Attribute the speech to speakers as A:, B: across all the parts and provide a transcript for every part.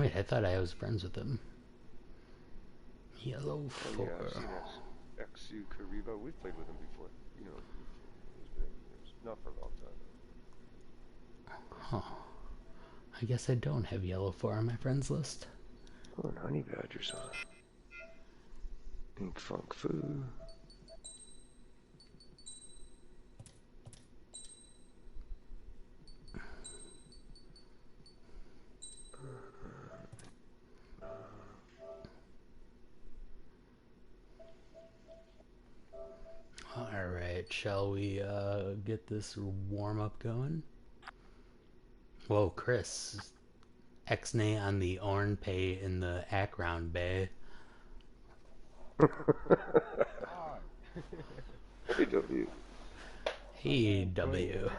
A: Wait, I thought I was friends with him. Yellow 4.
B: Yeah, I've seen XU Kariba. We've played with him before. You know, it's been years. Not for a long time.
A: Huh. I guess I don't have Yellow 4 on my friends list.
B: Oh, and Honey Badger's on. PengFu.
A: Alright, shall we get this warm-up going? Whoa, Chris. X-nay on the Orn Pay in the Akron Bay.
B: Hey, W.
A: Hey, W.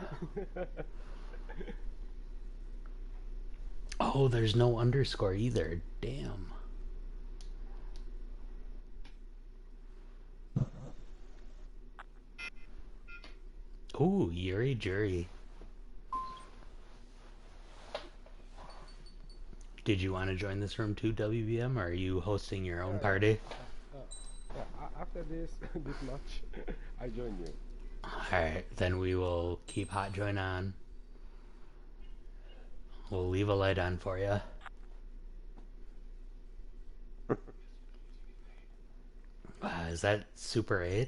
A: Oh, there's no underscore either. Damn. Ooh, Yuri Jury. Did you want to join this room too, WBM, or are you hosting your own party?
B: After this match, I join you.
A: Alright, then we will keep Hot Join on. We'll leave a light on for you. Is that Super 8?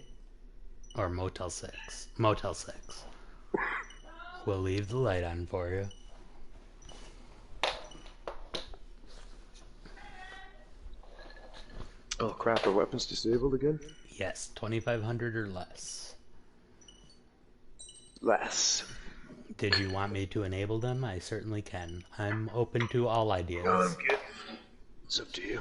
A: Or Motel 6? Motel 6. We'll leave the light on for you.
B: Oh crap, are weapons disabled again?
A: Yes, 2,500 or less.
B: Less.
A: Did you want me to enable them? I certainly can. I'm open to all ideas.
B: No, I'm good. It's up to you.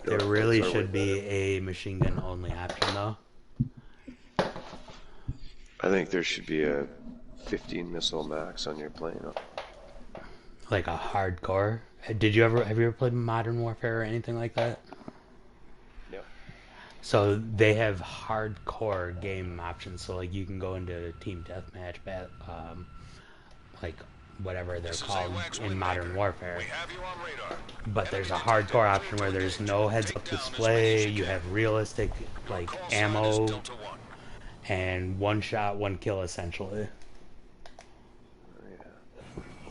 A: There really should be a machine gun only option though.
B: I think there should be a 15 missile max on your plane.
A: Like a hardcore. Have you ever played Modern Warfare or anything like that?
B: No.
A: So they have hardcore game options. So like you can go into team deathmatch, like whatever they're called in Modern Warfare. But there's a hardcore option where there's no heads-up display. You have realistic like ammo and one shot, one kill essentially.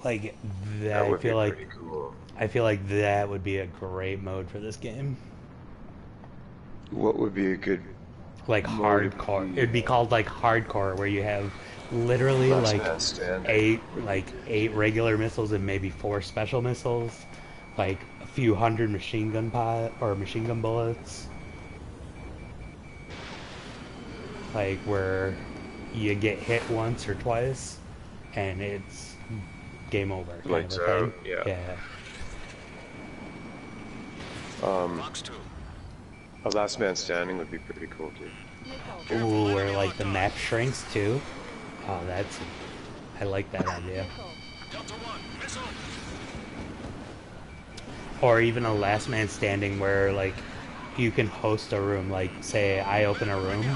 A: Like that,
B: would be pretty cool.
A: I feel like that would be a great mode for this game.
B: What would be a good
A: like hardcore? It'd be called like hardcore, where you have literally like eight regular missiles and maybe 4 special missiles, like a few hundred machine gun bullets, like where you get hit once or twice and it's game over.
B: Lights out, yeah. A last man standing would be pretty cool too.
A: Ooh, where like the map shrinks too. Oh, I like that idea. Or even a last man standing where like you can host a room, like say I open a room,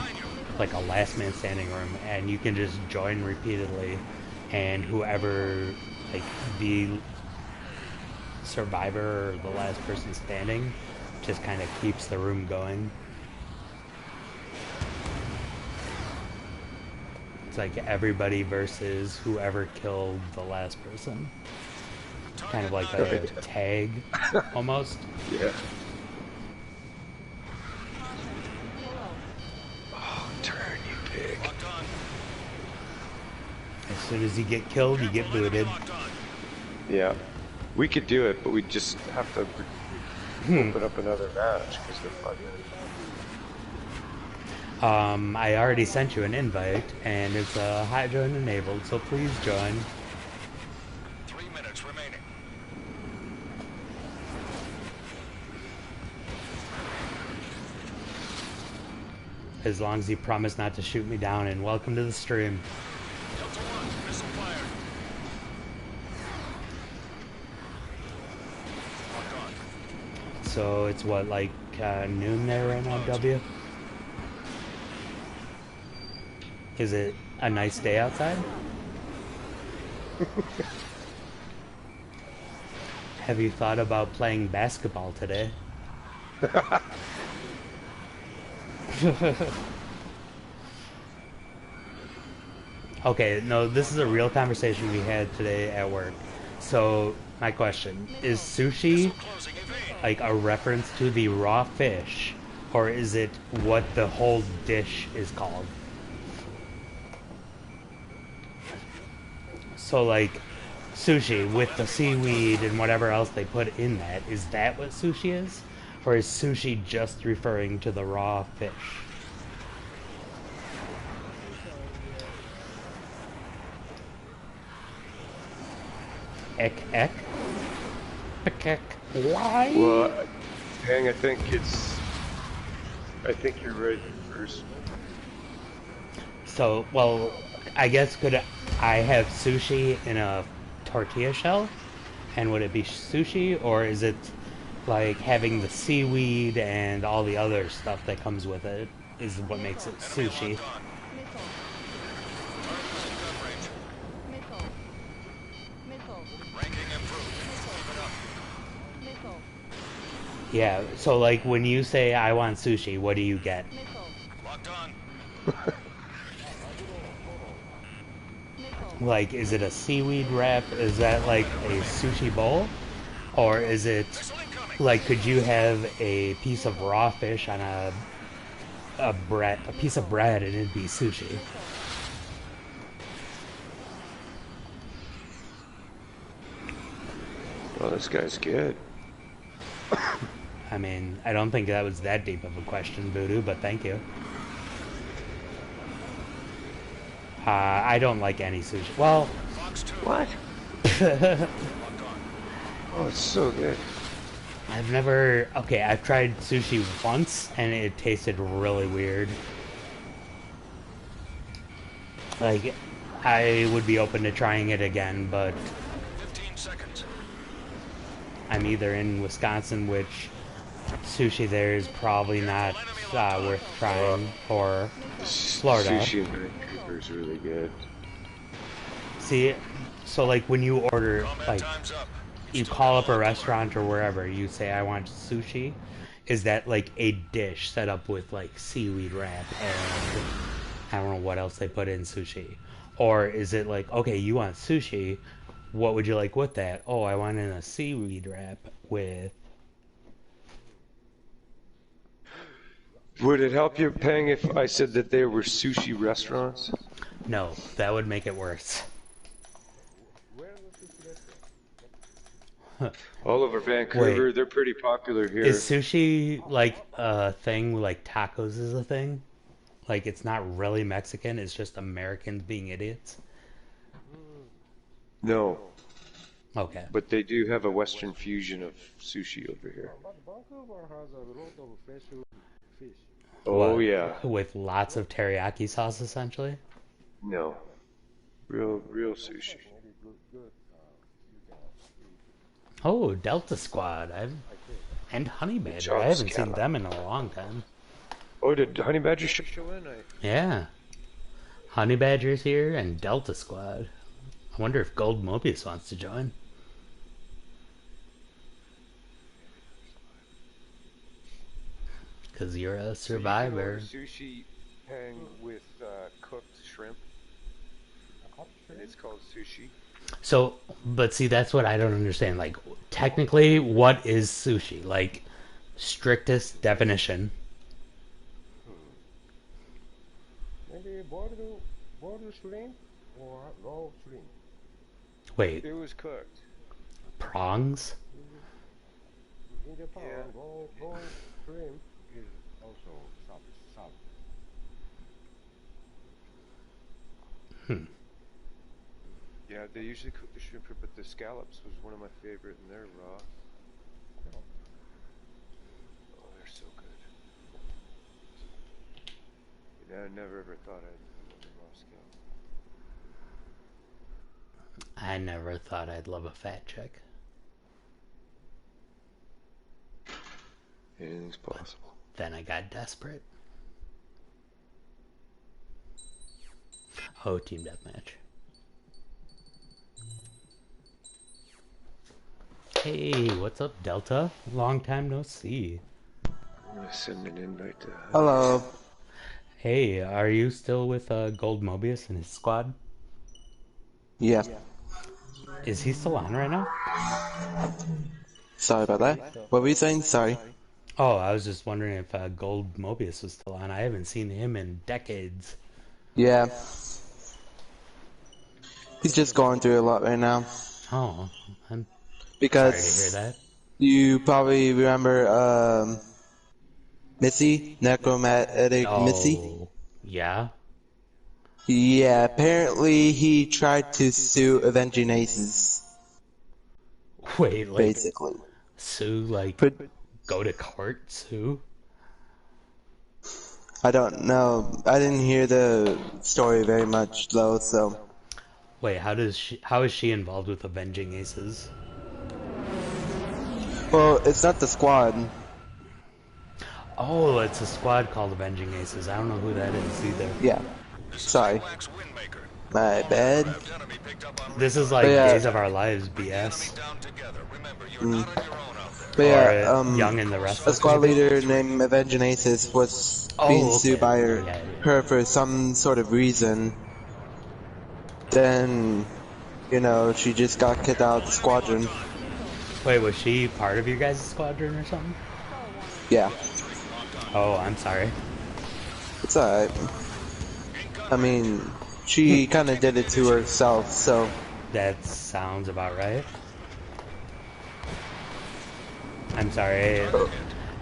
A: like a last man standing room, and you can just join repeatedly, and whoever like the survivor or the last person standing just kind of keeps the room going. It's like everybody versus whoever killed the last person. Kind of like a tag, almost.
B: Yeah. Oh, turn, you pig.
A: As soon as you get killed, you get booted.
B: Yeah. We could do it, but we just have to open up another match because they're 5 minutes.
A: I already sent you an invite, and it's a hot join enabled, so please join.
C: 3 minutes remaining.
A: As long as you promise not to shoot me down, and welcome to the stream.
C: Delta 1, missile fired.
A: So it's what, like noon there right now, W? Is it a nice day outside? have you thought about playing basketball today? Okay, no, this is a real conversation we had today at work. So, my question, is sushi
C: Closing evade.
A: like a reference to the raw fish, or is it what the whole dish is called? So, like, sushi with the seaweed and whatever else they put in that, is that what sushi is? Or is sushi just referring to the raw fish? Ek ek? Ek ek. Why?
B: Well, Peng, I think you're right first.
A: So, well, I guess could I have sushi in a tortilla shell? And would it be sushi, or is it like having the seaweed and all the other stuff that comes with it is what makes it sushi?
C: Locked on. Target is in gun range. Ranking improved. Keep it up.
A: Yeah, so like when you say I want sushi, what do you get?
C: Locked on.
A: Like, is it a seaweed wrap? Is that like a sushi bowl? Or is it
C: Missile incoming.
A: like could you have a piece of raw fish on a piece of bread and it'd be sushi?
B: Well, this guy's good.
A: I mean, I don't think that was that deep of a question, Voodoo, but thank you. I don't like any sushi. Well,
C: Fox 2.
B: What?
C: Locked on.
B: Oh, it's so good.
A: I've never... Okay, I've tried sushi once, and it tasted really weird. Like, I would be open to trying it again, but
C: 15 seconds.
A: I'm either in Wisconsin, which sushi there is probably not worth trying, or Florida.
B: Sushi in Vancouver is really good.
A: See, so like when you order,
C: Combat
A: like,
C: time's up.
A: you call up a restaurant or wherever, you say, I want sushi, is that like a dish set up with like seaweed wrap and I don't know what else they put in sushi? Or is it like, okay, you want sushi, what would you like with that? Oh, I want in a seaweed wrap with...
B: Would it help you, Peng, if I said that they were sushi restaurants?
A: No, that would make it worse.
B: All over Vancouver,
A: Wait.
B: they're pretty popular here.
A: Is sushi like a thing, like tacos is a thing? Like it's not really Mexican, it's just Americans being idiots?
B: No,
A: Okay.
B: but they do have a Western fusion of sushi over here.
D: But Vancouver has a lot of fresh fish.
B: Oh,
A: What?
B: yeah.
A: With lots of teriyaki sauce, essentially?
B: No. Real sushi.
D: Maybe good. You can eat.
A: Oh, Delta Squad. And Honey Badger. I
B: Charles
A: haven't seen
B: Scala.
A: them in a long time.
B: Oh, did Honey Badger show in?
A: Yeah. Honey Badger's here and Delta Squad. I wonder if Gold Mobius wants to join. Because you're a survivor.
B: Sushi Peng with cooked shrimp. And it's called sushi.
A: So, but see, that's what I don't understand. Like, technically, what is sushi? Like, strictest definition.
D: Maybe boiled shrimp or raw shrimp.
A: Wait,
B: It was cooked.
A: prongs?
D: In Japan,
B: Yeah.
D: raw shrimp is also served.
B: Yeah, they usually cook the shrimp, but the scallops was one of my favorite, and they're raw. Oh, they're so good. Yeah, I never ever thought I'd love a raw scallop.
A: I never thought I'd love a fat chick.
B: Anything's possible.
A: Then I got desperate. Oh, team deathmatch. Hey, what's up, Delta? Long time no see.
B: I'm gonna send an invite to Honey.
E: Hello.
A: Hey, are you still with Gold Mobius and his squad?
E: Yeah.
A: Is he still on right now?
E: Sorry about that. What were you saying? Sorry.
A: Oh, I was just wondering if Gold Mobius was still on. I haven't seen him in decades.
E: Yeah. He's just going through a lot right now.
A: Oh, I'm sorry to hear
E: Because
A: that.
E: you probably remember, Missy? Necromantic Missy?
A: Oh, yeah?
E: Yeah, apparently he tried to sue Avenging Aces,
A: Wait, like,
E: basically.
A: sue, like,
E: But
A: go to court, sue?
E: I don't know. I didn't hear the story very much, though, so...
A: Wait, how is she involved with Avenging Aces?
E: Well, it's not the squad.
A: Oh, it's a squad called Avenging Aces. I don't know who that is either.
E: Yeah. Sorry. My bad.
A: This is
E: But
A: like
E: yeah.
A: Days of Our Lives BS.
E: But yeah,
A: Young and the
E: a
A: Restless.
E: squad
A: maybe?
E: leader named Avenging Aces was being
A: Oh,
E: sued
A: okay.
E: by
A: Yeah.
E: her for some sort of reason. Then, you know, she just got kicked out of the squadron.
A: Wait, was she part of your guys' squadron or something?
E: Yeah,
A: Oh, I'm sorry.
E: it's alright. I mean, she kind of did it to herself, so...
A: That sounds about right. I'm sorry.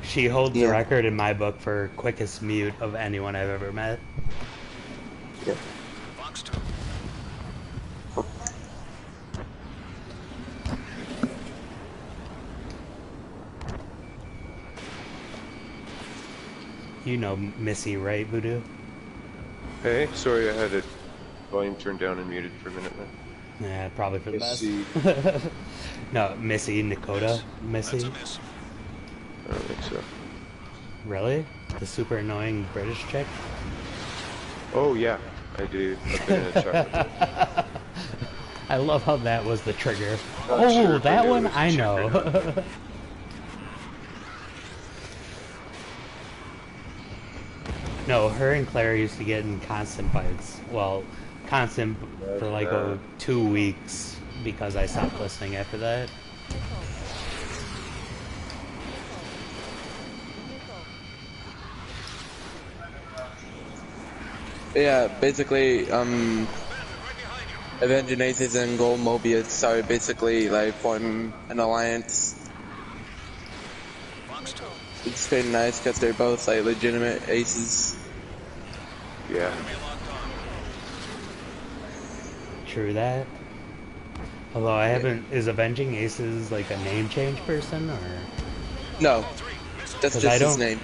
A: She holds the
E: Yeah.
A: record in my book for quickest mute of anyone I've ever met.
E: Yeah.
A: You know Missy, right, Voodoo?
B: Hey, sorry I had it volume turned down and muted for a minute there.
A: Yeah, probably for the
B: Missy.
A: best. No, Missy, Nakota, Missy.
B: I don't think so.
A: Really? The super annoying British chick?
B: Oh yeah, I do. I've been in a chat with her.
A: I love how that was the trigger.
B: Not
A: Oh,
B: sure if I
A: that
B: knew it
A: one
B: was a
A: I
B: chick or
A: know.
B: not.
A: No, her and Claire used to get in constant fights. Well, constant for like 2 weeks because I stopped listening after that.
E: Yeah, basically, Avenging Aces and Gold Mobius are basically, like, forming an alliance. It's pretty nice because they're both, like, legitimate aces.
B: Yeah.
A: True that. Although I haven't... Is Avenging Aces like a name change person, or...?
E: No, that's
A: 'Cause
E: just
A: I
E: his
A: don't...
E: name.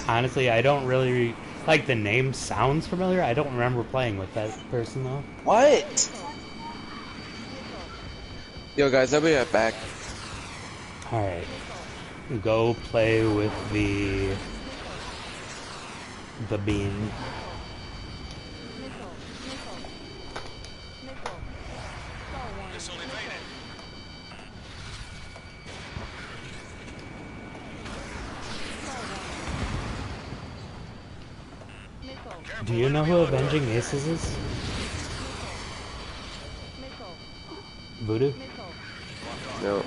A: Honestly, I don't really... Like, the name sounds familiar. I don't remember playing with that person, though.
E: What? Yo, guys, I'll be right back.
A: Alright. Go play with the bean. Do you know who Avenging Aces is? Voodoo?
B: No.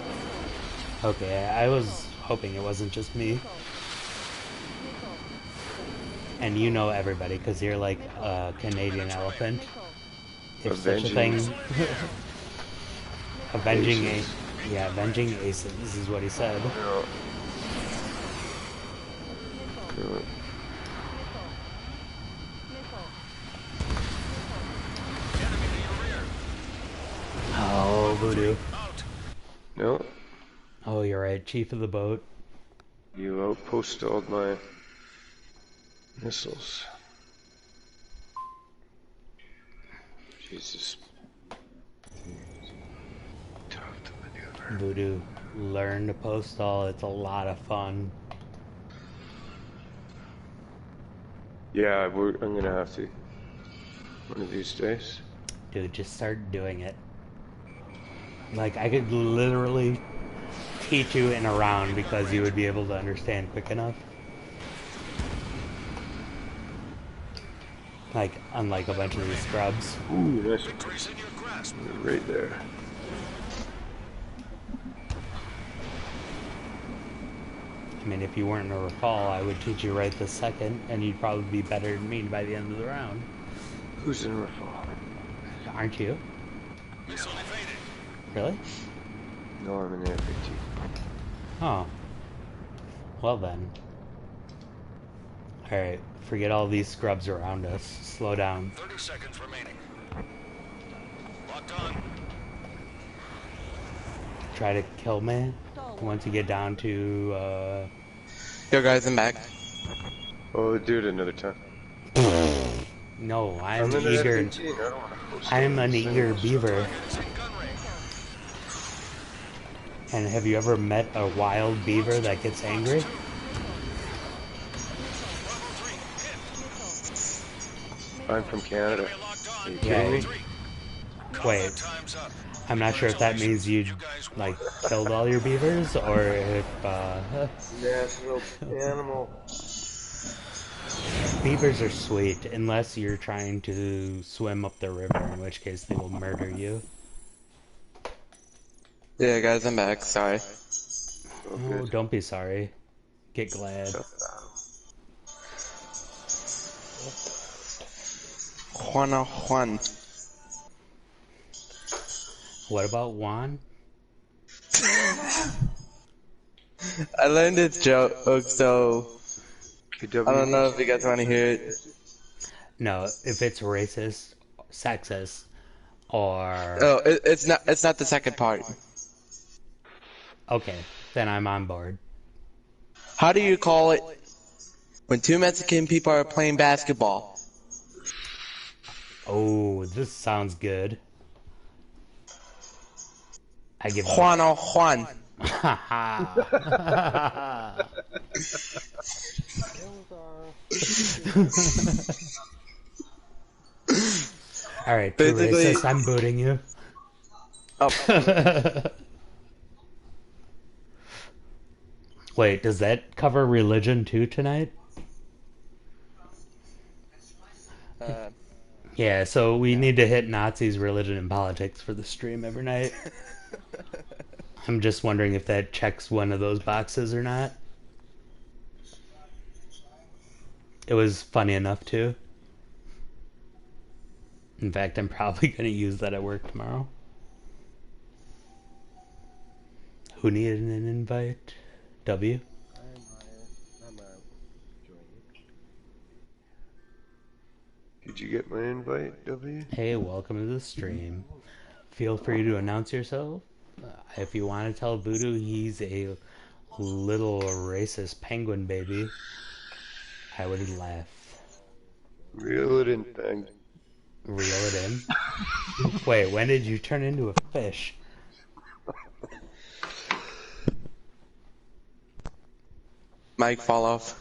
A: Okay, I was hoping it wasn't just me. And you know everybody, because you're like a Canadian elephant. If such a thing. Avenging
B: Aces.
A: Yeah, Avenging Aces is what he said.
B: No. No.
A: Oh, Voodoo.
B: No.
A: Oh, you're right, chief of the boat.
B: You outposted all my missiles. Jesus. Tough to maneuver.
A: Voodoo, learn to postall. It's a lot of fun.
B: Yeah, I'm gonna have to. One of these days.
A: Dude, just start doing it. Like, I could literally teach you in a round because you would be able to understand quick enough. Like, unlike a bunch of these scrubs.
B: Ooh, nice. Right there.
A: I mean, if you weren't to recall, I would teach you right this second, and you'd probably be better than me by the end of the round.
B: Who's in a fall?
A: Aren't you? Really?
B: No, I'm in the FAT.
A: Oh. Well then. Alright, forget all these scrubs around us. Slow down.
F: 30 seconds remaining. Locked on.
A: Try to kill me once you get down to,
E: Yo guys, I'm back.
B: Oh, dude, another time.
A: No, I'm
B: in the
A: eager.
B: FAT. I don't want to post
A: I'm
B: it.
A: an eager beaver. And have you ever met a wild beaver that gets angry?
B: I'm from Canada. Are you
A: Yeah.
B: kidding me?
A: Wait, I'm not sure if that means you like killed all your beavers or if
B: National animal.
A: beavers are sweet unless you're trying to swim up the river, in which case they will murder you.
E: Yeah, guys, I'm back. Sorry.
B: Oh,
A: Oh,
B: good.
A: don't be sorry. Get glad.
E: Juan.
A: What about Juan?
E: I learned this joke, so I
B: KW.
E: don't know if you guys want to hear it.
A: No, if it's racist, sexist, or
E: Oh, it's not. It's not the second part.
A: okay, then I'm on board.
E: How do you call it when two Mexican people are playing basketball?
A: Oh, this sounds good. I give up.
E: Juan.
A: Haha. Alright, too
E: Basically-
A: racist, I'm booting you.
E: Oh,
A: Wait, does that cover religion too tonight? Yeah, so we need to hit Nazis, religion, and politics for the stream every night. I'm just wondering if that checks one of those boxes or not. It was funny enough too. In fact, I'm probably going to use that at work tomorrow. Who needed an invite? W?
D: I'm joining.
B: Did you get my invite, W?
A: Hey, welcome to the stream. Feel free to announce yourself. If you want to tell Voodoo he's a little racist penguin baby, I would laugh.
B: Reel it in, Peng.
A: Reel it in. Wait, when did you turn into a fish?
E: Mike, fall off.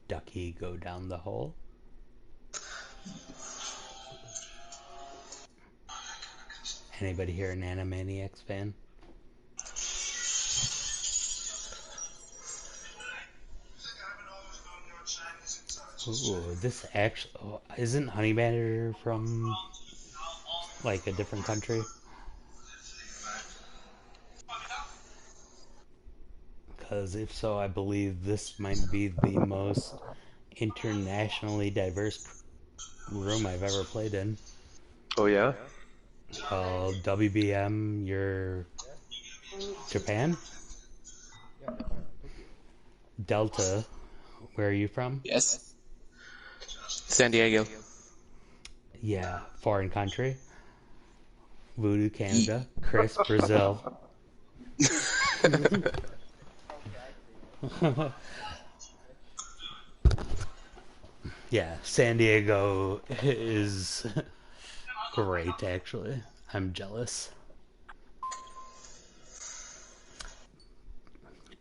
A: Ducky, go down the hole. Anybody here an Animaniacs fan? Ooh, this actually... Oh, isn't Honey Badger from, like, a different country? Because if so, I believe this might be the most internationally diverse room I've ever played in.
B: Oh, yeah?
A: Well, WBM, you're... Japan? Delta, where are you from?
E: Yes. San Diego.
A: Yeah, foreign country. Voodoo, Canada. Chris, Brazil. Yeah, San Diego is great, actually. I'm jealous.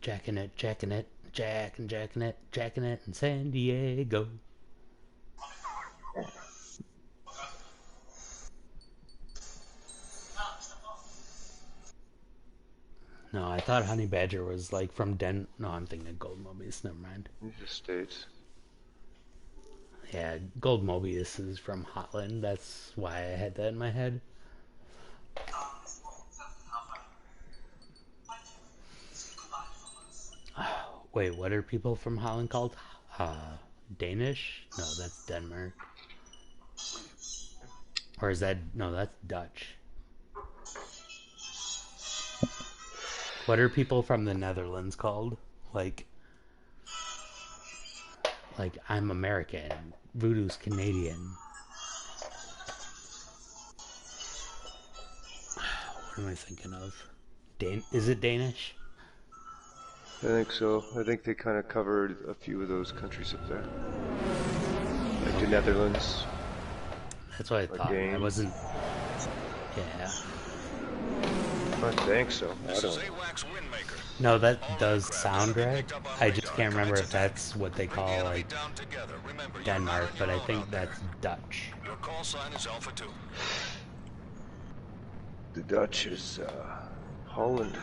A: Jacking it, jacking it, jacking it in San Diego. No, I thought Honey Badger was like from No, I'm thinking Gold Mobius. Never mind.
B: These are states.
A: Yeah, Gold Mobius is from Hotland. That's why I had that in my head. Wait, what are people from Holland called? Danish? No, that's Denmark. Or is that... No, that's Dutch. What are people from the Netherlands called? Like I'm American. Voodoo's Canadian. What am I thinking of? Is it Danish?
B: I think so. I think they kind of covered a few of those countries up there. Like the Netherlands.
A: That's what I thought. I wasn't... Yeah.
B: I think so. I don't know.
A: No, that does sound right. I just can't remember if that's what they call, like, Denmark, but I think that's Dutch.
F: Your call sign is Alpha 2.
B: The Dutch is Holland.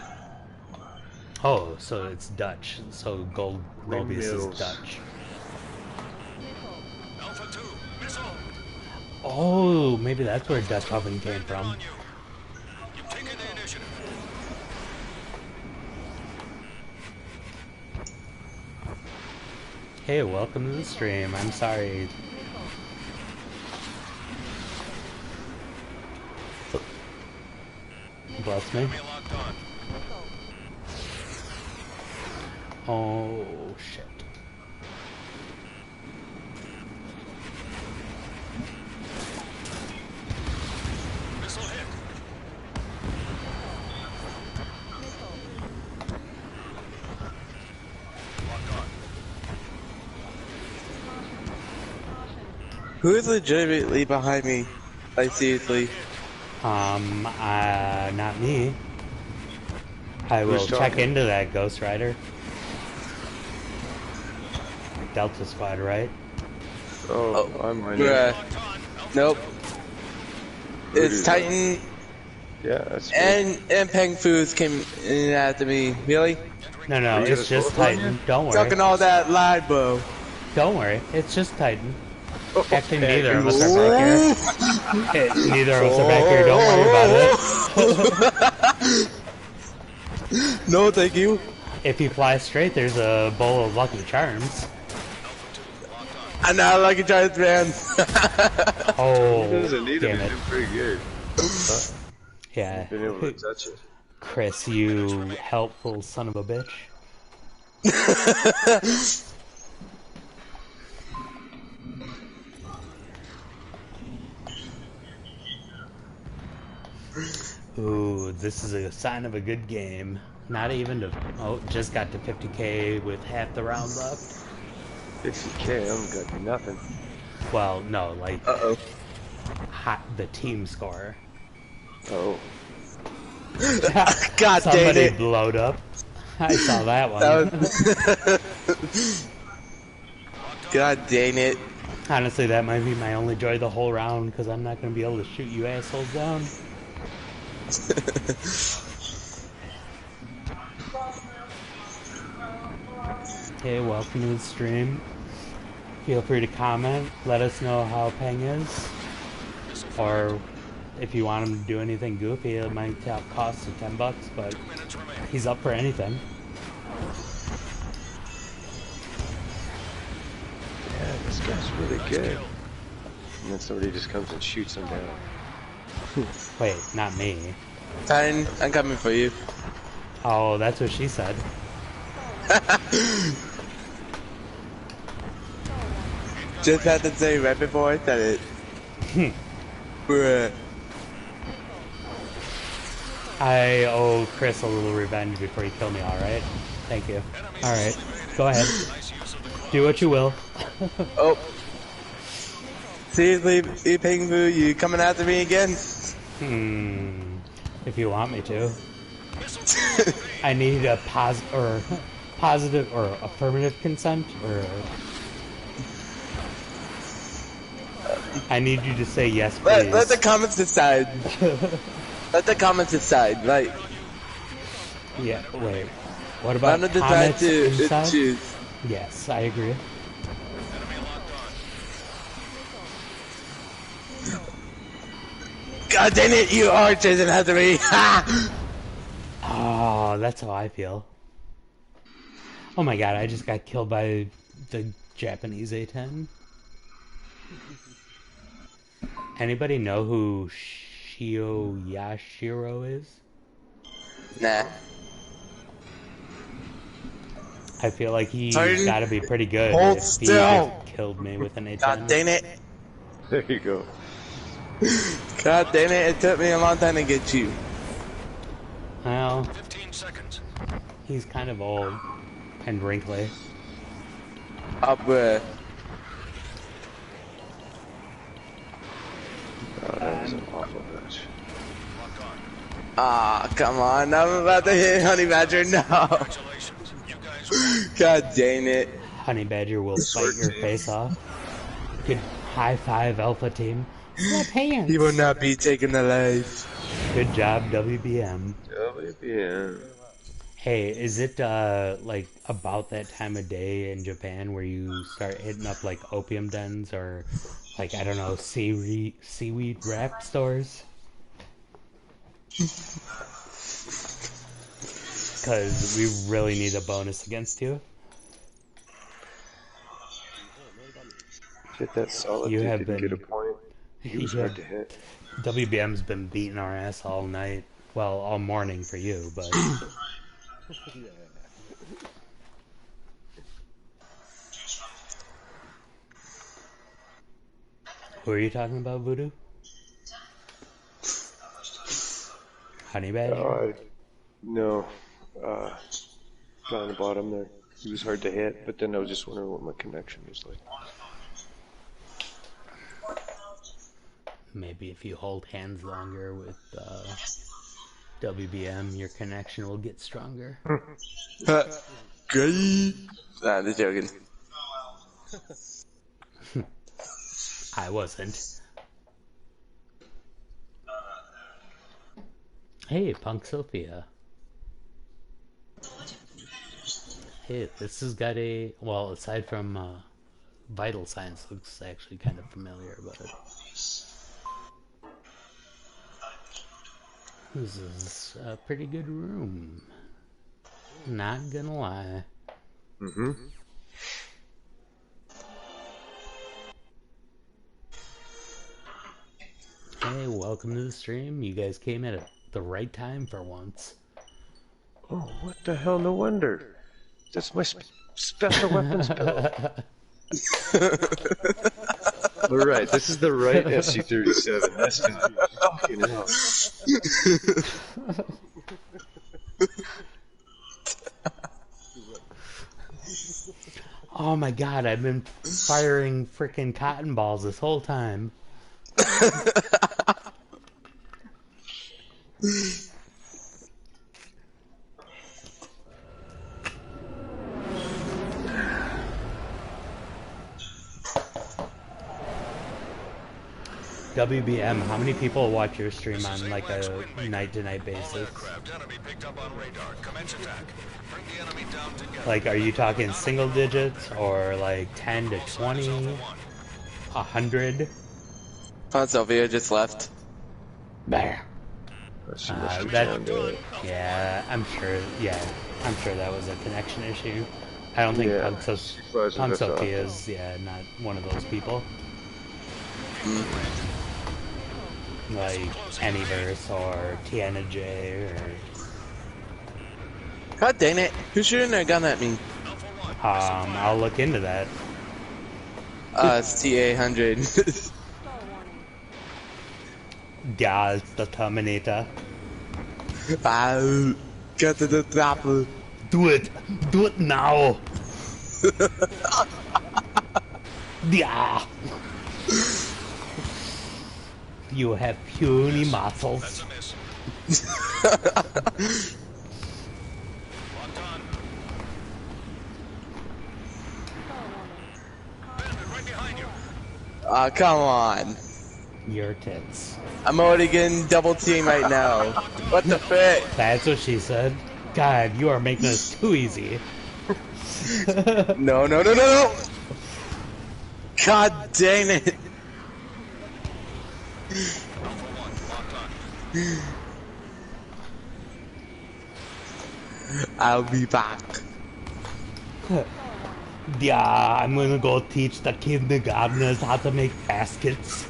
A: Oh, so it's Dutch. So Gold Mobius is Dutch.
F: Alpha 2, missile.
A: Oh, maybe that's where Dutch Oven came from.
F: You've taken the initiative.
A: Hey, welcome to the stream. I'm sorry. Bless me. Oh, shit.
F: Missile hit. Locked on.
E: Who is legitimately behind me? Like, seriously.
A: Not me. I will check into that, Ghost Rider. Delta Squad, right?
B: Oh, I'm right
E: bruh. Nope. It's
B: is
E: Titan
B: Yeah, that's
E: and PengFu's came in after me. Really?
A: No, it's just Titan. Don't worry.
E: Talking all that lie, bro.
A: Don't worry. It's just Titan. Actually, neither of us are back here. Neither of us are back here. Don't worry about it.
E: No, thank you.
A: If you fly straight, there's a bowl of Lucky Charms.
E: I'm not a Lucky Charms fan.
B: He doesn't need
A: damn
B: them.
A: it.
B: He's doing pretty good.
A: Yeah.
B: Been able to touch it.
A: Chris, you helpful son of a bitch. Ooh, this is a sign of a good game. Not even to... Oh, just got to 50k with half the round left.
B: 50k, I haven't got nothing.
A: Well, no, like...
E: Uh-oh.
A: The team score.
B: Oh.
E: God damn
A: Somebody
E: it.
A: blowed up. I saw that one.
E: God dang it.
A: Honestly, that might be my only joy the whole round, because I'm not going to be able to shoot you assholes down. Hey, welcome to the stream. Feel free to comment. Let us know how Peng is. Or if you want him to do anything goofy, it might cost you $10, but he's up for anything.
B: Yeah, this guy's really good. And then somebody just comes and shoots him down.
A: Wait, not me.
E: Titan, I'm coming for you.
A: Oh, that's what she said.
E: Just had to say right before I said it. Bruh.
A: I owe Chris a little revenge before you kill me, alright? Thank you. Alright, go ahead. Do what you will.
E: Oh. Seriously, PengFu, you coming after me again?
A: If you want me to. I need a positive or affirmative consent, or... I need you to say yes, please.
E: Let the comments decide. Let the comments decide, right?
A: Yeah, wait. What about
E: None of the time
A: comets
E: to
A: inside?
E: choose.
A: Yes, I agree.
F: Enemy locked on.
E: God dang it, you are chasing after me! Ha!
A: Oh, that's how I feel. Oh my god, I just got killed by the Japanese A-10. Anybody know who Shio Yashiro is?
E: Nah.
A: I feel like he's
E: Pardon?
A: gotta be pretty good
E: Hold
A: if he
E: still.
A: just killed me with an
E: God
A: A-10.
E: dang it.
B: There you go.
E: God dang it, it took me a long time to get you.
A: Well,
F: 15 seconds.
A: he's kind of old and wrinkly.
E: Up where?
B: Oh, that was an awful match.
F: Locked on.
E: Ah, come on, I'm about to hit Honey Badger, no.
F: Congratulations. You guys won.
E: God dang it.
A: Honey Badger will bite your face off. Good high five, Alpha Team. Slap hands.
E: He will not be taken alive.
A: Good job, WBM.
B: WBM.
A: Hey, is it like about that time of day in Japan where you start hitting up like opium dens or like I don't know seaweed wrap stores? Because we really need a bonus against you.
B: Hit that solid.
A: You have
B: didn't get a
A: been-
B: point. He was
A: Yeah.
B: hard to hit.
A: WBM's been beating our ass all night. Well, all morning for you, but who are you talking about, Voodoo? Honey Badger?
B: No. Guy on the bottom there. He was hard to hit, but then I was just wondering what my connection was like.
A: Maybe if you hold hands longer with WBM, your connection will get stronger.
E: Great. Nah, just joking.
A: I wasn't. Hey, Punk Sophia. Hey, this has got a... Well, aside from Vital Signs, looks actually kind of familiar, but... This is a pretty good room. Not gonna lie.
B: Mm-hmm.
A: Hey, welcome to the stream. You guys came at the right time for once.
B: Oh, what the hell? No wonder. That's my special weapon spell. Alright, this is the right SC-37. That's gonna be fucking hell.
A: Oh my god, I've been firing freaking cotton balls this whole time. WBM, how many people watch your stream on like a night-to-night basis?
F: Aircraft enemy picked up on radar. Commence attack. Bring the enemy down together.
A: Like, are you talking single digits or like 10 to 20, 100?
E: Aunt Sophia just left.
A: There.
B: She must have
A: That,
B: joined it.
A: yeah, I'm sure that was a connection issue. I don't think
B: Yeah,
A: Punk
B: she buzzed
A: Punk
B: us off.
A: Sophia is, not one of those people. Like Anyverse or Tiana J or
E: God dang it. Who's shooting their gun at me?
A: I'll look into that.
E: It's TA-100.
C: Stall warning.
A: Yeah, it's the Terminator.
E: Ow. Get to the trapper.
A: Do it now. Yeah. You have puny muscles.
F: That's a miss. Locked on.
C: Stall warning.
F: Bandit right behind you.
E: Aw, come on.
A: Your tits.
E: I'm already getting double team right now. What the frick?
A: That's what she said. God, you are making this too easy.
E: No, no, no, no, no! God dang it! I'll be back.
A: Yeah, I'm gonna go teach the kindergartners how to make baskets.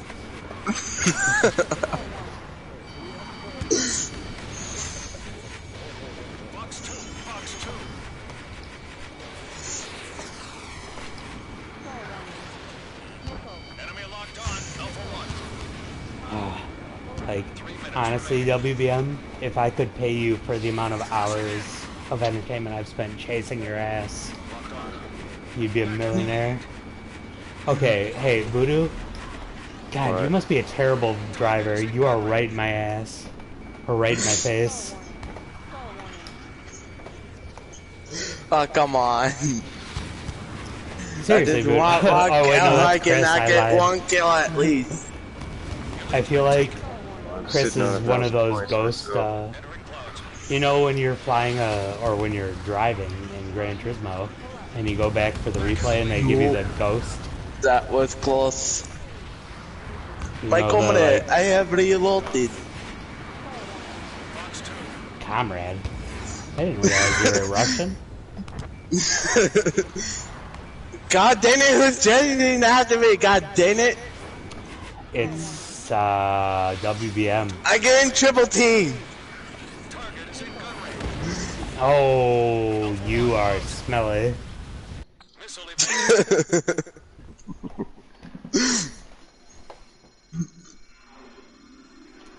A: Like, honestly, WBM, if I could pay you for the amount of hours of entertainment I've spent chasing your ass, you'd be a millionaire. Okay, hey, Voodoo. God,
B: What?
A: you must be a terrible driver. You are right in my ass. Or right in my face.
E: Oh, come on.
A: Seriously, Voodoo. Oh, wait, no,
E: I
A: that's Chris.
E: cannot
A: I
E: get
A: lied.
E: one kill at least.
A: I feel like
B: I'm
A: Chris
B: sitting on
A: is one of
B: 1,000
A: those
B: points
A: ghost,
B: myself.
A: you know when you're flying or when you're driving in Gran Turismo, and you go back for the replay and they give you the ghost?
E: That was close.
A: You
E: My
A: know,
E: comrade,
A: the,
E: I have reloaded.
A: comrade. I didn't realize you were Russian.
E: God damn it, who's chasing after me? God damn it.
A: It's, WBM.
E: I get in triple team.
A: Oh, you are smelly.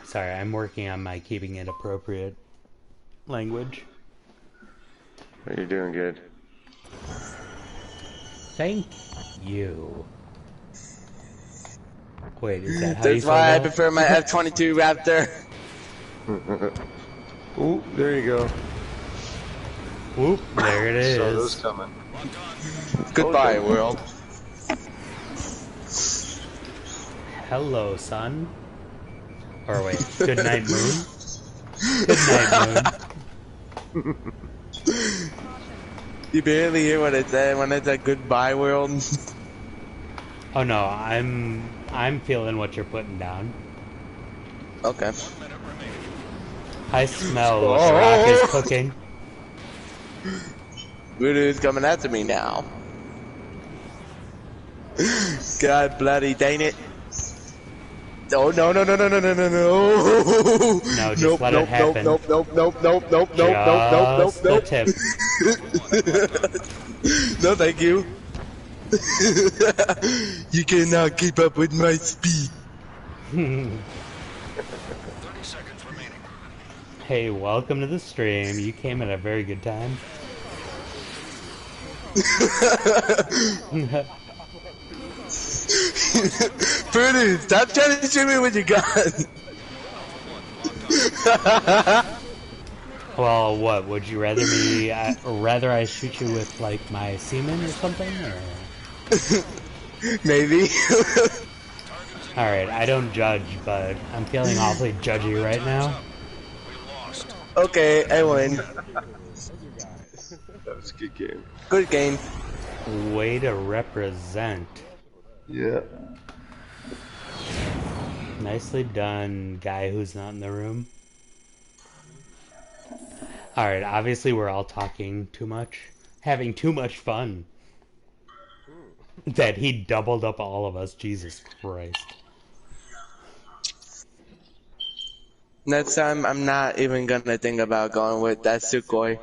A: Sorry, I'm working on my keeping it appropriate language.
B: You're doing good.
A: Thank you. Wait, is that how you
E: That's
A: say
E: why I
A: that?
E: prefer my F-22 Raptor.
B: Ooh, there you go.
A: Whoop, there it
B: Saw those
A: is.
B: coming.
E: Goodbye, world.
A: Hello, sun. Or wait, good night, moon. Good night, moon.
E: You barely hear what it said when it said goodbye, world.
A: Oh no, I'm feeling what you're putting down.
E: Okay.
A: I smell what the rock is cooking.
E: Voodoo's coming after me now. God bloody dang it. Oh, no, no, no, no, no, no, no, no.
A: No, just
E: Nope,
A: let it
E: nope, nope,
A: happen.
E: nope, nope, nope, nope, nope, nope, nope, nope, nope,
A: Just the
E: nope.
A: tip.
E: No, thank you. You cannot keep up with my speed.
F: 30 seconds remaining.
A: Hey, welcome to the stream. You came at a very good time.
E: Voodoo, stop trying to shoot me with your gun.
A: Well, what would you rather me? Rather I shoot you with like my semen or something? Or?
E: Maybe.
A: All right, I don't judge, but I'm feeling awfully judgy right now.
E: Okay, I win.
B: That was a good game.
E: Good game.
A: Way to represent.
B: Yeah.
A: Nicely done, guy who's not in the room. Alright, obviously we're all talking too much. Having too much fun. That he doubled up all of us, Jesus Christ.
E: Next time, I'm not even gonna think about going with that Sukhoi.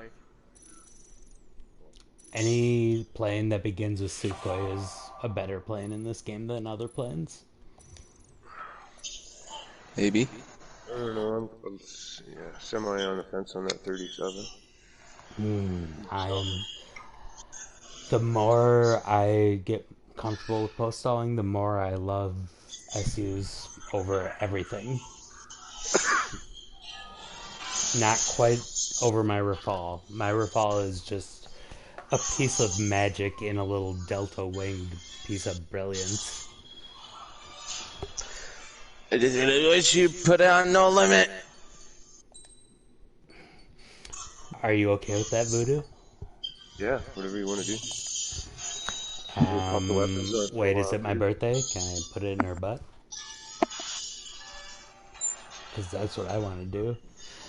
A: Any plane that begins with Sukhoi is a better plane in this game than other planes.
E: Maybe.
B: I don't know. I'm semi on the fence on that 37.
A: The more I get comfortable with post stalling, the more I love SUs over everything. Not quite over my Rafale. My Rafale is just a piece of magic in a little delta winged piece of brilliance.
E: I just wish you put it on no limit.
A: Are you okay with that, Voodoo?
B: Yeah, whatever you want to do. We'll pop the weapons on for a
A: Wait, is
B: while,
A: it my
B: too.
A: birthday? Can I put it in her butt? Because that's what I want to do.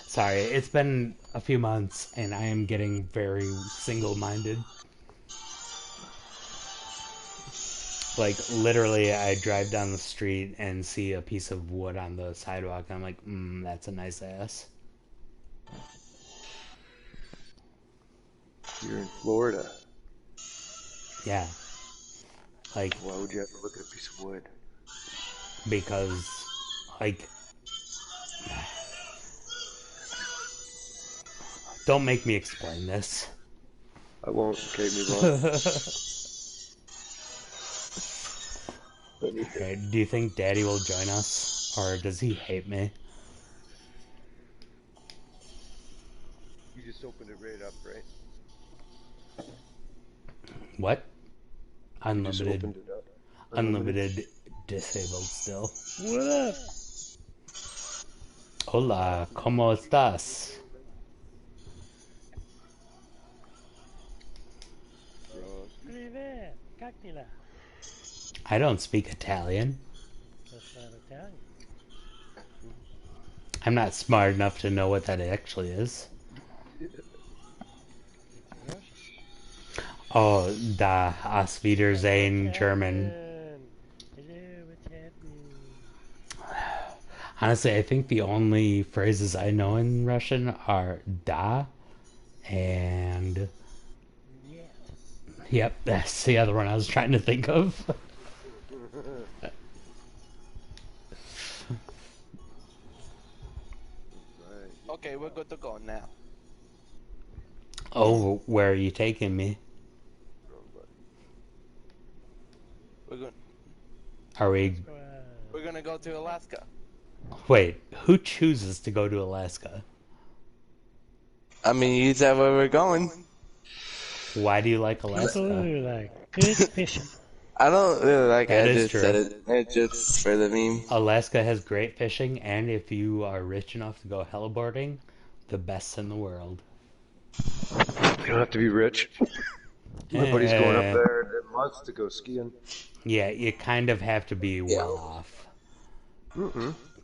A: Sorry, it's been a few months, and I am getting very single-minded. Like, literally, I drive down the street and see a piece of wood on the sidewalk, and I'm like, that's a nice ass.
B: You're in Florida.
A: Yeah. Like,
B: Why would you have to look at a piece of wood?
A: because, like, don't make me explain this.
B: I won't. Okay, move on.
A: Alright, do you think Daddy will join us? Or does he hate me?
B: You just opened it right up, right?
A: What?
B: You just
A: Unlimited.
B: opened it up.
A: Unlimited disabled still.
G: What up?
A: Hola, ¿cómo estás?
G: Privet, cocktail.
A: I don't speak Italian.
G: That's not Italian.
A: I'm not smart enough to know what that actually is. Oh, da Auf Wiedersehen German.
G: Hello, what's happening?
A: Honestly, I think the only phrases I know in Russian are da and...
G: Yeah.
A: Yep, that's the other one I was trying to think of.
E: Okay, we're good to go now.
A: Oh, where are you taking me?
E: We're good.
A: Are we...
E: We're gonna go to Alaska.
A: Wait, who chooses to go to Alaska?
E: I mean, you said where we're going.
A: Why do you like Alaska?
G: People like good fishing.
E: I don't really like
A: That
E: it. I
A: is
E: just
A: true.
E: said it. It's just for the meme.
A: Alaska has great fishing, and if you are rich enough to go heliboarding, the best in the world.
B: You don't have to be rich. My buddy's going up there in months to go skiing.
A: Yeah, you kind of have to be well off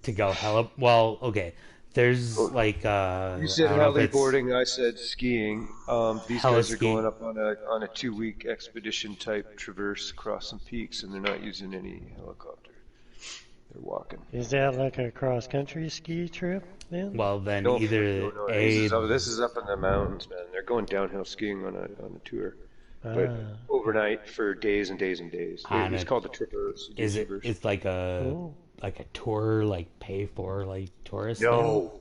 A: to go Well, okay. There's like
B: You said
A: I don't know if it's
B: heliboarding, I said skiing. These guys are
A: Heliski.
B: going up on a 2-week expedition type traverse across some peaks, and they're not using any helicopter. They're walking.
G: Is that like a cross country ski trip then?
A: Well, then
B: No,
A: either
B: no,
A: a
B: this is up in the mountains, man. They're going downhill skiing on a tour, but
G: Ah.
B: overnight for days and days and days.
A: On
B: It's
A: a-
B: called the traverse. You do
A: is it?
B: traverse.
A: It's like a
G: Cool.
A: tour, like pay for like tourist.
B: No.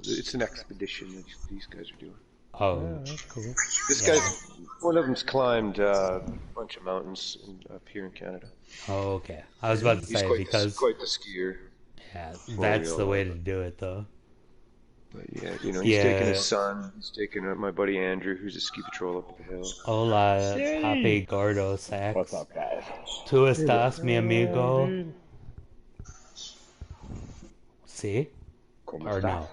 B: It's an expedition that these guys are doing.
A: Thing? Oh,
G: Oh, that's cool.
B: This guy's one of them's climbed a bunch of mountains up here in Canada.
A: oh, okay. I was about to
B: He's
A: say because
B: quite the skier.
A: yeah, that's
B: real.
A: the way to do it, though.
B: But yeah, he's taking
A: Yeah.
B: his son. He's taking my buddy Andrew, who's a ski patrol up the hill.
A: Hola,
G: Hey.
A: papi gordo sax.
D: What's up, guys?
A: Tú estás, mi
G: Oh,
A: amigo?
G: dude.
A: See?
D: ¿Cómo
A: Or
D: estás?
A: no?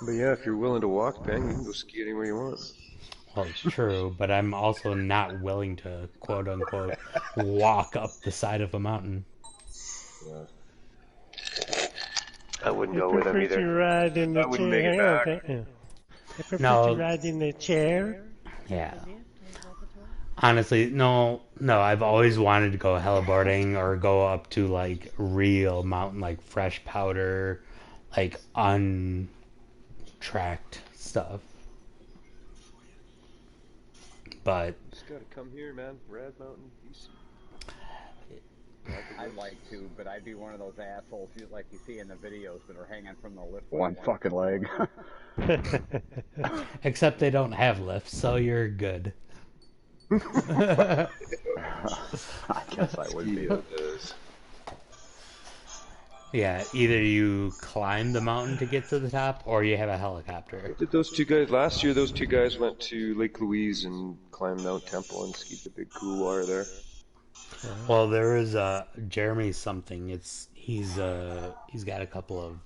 B: But yeah, if you're willing to walk, Peng, you can go ski anywhere you want.
A: Well, it's true, but I'm also not willing to quote unquote walk up the side of a mountain.
B: I wouldn't
G: I
B: go with him
G: prefer to
B: either.
G: ride in the
B: I wouldn't make
G: chair.
B: it
G: Hang on,
B: back.
G: I prefer
A: No.
G: to ride in the chair.
A: Yeah. Honestly, no. I've always wanted to go heliboarding or go up to like real mountain, like fresh powder, like untracked stuff. But
B: Just gotta come here, man. Rad Mountain, BC.
H: I'd like to, but I'd be one of those assholes like you see in the videos that are hanging from the lift.
D: One fucking leg.
A: except they don't have lifts, so you're good.
D: I guess I would be.
A: Yeah, either you climb the mountain to get to the top, or you have a helicopter.
B: Did those two guys last year? Those two guys went to Lake Louise and climbed Mount Temple and skied the big couloir there.
A: Well, there is Jeremy something. He's got a couple of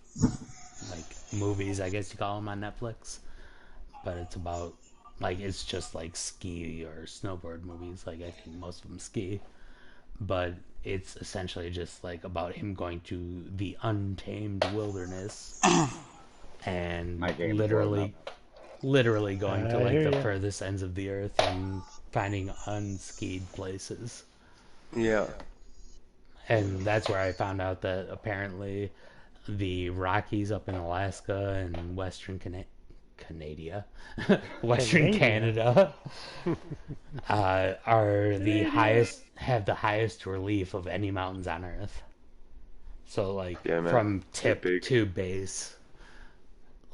A: like movies, I guess you call them, on Netflix. But it's about like it's just like ski or snowboard movies. Like I think most of them ski, but it's essentially just like about him going to the untamed wilderness and
H: My game's
A: literally going to
G: I
A: like
G: hear
A: the
G: ya.
A: furthest ends of the earth and finding unskied places.
B: Yeah.
A: And that's where I found out that apparently the Rockies up in Alaska and Western Canada, Western Canada, are the highest, have the highest relief of any mountains on Earth. So like
B: Yeah, man.
A: from
B: They're
A: tip
B: big.
A: to base,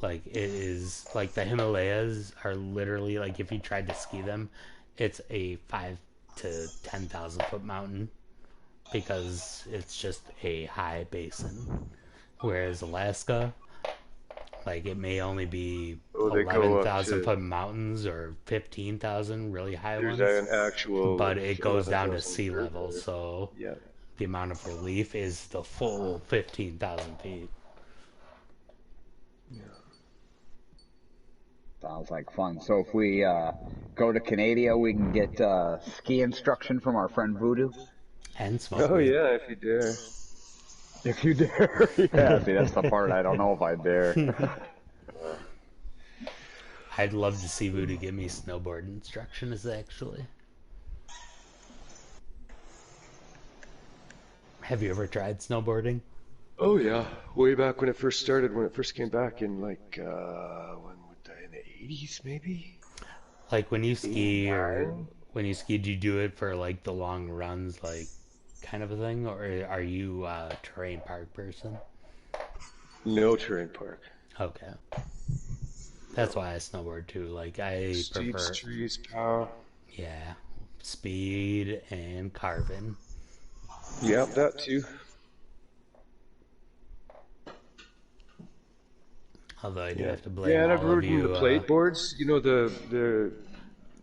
A: like it is like the Himalayas are literally like if you tried to ski them, it's a 5 to 10,000 foot mountain because it's just a high basin. Whereas Alaska, like it may only be
B: They go up
A: 11,000
B: to.
A: foot mountains or 15,000 really high
B: There's
A: ones,
B: an actual.
A: but it goes down to
B: 11,000
A: sea
B: feet
A: level,
B: there.
A: so
B: Yeah.
A: the amount of relief is the full 15,000 feet.
H: Sounds like fun. So if we go to Canada, we can get ski instruction from our friend Voodoo.
A: And smoke
B: Oh
A: weed.
B: yeah, if you dare.
H: If you dare. Yeah, see, that's the part I don't know if I dare.
A: I'd love to see Voodoo give me snowboard instructions, actually. Have you ever tried snowboarding?
B: Oh yeah, way back when it first started, when it first came back in like when would that, in the 80s maybe?
A: Like when you ski, or
B: 89?
A: when you ski, do you do it for like the long runs, like kind of a thing, or are you a terrain park person?
B: No terrain park.
A: Okay, that's why I snowboard too. Like I
B: Steeps,
A: prefer,
B: trees, power.
A: yeah, speed and carving.
B: Yeah, that too.
A: Although I do have to
B: Yeah,
A: blame
B: and I've
A: all of
B: ridden the
A: you,
B: plate boards. You know the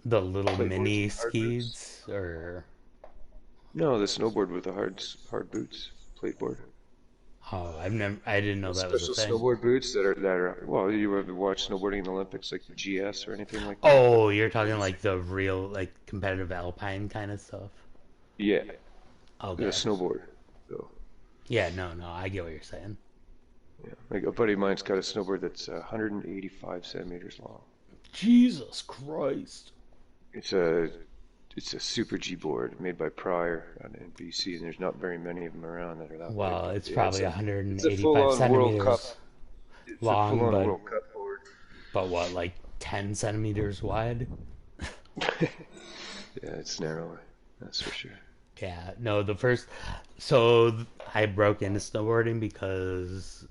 A: the little
B: plate boards
A: mini
B: with hard boots?
A: skis, or
B: No, the snowboard with the hard boots, plate board.
A: oh, I didn't know that was a
B: Special
A: thing.
B: snowboard boots that are well, you ever watch snowboarding in the Olympics like the GS or anything like that?
A: Oh, you're talking like the real, like competitive alpine kind of stuff.
B: Yeah,
A: Okay.
B: the snowboard. So
A: Yeah, no, I get what you're saying.
B: yeah, like a buddy of mine's got a snowboard that's 185 centimeters long.
A: Jesus Christ.
B: It's a Super G board made by Pryor in BC, and there's not very many of them around that are that
A: Well,
B: big.
A: it's
B: Yeah,
A: probably
B: it's a
A: 185
B: full-on World Cup.
A: centimeters
B: It's a
A: long,
B: full-on
A: but
B: World Cup board.
A: what, like 10 centimeters wide?
B: Yeah, it's narrow. That's for sure.
A: Yeah, no, so I broke into snowboarding because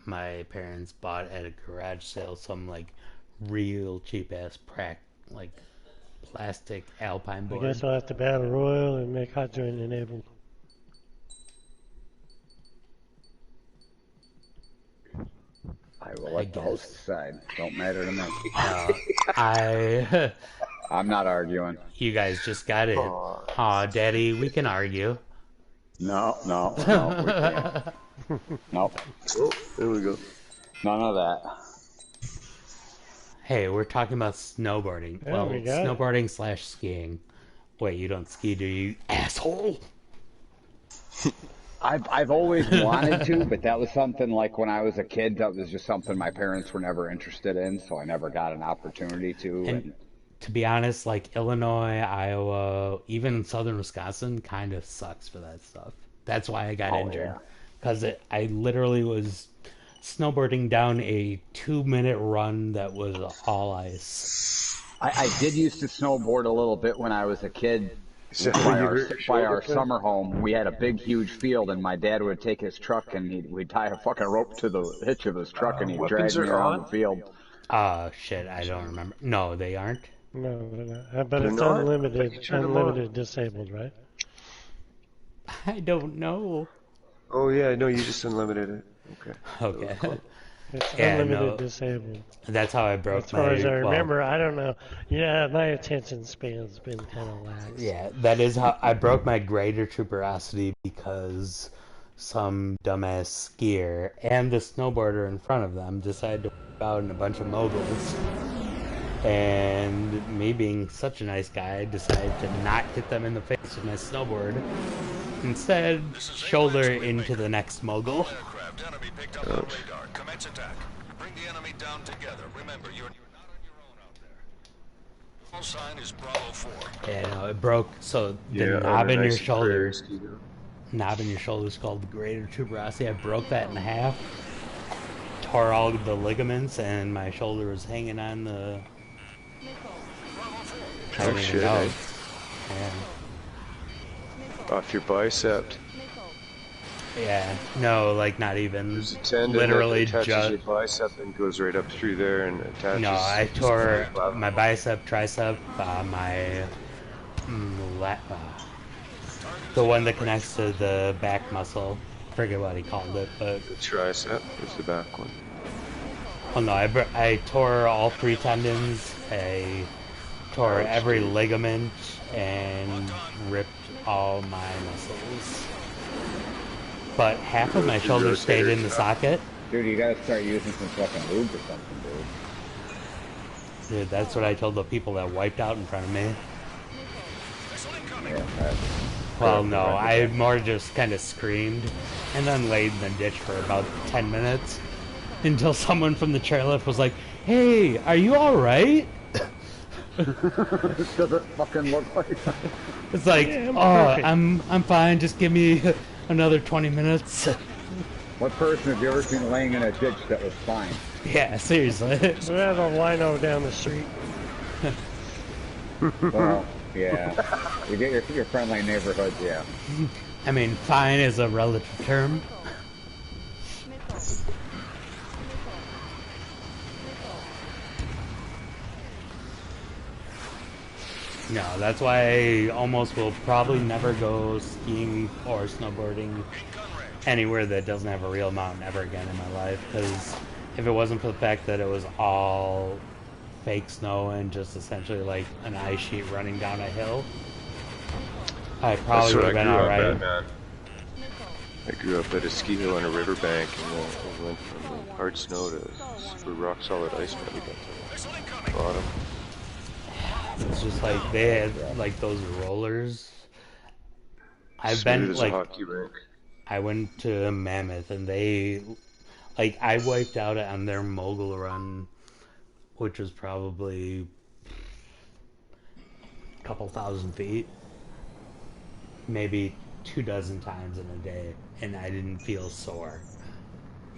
A: my parents bought at a garage sale some like real cheap ass like plastic alpine
G: I
A: board.
G: guess I'll have to battle royal and make hot joint enabled.
H: I will let the host decide. Don't matter to me. I'm not arguing.
A: You guys just got it. Aw, Daddy, we can argue.
H: No, we can't. Nope.
B: Oh, there we go.
H: None of that.
A: Hey, we're talking about snowboarding.
G: Yeah,
A: Well,
G: we got it.
A: snowboarding / skiing. Wait, you don't ski, do you, asshole?
H: I've always wanted to, but that was something like when I was a kid, that was just something my parents were never interested in, so I never got an opportunity to.
A: And to be honest, like Illinois, Iowa, even southern Wisconsin kind of sucks for that stuff. That's why I got injured.
H: yeah.
A: Because I literally was snowboarding down a 2-minute run that was all ice.
H: I did used to snowboard a little bit when I was a kid.
B: Is that
H: By
B: when you
H: our,
B: hurt your
H: by
B: shoulder,
H: our
B: Ken?
H: summer home, we had a big, huge field, and my dad would take his truck and we'd tie a fucking rope to the hitch of his truck, and he'd drag
B: Weapons
H: me
B: are
H: around
B: on?
H: the field.
A: Shit, I don't remember. No, they aren't.
G: No, they're not. But
B: They're
G: it's
B: not?
G: unlimited,
B: Like you turn them on.
G: unlimited disabled, right?
A: I don't know.
B: Oh yeah, no, you just unlimited it. Okay.
A: Okay.
G: It's
A: Yeah,
G: unlimited
A: no.
G: disabled.
A: That's how I broke
G: As far as I
A: well,
G: remember, I don't know. Yeah, my attention span's been kind of lax.
A: yeah, that is how I broke my greater trooperosity because some dumbass skier and the snowboarder in front of them decided to whip out in a bunch of moguls. And me being such a nice guy, decided to not hit them in the face with my snowboard. Instead, shoulder into the next mogul.
F: Aircraft enemy picked up on radar. Commence attack. Bring the enemy down together. Remember, you're not on your own out there. Full sign is Bravo 4.
A: Yeah, no, it broke. So the
B: Yeah,
A: knob in your
B: nice
A: shoulder,
B: prayers,
A: knob in your shoulder is called the greater tuberosity. I broke that in half, tore all the ligaments, and my shoulder was hanging on the. I don't even
B: shit,
A: know.
B: eh?
A: Yeah.
B: Off your bicep.
A: Yeah, no, like not even.
B: There's a tendon
A: literally
B: that attaches
A: just.
B: your bicep and goes right up through there and attaches.
A: No, I tore my bicep, tricep, my the one that connects to the back muscle. I forget what he called it, but
B: The tricep is the back one.
A: oh no, I tore all 3 tendons. I tore every ligament and ripped all my muscles. But half of my shoulder stayed in the socket.
H: Dude, you gotta start using some fucking lube or something, dude.
A: Dude, that's what I told the people that wiped out in front of me.
H: Yeah,
A: Well, no, I more just kind of screamed and then laid in the ditch for about 10 minutes until someone from the chairlift was like, "Hey, are you alright?"
H: Does it fucking look like that?
A: It's like,
G: Yeah,
A: I'm
G: perfect."
A: I'm fine, just give me another 20 minutes.
H: What person have you ever seen laying in a ditch that was fine?
A: Yeah, seriously.
G: We have a lino down the street.
H: Well, yeah. You get your friendly neighborhood, yeah.
A: I mean, fine is a relative term. No, that's why I almost will probably never go skiing or snowboarding anywhere that doesn't have a real mountain ever again in my life. Because if it wasn't for the fact that it was all fake snow and just essentially like an ice sheet running down a hill, I probably would have been alright.
B: Man. I grew up at a ski hill on a riverbank, and we went from hard snow to super rock solid ice when we got to the bottom.
A: It's just like they had like those rollers. I've
B: Smooth
A: been
B: as
A: like
B: a hockey rink.
A: I went to Mammoth and they like I wiped out on their mogul run, which was probably a couple thousand feet, maybe 24 times in a day, and I didn't feel sore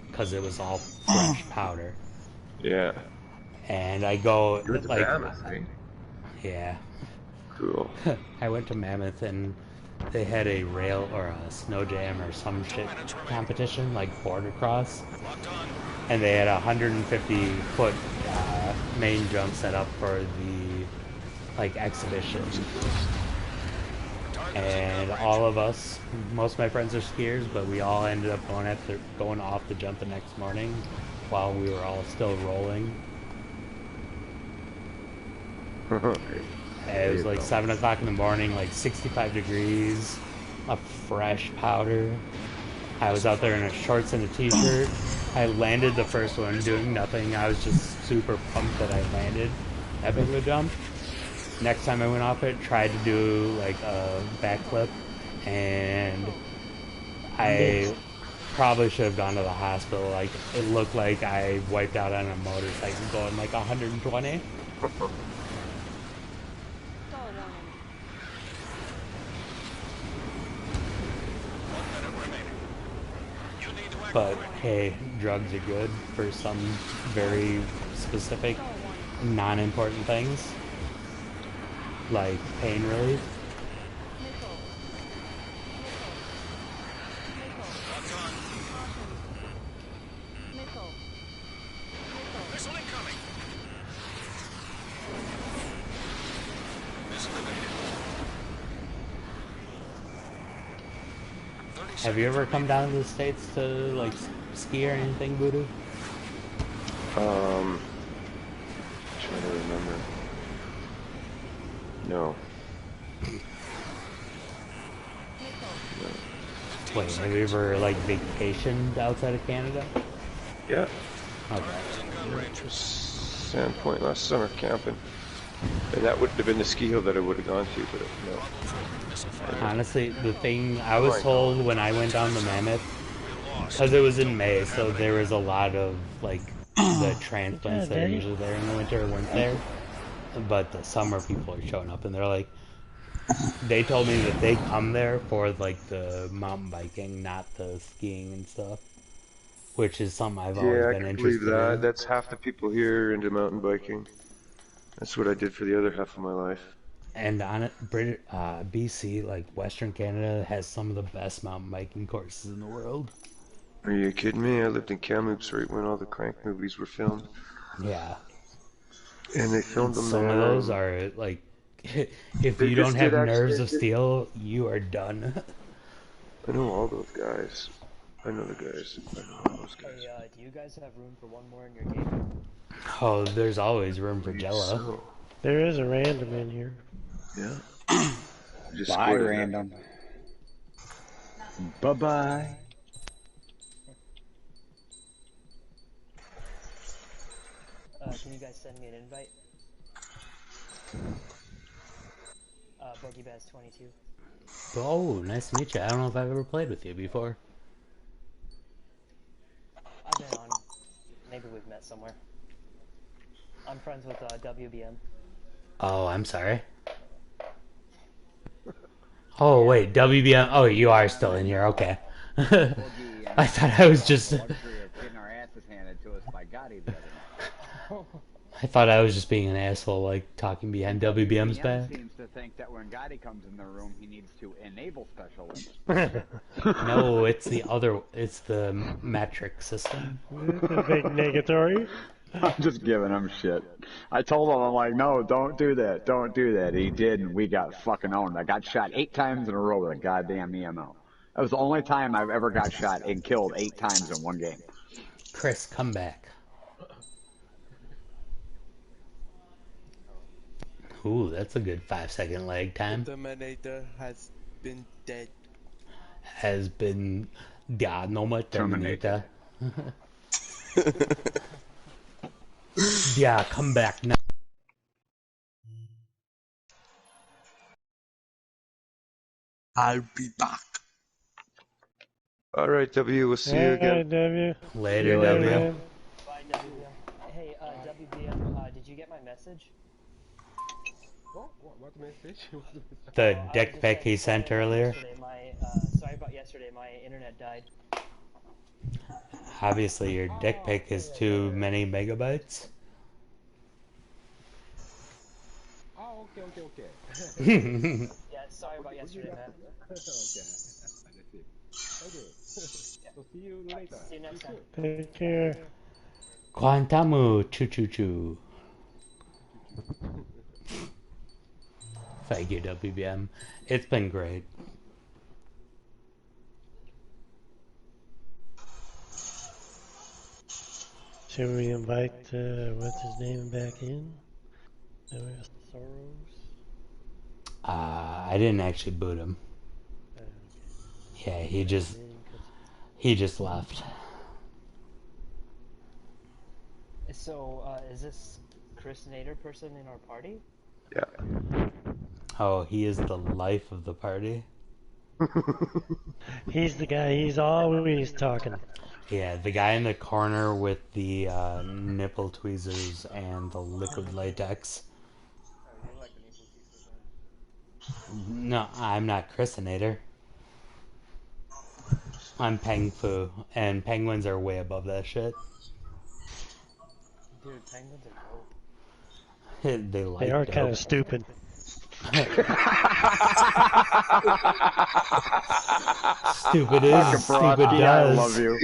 A: because it was all fresh powder.
B: Yeah.
A: And I go
B: You went to
A: like
B: Mammoth, eh?
A: yeah.
B: Cool.
A: I went to Mammoth and they had a rail or a snow jam or some shit competition, like border cross, and they had a 150-foot main jump set up for the like exhibition. And all of us, most of my friends are skiers, but we all ended up going off the jump the next morning while we were all still rolling. It was like 7 o'clock in the morning, like 65 degrees, a fresh powder. I was out there in a shorts and a t-shirt. I landed the first one doing nothing. I was just super pumped that I landed that big of a jump. Next time I went off it, tried to do like a backflip, and I probably should have gone to the hospital. Like it looked like I wiped out on a motorcycle going like 120. But hey, drugs are good for some very specific, non-important things, like pain relief. Have you ever come down to the States to like ski or anything, Voodoo?
B: Trying to remember. No.
A: Wait, have you ever, like, vacationed outside of Canada?
B: Yeah.
A: Okay.
B: Went to Sandpoint last summer camping. And that wouldn't have been the ski hill that I would have gone to, but no.
A: Honestly, the thing I was told when I went down the Mammoth, because it was in May, so there was a lot of, like, the transplants that are usually there in the winter weren't there. But the summer people are showing up, and they're like, they told me that they come there for, like, the mountain biking, not the skiing and stuff. Which is something I've always been interested in.
B: Believe that. That's half the people here into mountain biking. That's what I did for the other half of my life.
A: And on it, BC, like Western Canada, has some of the best mountain biking courses in the world.
B: Are you kidding me? I lived in Kamloops right when all the Crank movies were filmed.
A: Yeah.
B: And they filmed them
A: some
B: there.
A: Some of those are, like, if you don't have nerves of steel, you are done.
B: I know all those guys. I know the guys. I know all those guys.
I: Hey, do you guys have room for one more in your game?
A: Oh, there's always room for Jello.
B: So.
G: There is a random in here.
B: Yeah.
H: Just bye, random. Bye-bye.
I: Can you guys send me an invite? BoogieBaz22.
A: Oh, nice to meet you. I don't know if I've ever played with you before.
I: I've been on. Maybe we've met somewhere. I'm friends with WBM.
A: Oh, I'm sorry. Oh, wait, WBM. Oh, you are still in here. Okay. I thought I was just... I thought I was just being an asshole, like, talking behind WBM's back.
H: Seems to think that when Gotti comes in the room, he needs to enable special links.
A: No, it's the other... It's the metric system.
G: It's a big negatory.
H: I'm just giving him shit. I told him, I'm like, no, don't do that. Don't do that. He did, and we got fucking owned. I got shot 8 times in a row with a goddamn EMO. That was the only time I've ever got shot and killed 8 times in one game.
A: Chris, come back. Ooh, that's a good 5-second lag time.
J: The Terminator has been dead.
A: Has been... Yeah, no more Terminator. Yeah, come back now.
E: I'll be back.
B: Alright, W, we'll see you again.
G: W.
A: Later, W.
I: Bye, WBM. Hey, WBM, did you get my message?
D: What message?
A: The dick pic he sent earlier.
I: Sorry about yesterday, my internet died.
A: Obviously, your dick pic is too many megabytes.
D: Oh, okay.
I: Yeah, sorry about yesterday, man.
D: Okay. So see you later.
I: See you next time.
G: Take care.
A: Quantamu choo choo choo. Thank you, WBM. It's been great.
G: Should we invite, what's his name back in? Soros?
A: I didn't actually boot him. Yeah, he just left.
I: So, is this Chris Nader person in our party?
B: Yeah.
A: Oh, he is the life of the party.
G: He's the guy, he's always talking.
A: Yeah, the guy in the corner with the nipple tweezers and the liquid latex. No, I'm not Chris Nader. I'm PengFu, and penguins are way above that shit.
I: Dude, penguins are dope.
G: They are kind of stupid.
A: Stupid is, stupid does.
H: I love you.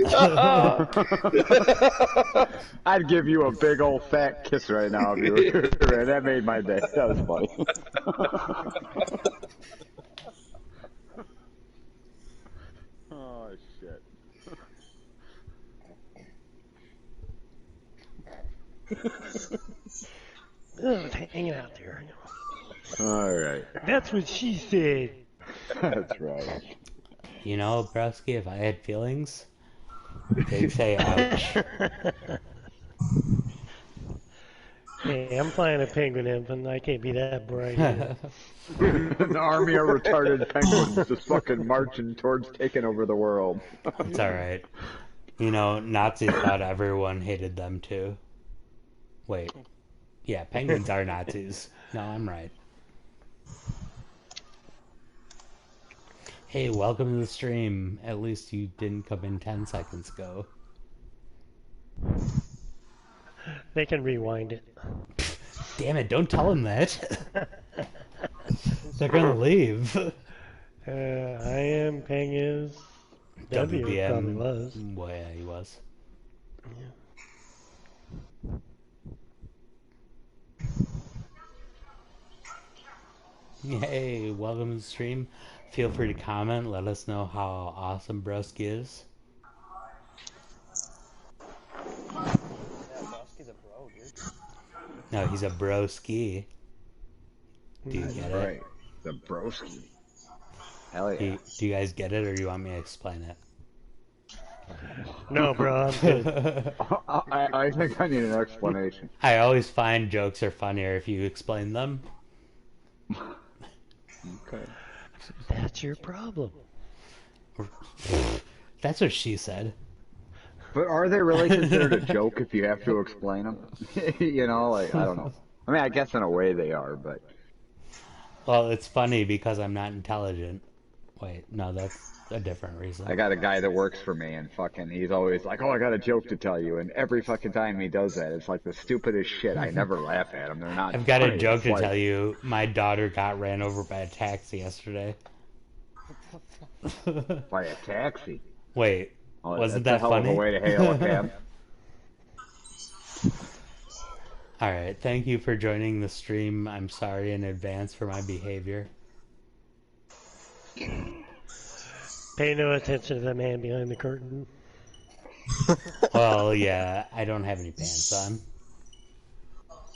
H: I'd give you a big old fat kiss right now if you were here. That made my day. That was funny. Oh, shit.
G: Hanging out there.
H: All right.
G: That's what she said.
H: That's right.
A: You know, Browski, if I had feelings, they'd say ouch.
G: Hey, I'm flying a penguin infant. I can't be that bright either.
H: An army of retarded penguins just fucking marching towards taking over the world.
A: It's alright. You know, Nazis thought everyone hated them too. Wait. Yeah, penguins are Nazis. No, I'm right. Hey, welcome to the stream. At least you didn't come in 10 seconds ago.
G: They can rewind it.
A: Damn it, don't tell them that. They're gonna leave.
G: I am Peng is W probably was.
A: Well, yeah, he was. Yeah. Hey, welcome to the stream. Feel free to comment. Let us know how awesome Broski is.
I: Yeah, Broski's a bro, dude.
A: No, he's a broski. Do you get it?
H: Right. The broski. Hell yeah.
A: Do you guys get it, or do you want me to explain it?
G: No, bro, I'm good.
H: I think I need an explanation.
A: I always find jokes are funnier if you explain them.
H: Okay.
G: That's your problem.
A: That's what she said.
H: But are they really considered a joke if you have to explain them? You know, like, I don't know. I mean, I guess in a way they are, but...
A: Well, it's funny because I'm not intelligent. Wait, no, that's a different reason.
H: I got a guy that works for me, and fucking, he's always like, oh, I got a joke to tell you, and every fucking time he does that, it's like the stupidest shit. I never laugh at them. They're not
A: I've got
H: funny.
A: a joke
H: It's
A: to
H: like...
A: tell you. My daughter got ran over by a taxi yesterday.
H: By a taxi?
A: Wait,
H: oh,
A: wasn't
H: that's
A: that
H: a hell
A: funny?
H: of a way to hail a cab.
A: Alright, thank you for joining the stream. I'm sorry in advance for my behavior.
G: Pay no attention to the man behind the curtain.
A: Well, yeah, I don't have any pants on.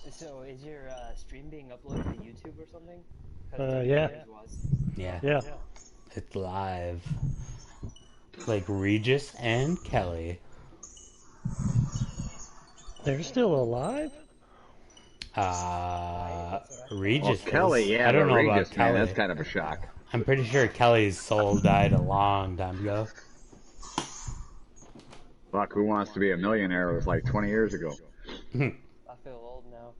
I: So, is your stream being uploaded to YouTube or something?
G: Yeah.
A: Yeah.
G: Yeah.
A: It's live. Like Regis and Kelly.
G: They're still alive?
A: Regis.
H: Well, Kelly, yeah,
A: I don't know
H: Regis,
A: about
H: man,
A: Kelly.
H: that's kind of a shock.
A: I'm pretty sure Kelly's soul died a long time ago.
H: Fuck, Who Wants to Be a Millionaire was like 20 years ago.
I: I feel old now.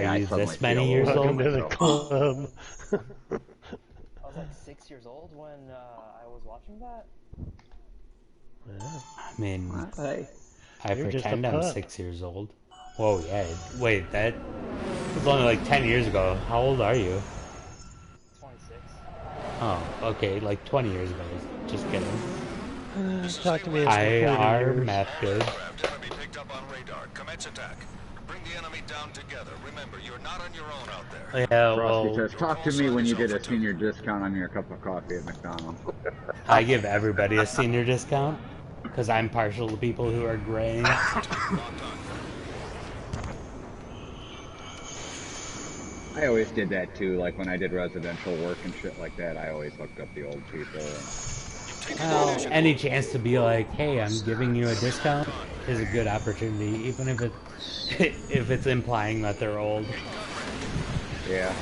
A: Are you this many years old?
G: Welcome to the club.
I: I was like 6 years old when I was watching that.
A: I mean,
H: Hey.
A: I
G: You're just
A: pretend
G: a
A: I'm
G: pup.
A: 6 years old. Whoa, yeah. Wait, that was only like 10 years ago. How old are you?
I: 26.
A: Oh, okay, like 20 years ago. Just kidding.
G: Talk to me in
A: I
G: 40
A: are
G: years.
A: math good.
F: Enemy picked up on radar. Commence attack. Bring the enemy down together. Remember, you're not on your own out there.
A: Yeah,
H: Frosty
A: well,
H: says, talk to me when you get a senior discount on your cup of coffee at McDonald's.
A: I give everybody a senior discount because I'm partial to people who are graying.
H: I always did that too, like when I did residential work and shit like that, I always hooked up the old people.
A: Well, any chance to be like, hey, I'm giving you a discount is a good opportunity, even if if it's implying that they're old.
H: Yeah.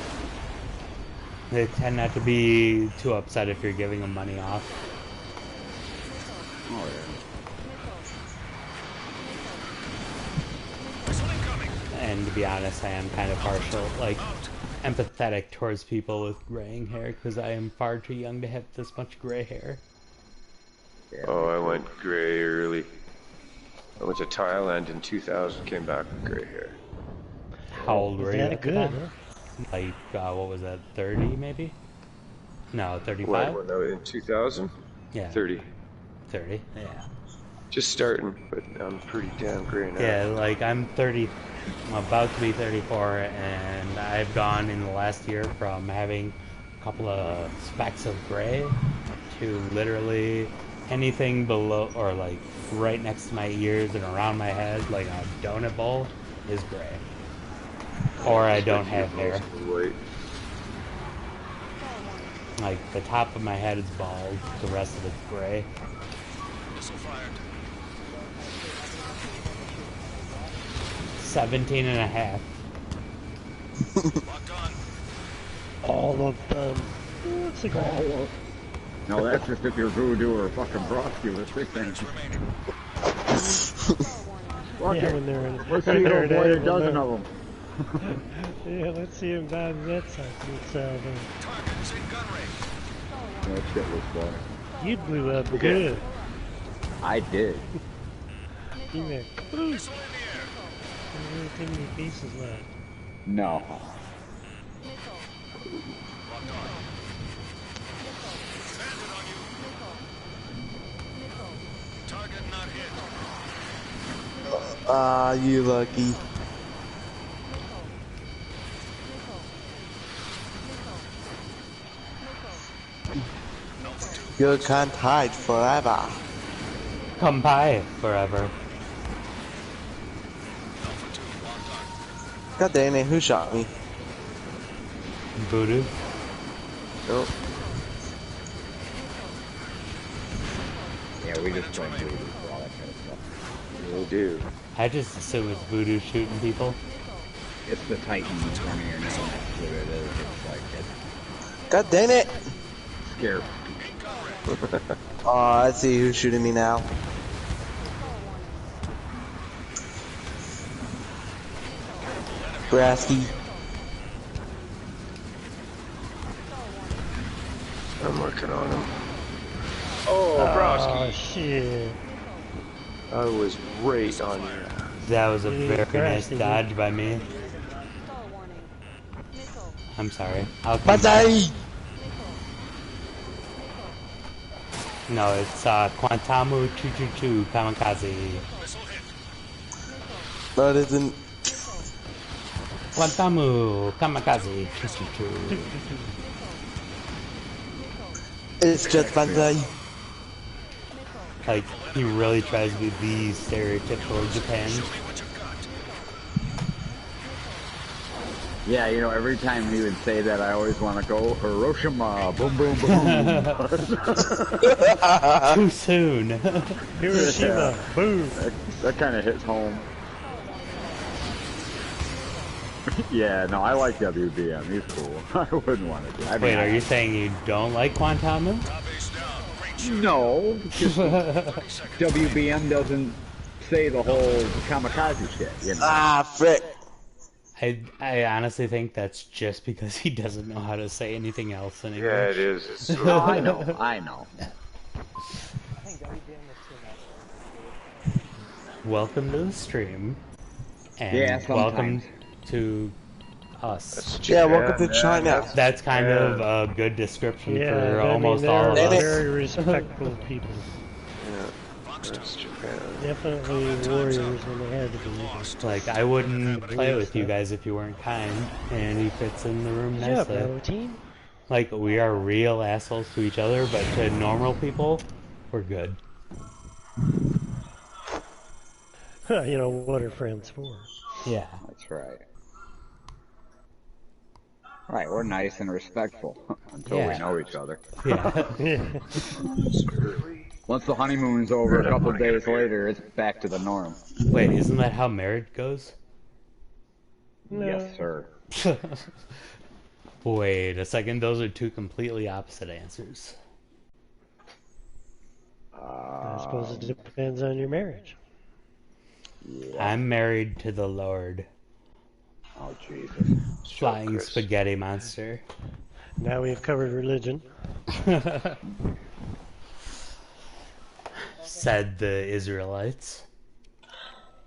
A: They tend not to be too upset if you're giving them money off.
H: Oh yeah.
A: And to be honest, I am kind of partial, like, empathetic towards people with graying hair, because I am far too young to have this much gray hair.
H: Yeah.
B: Oh, I went gray early. I went to Thailand in 2000, came back with gray hair.
A: How old were you
G: That
A: at the
G: good,
A: time? Like, what was that, 30 maybe? No, 35?
B: When in 2000?
A: Yeah.
B: 30.
A: 30, yeah.
B: Just starting, but I'm pretty damn gray now.
A: Yeah, like, I'm 30, I'm about to be 34, and I've gone in the last year from having a couple of specks of gray to literally anything below, or like, right next to my ears and around my head, like a donut bowl, is gray. Or I don't have hair.
B: White.
A: Like, the top of my head is bald, the rest of it's gray.
F: Missile fired.
A: 17 and a half.
F: Locked on.
G: All of them. It's a great.
H: No, that's just if you're voodoo or fucking prosecutor.
F: Minutes remaining.
G: Yeah, when they're in.
H: Let's
G: when
H: see
G: they're
H: a
G: in
H: boy a
G: able
H: dozen
G: to-
H: of them.
G: Yeah, let's see him dodge that side.
F: Targets in gun range.
H: That shit was funny.
G: You blew up good.
H: I did.
G: You went,
F: Missile in the air.
G: really too many pieces left.
H: No.
F: Locked on. Landed on you. Target not hit.
E: Ah, you lucky. You can't hide forever.
A: Come by forever.
F: Alpha 2 locked on.
E: God dang it, who shot me?
A: Voodoo.
E: Nope.
H: Yeah, we just play voodoo for all that kind of stuff.
B: We do.
A: I just assume it's voodoo shooting people.
H: It's the Titan in front of your name. That's what it is. It's like, it's
E: God dang it!
H: scary.
E: Oh, I see who's shooting me now. Brasky.
B: I'm working on him. Oh, Browski.
G: Oh, shit.
B: I was right on you.
A: That was a
G: Yeah,
A: very nice
G: crashed,
A: dodge by me. I'm sorry. I'll come back.
E: Banzai!
A: No, it's Quantamu 222 Kamikaze.
F: Missile hit.
E: No, it isn't.
A: Quantamu Kamikaze 222.
E: It's just Banzai.
A: Like, he really tries to be the stereotypical Japan.
F: Show me what you've got.
H: Yeah, you know, every time he would say that, I always want to go Hiroshima, boom, boom, boom.
A: Too soon.
G: Hiroshima, boom.
H: That kind of hits home. Yeah, no, I like WBM. He's cool. I wouldn't want to do. I mean,
A: Wait, are you saying you don't like Quantamu?
F: Top base down. Great shot.
H: No, just
F: 30 seconds.
H: WBM doesn't say the whole kamikaze shit. You know?
E: Ah, frick.
A: I honestly think that's just because he doesn't know how to say anything else in English.
B: Yeah, it is. It's
H: No, I know. I know.
I: I think WBM is too much.
A: Welcome to the stream. And
H: Yeah,
A: welcome
H: sometimes.
A: to us.
B: That's
E: Yeah,
B: Japan,
E: welcome to
B: man.
E: China.
A: That's kind of a good description
G: Yeah,
A: for
G: I mean,
A: almost
G: they're
A: all of
E: It
A: us.
G: very respectful people.
B: Yeah, that's Japan.
G: Definitely warriors when they had to be.
A: Like, I wouldn't play with you guys if you weren't kind, and he fits in the room
G: Yeah,
A: nicely.
G: battle team.
A: Like, we are real assholes to each other, but to normal people, we're good.
G: You know, what are friends for?
A: Yeah.
H: That's right. Right, we're nice and respectful until
A: Yeah.
H: we know each other.
A: Yeah.
G: Yeah.
H: Once the honeymoon's over, a couple of days later, it's back to the norm.
A: Wait, isn't that how marriage goes?
G: No.
H: Yes, sir.
A: Wait a second, those are two completely opposite answers.
G: I suppose it depends on your marriage.
A: I'm married to the Lord.
H: Oh, Jesus.
A: Flying
B: Chris.
A: spaghetti monster.
G: Now we've covered religion.
A: Said the Israelites.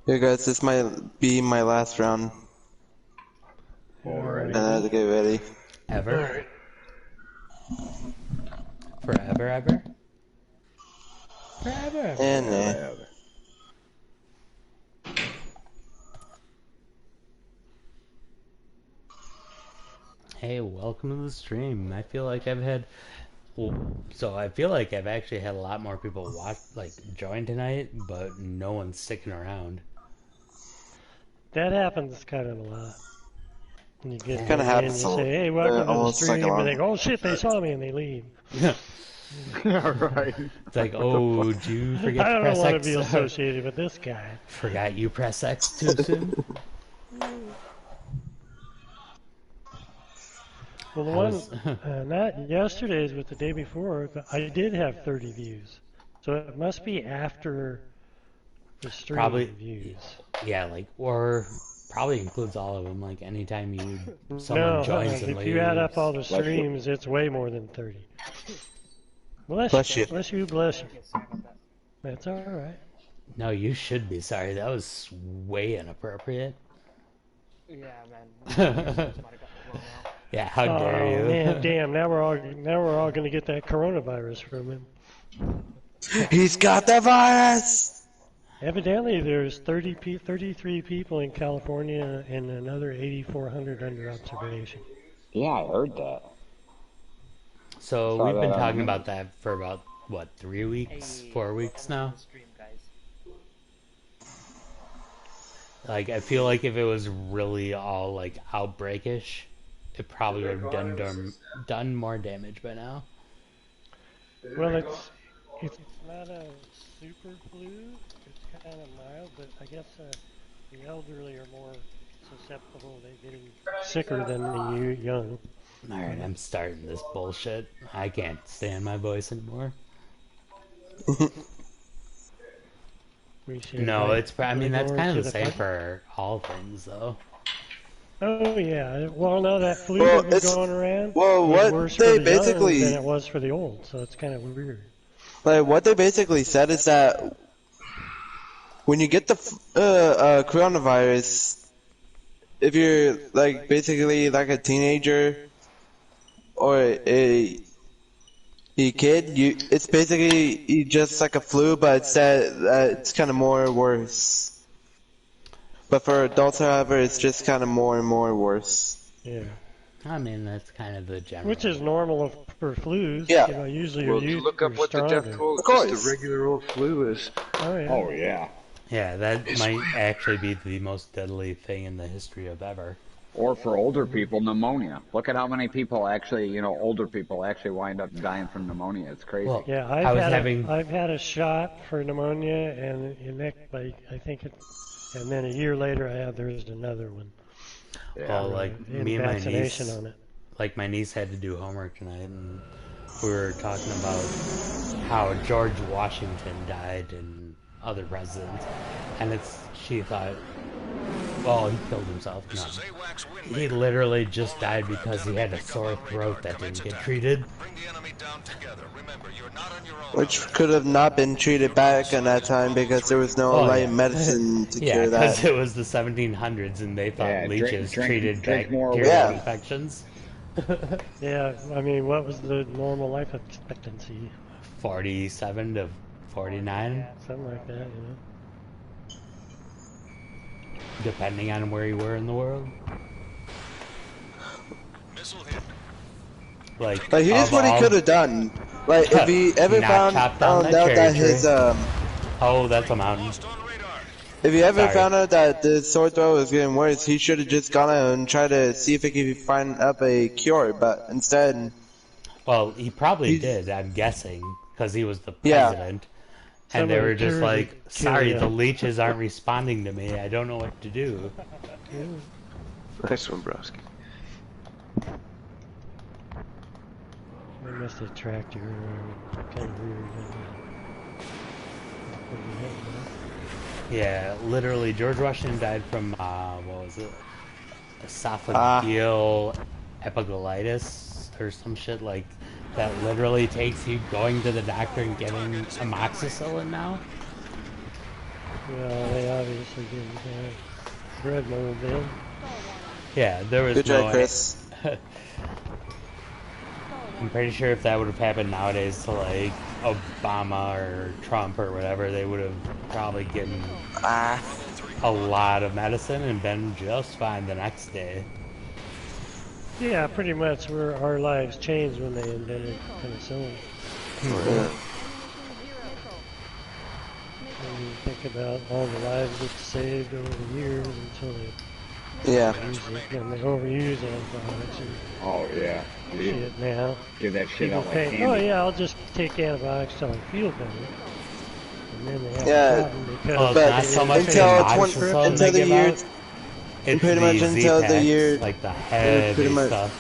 E: Here, guys, this might be my last round.
H: Alright.
E: And I have to get ready.
A: Ever? Forever, ever? Forever.
E: And
A: Hey, welcome to the stream. I feel like I've had... So I feel like I've actually had a lot more people watch, like, join tonight, but no one's sticking around.
G: That happens kind of a lot. And you get
E: Kinda
G: in,
E: happens
G: you say, hey, welcome to the
E: almost like
G: stream,
E: a
G: and they
E: lot.
G: go, oh shit, they saw me, and they leave.
H: Yeah, right.
A: It's like, oh, did you forget
G: I
A: to
G: don't
A: press
G: want to
A: X?
G: be associated with this guy.
A: Forgot you press X too soon?
G: Well, the one, not yesterday's, but the day before, I did have 30 views. So it must be after the stream
A: Probably,
G: views.
A: yeah, like, or probably includes all of them. Like, anytime someone
G: No,
A: joins and
G: if you add up all the
H: Bless you.
G: streams, it's way more than 30.
E: Bless you.
G: Bless you, bless you. That's all right.
A: No, you should be sorry. That was way inappropriate.
I: Yeah, man.
A: Yeah, how dare
G: Oh
A: you?
G: man, damn! Now we're all gonna get that coronavirus from him.
E: He's got the virus!
G: Evidently, there's 33 people in California and another 8,400 under observation.
H: Yeah, I heard that.
A: So
H: Saw
A: we've
H: that
A: been
H: on
A: talking
H: the
A: about that for about, what, 3 weeks? 4 weeks now? Like, I feel like if it was really all, like, outbreakish, it probably would have done more damage by now.
G: Well, it's not a super flu. It's kind of mild, but I guess the elderly are more susceptible to getting sicker than the young.
A: Alright, I'm starting this bullshit. I can't stand my voice anymore. No, I mean, that's kind of the same for all things, though.
G: Oh yeah, well no, that flu
E: Well,
G: that was
E: it's-
G: going around
E: well,
G: was
E: what
G: worse
E: they
G: for the young
E: basically-
G: than it was for the old, so it's kind of weird.
E: Like, what they basically said is that when you get the coronavirus, if you're, like, basically like a teenager or a kid, it's basically just like a flu, but it's kind of more worse. But for adults, however, it's just kind of more and more worse.
G: Yeah.
A: I mean, that's kind of the general.
G: Which is normal for flus.
E: Yeah.
G: You know, usually
B: Well,
G: you're
B: look up what the
G: stronger.
B: death toll
E: Of course.
B: the regular old flu is.
G: Oh yeah.
H: Oh, yeah.
A: Yeah, that might actually be the most deadly thing in the history of ever.
H: Or for older people, pneumonia. Look at how many people actually, older people actually wind up dying from pneumonia. It's crazy.
A: Well,
G: Yeah, I've had a shot for pneumonia, and and then a year later there's another one.
A: Well, like me and my
G: vaccination
A: niece,
G: on it.
A: like my niece had to do homework tonight, and we were talking about how George Washington died and other presidents, and she thought, well, he killed himself. No, he literally just died because he had a sore throat that didn't get treated.
E: Which could have not been treated back in that time because there was no medicine to
A: Yeah,
E: cure that.
A: because it was the 1700s and they thought leeches treated bacterial
E: Yeah.
A: infections.
G: Yeah, I mean, what was the normal life expectancy?
A: 47 to 49,
G: Yeah, something like that,
A: depending on where you were in the world. Like
E: here's what he could have done. Like, if he ever
A: Not
E: found
A: chop down
E: out
A: that
E: that
A: cherry
E: his,
A: tree. Oh, that's a mountain.
E: if he ever
A: Sorry.
E: found out that the sore throat was getting worse, he should have just gone out and tried to see if he could find up a cure, but instead...
A: Well, he probably did, I'm guessing, because he was the
E: Yeah.
A: president. And they were just
G: Somebody
A: like,
G: cured
A: sorry,
G: you.
A: the leeches aren't responding to me. I don't know what to do.
B: Nice one, Broski.
G: They must have tracked you kind of weird.
A: Yeah, literally, George Washington died from, what was it? Esophageal epiglottitis or some shit like that. Literally takes you going to the doctor and getting amoxicillin now.
G: Well, they obviously didn't have bread mold then.
A: Yeah, there was
E: Good
A: no...
E: job, Chris.
A: I'm pretty sure if that would have happened nowadays to, like, Obama or Trump or whatever, they would have probably gotten a lot of medicine and been just fine the next day.
G: Yeah, pretty much our lives changed when they invented penicillin. When you think about all the lives it saved over the years until they
E: Yeah.
G: And they overuse antibiotics and
H: Oh yeah. Dude.
G: shit now.
H: Give that shit
G: People
H: out like
G: think,
H: candy.
G: oh yeah, I'll just take antibiotics till I feel better. And then they have a
E: Yeah.
G: problem because
A: Well, it's
E: But
A: not so much the
E: until
A: amoxicillin
E: until
A: they
E: the
A: give
E: year,
A: out. It's
E: pretty much
A: the
E: until the year,
A: Z-Packs, like the
E: pretty
A: heavy
E: much,
A: stuff.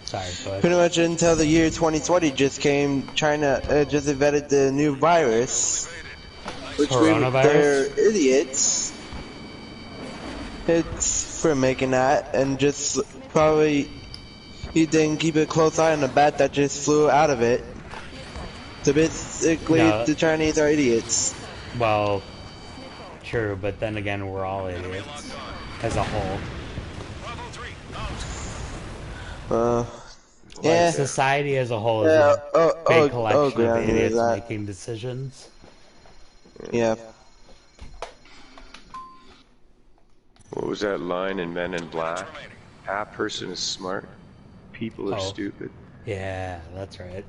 A: Sorry, go ahead.
E: pretty much until the year 2020 just came. China just invented the new virus, which they're
A: Coronavirus?
E: idiots. It's for making that, and just probably he didn't keep a close eye on the bat that just flew out of it. So basically,
A: No.
E: the Chinese are idiots.
A: Well, true, but then again, we're all idiots as a whole.
E: Yeah.
A: Like, society as a whole is a big collection of idiots making decisions.
E: Yeah.
B: What was that line in Men in Black? Half person is smart, people are stupid.
A: Yeah, that's right.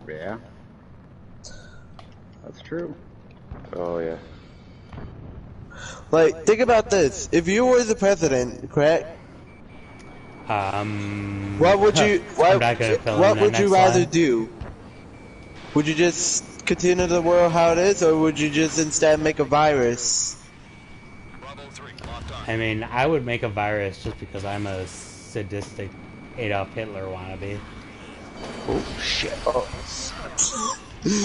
H: Yeah. That's true.
B: Oh yeah.
E: Like, think about this. If you were the president, correct? What would you? What would you rather do? Would you just continue the world how it is, or would you just instead make a virus?
A: I mean, I would make a virus just because I'm a sadistic Adolf Hitler wannabe.
B: Oh shit.
H: Oh.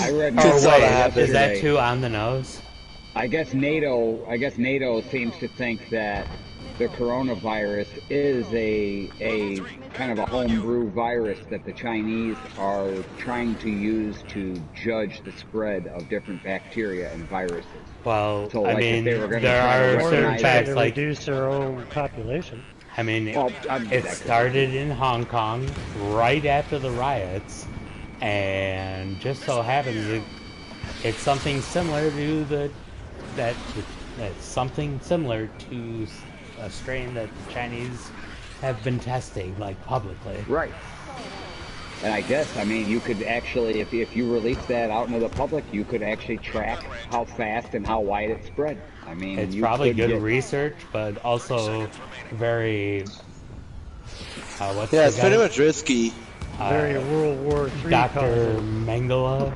H: I read.
A: Oh wait, is that too on the nose?
H: I guess NATO seems to think that the coronavirus is a kind of a homebrew virus that the Chinese are trying to use to judge the spread of different bacteria and viruses.
A: Well,
H: so,
A: I
H: like,
A: mean,
H: there
A: are certain facts like
G: reduce their own population.
A: I mean, it started in Hong Kong right after the riots, and just so happens it's something similar to something similar to a strain that the Chinese have been testing, like, publicly.
H: Right. And I guess, I mean, you could actually, if you release that out into the public, you could actually track how fast and how wide it spread. I mean,
A: it's probably good research, but also very.
E: It's pretty much risky.
G: Very World War III.
A: Dr. Mengele.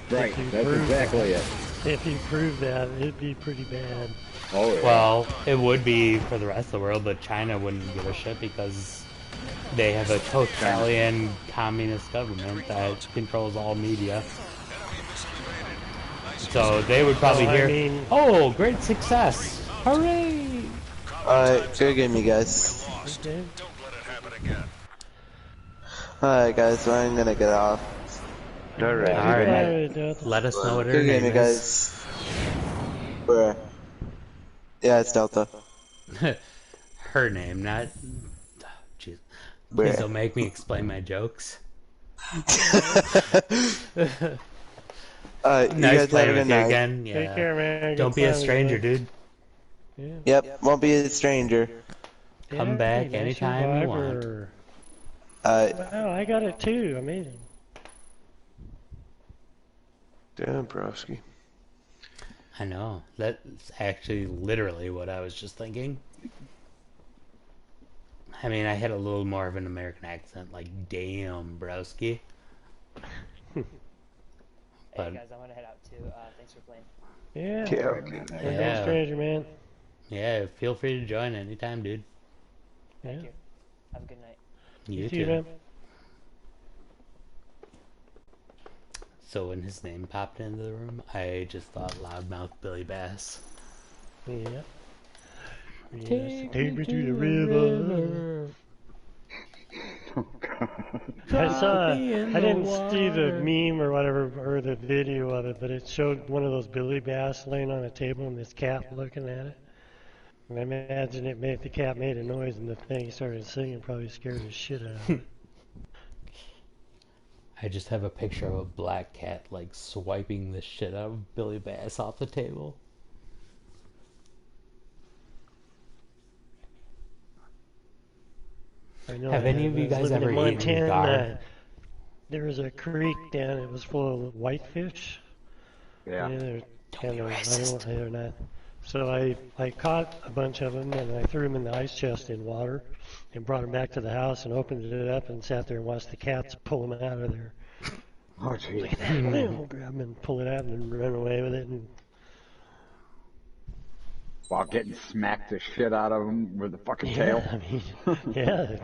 H: Right, that's exactly it.
G: If you prove that, it'd be pretty bad.
H: Oh, yeah.
A: Well, it would be for the rest of the world, but China wouldn't give a shit because they have a totalitarian communist government that controls all media. So they would probably hear, oh, great success! Hooray!
E: Alright, good game, you guys.
G: Okay.
E: Alright, guys, so I'm gonna get off.
A: Alright. Let us know what her
E: good
A: name
E: game, you guys. Where? Yeah, it's Delta.
A: Her name, not... Jeez. Please don't make me explain my jokes. Nice playing with you again. Yeah.
G: Take care, man.
A: Don't be a stranger, dude.
G: Yeah.
E: Yep, won't be a stranger.
A: Come back anytime you want.
G: Wow, I got it too. Amazing.
B: Damn, Browski.
A: I know. That's actually literally what I was just thinking. I mean, I had a little more of an American accent, like, damn, Browski.
I: Hey guys, I'm gonna head out too. Thanks for playing.
G: Yeah. Stranger, man.
A: Yeah, feel free to join anytime, dude.
I: Thank you. Have a good night.
A: You
G: too, man.
A: So when his name popped into the room, I just thought loudmouth Billy Bass.
G: Yeah.
A: Take
G: me to the river. Oh God. I didn't see the meme or whatever, or the video of it, but it showed one of those Billy Bass laying on a table and this cat looking at it. And I imagine the cat made a noise and the thing started singing, probably scared the shit out of it.
A: I just have a picture of a black cat, like, swiping the shit out of Billy Bass off the table.
G: I know.
A: Have any of you guys ever eaten gar?
G: There was a creek down. It was full of whitefish.
H: Yeah.
G: They're
A: Don't be racist.
G: They're not. So I caught a bunch of them and I threw them in the ice chest in water and brought them back to the house and opened it up and sat there and watched the cats pull them out of there.
H: Oh, jeez.
G: Look at that, man. Grab them and pull it out and run away with it. And
H: While getting smacked the shit out of them with the fucking tail.
G: I mean, yeah,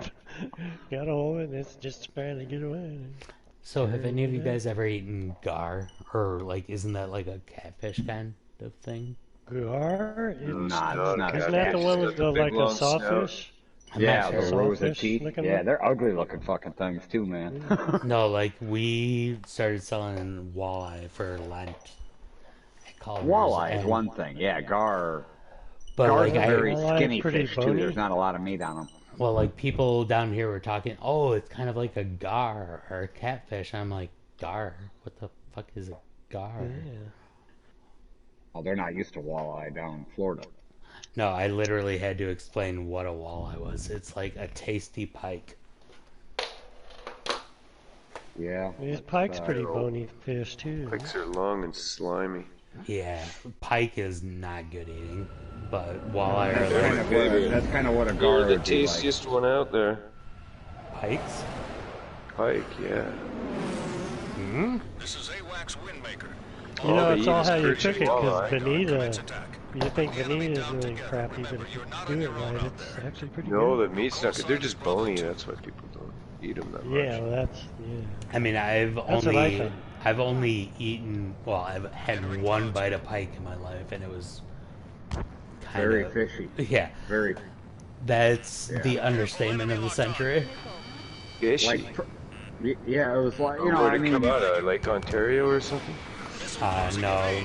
G: got a hold of it. It's just trying to get away.
A: So have any of you guys ever eaten gar? Or, like, isn't that like a catfish kind of thing?
G: Gar?
H: It's not
G: Isn't that the one with the, like a sawfish?
H: Yeah, the rows of
G: Sawfish
H: teeth.
G: looking
H: Yeah,
G: one?
H: they're ugly looking fucking things too, man.
A: No, like, we started selling walleye for Lent.
H: Walleye is one thing. Yeah, gar.
A: But
H: Gar's
A: like,
H: a very skinny
G: pretty
H: fish
G: bony.
H: too. There's not a lot of meat on them.
A: well, like, people down here were talking, oh, it's kind of like a gar or a catfish. I'm like, gar? What the fuck is a gar?
G: Yeah.
H: Oh, they're not used to walleye down in Florida.
A: No, I literally had to explain what a walleye was. It's like a tasty pike.
H: Yeah.
G: These pike's pretty bony fish too.
B: Pikes are long and slimy.
A: Yeah, pike is not good eating, but walleye are
B: They're
A: like
B: my favorite.
H: That's kind of what a
B: They're
H: gar
B: the
H: would be like.
B: tastiest one out there.
A: pikes.
B: Pike, yeah.
A: Hmm?
F: This is AWACS Windmaker.
G: You know,
B: All they
G: it's
B: eat
G: all
B: is
G: how you
B: perch
G: cook
B: and
G: it,
B: walleye.
G: because bonita,
F: Attack.
G: you think bonita is really crappy, but if you do it right, it's actually pretty
B: No,
G: good.
B: the meat's not good. They're just bony. That's why people don't eat them that much.
G: Yeah, well, that's, yeah.
A: I mean,
G: That's what I thought.
A: I've only eaten, well, I've had one bite of pike in my life, and it was kind
H: Very
A: of
H: fishy.
A: Yeah,
H: Very
A: that's the understatement of the century.
B: Fishy.
H: like. Yeah, it was like, you know,
B: Where'd
H: I
B: it
H: mean,
B: come out of? Lake Ontario or something?
A: No,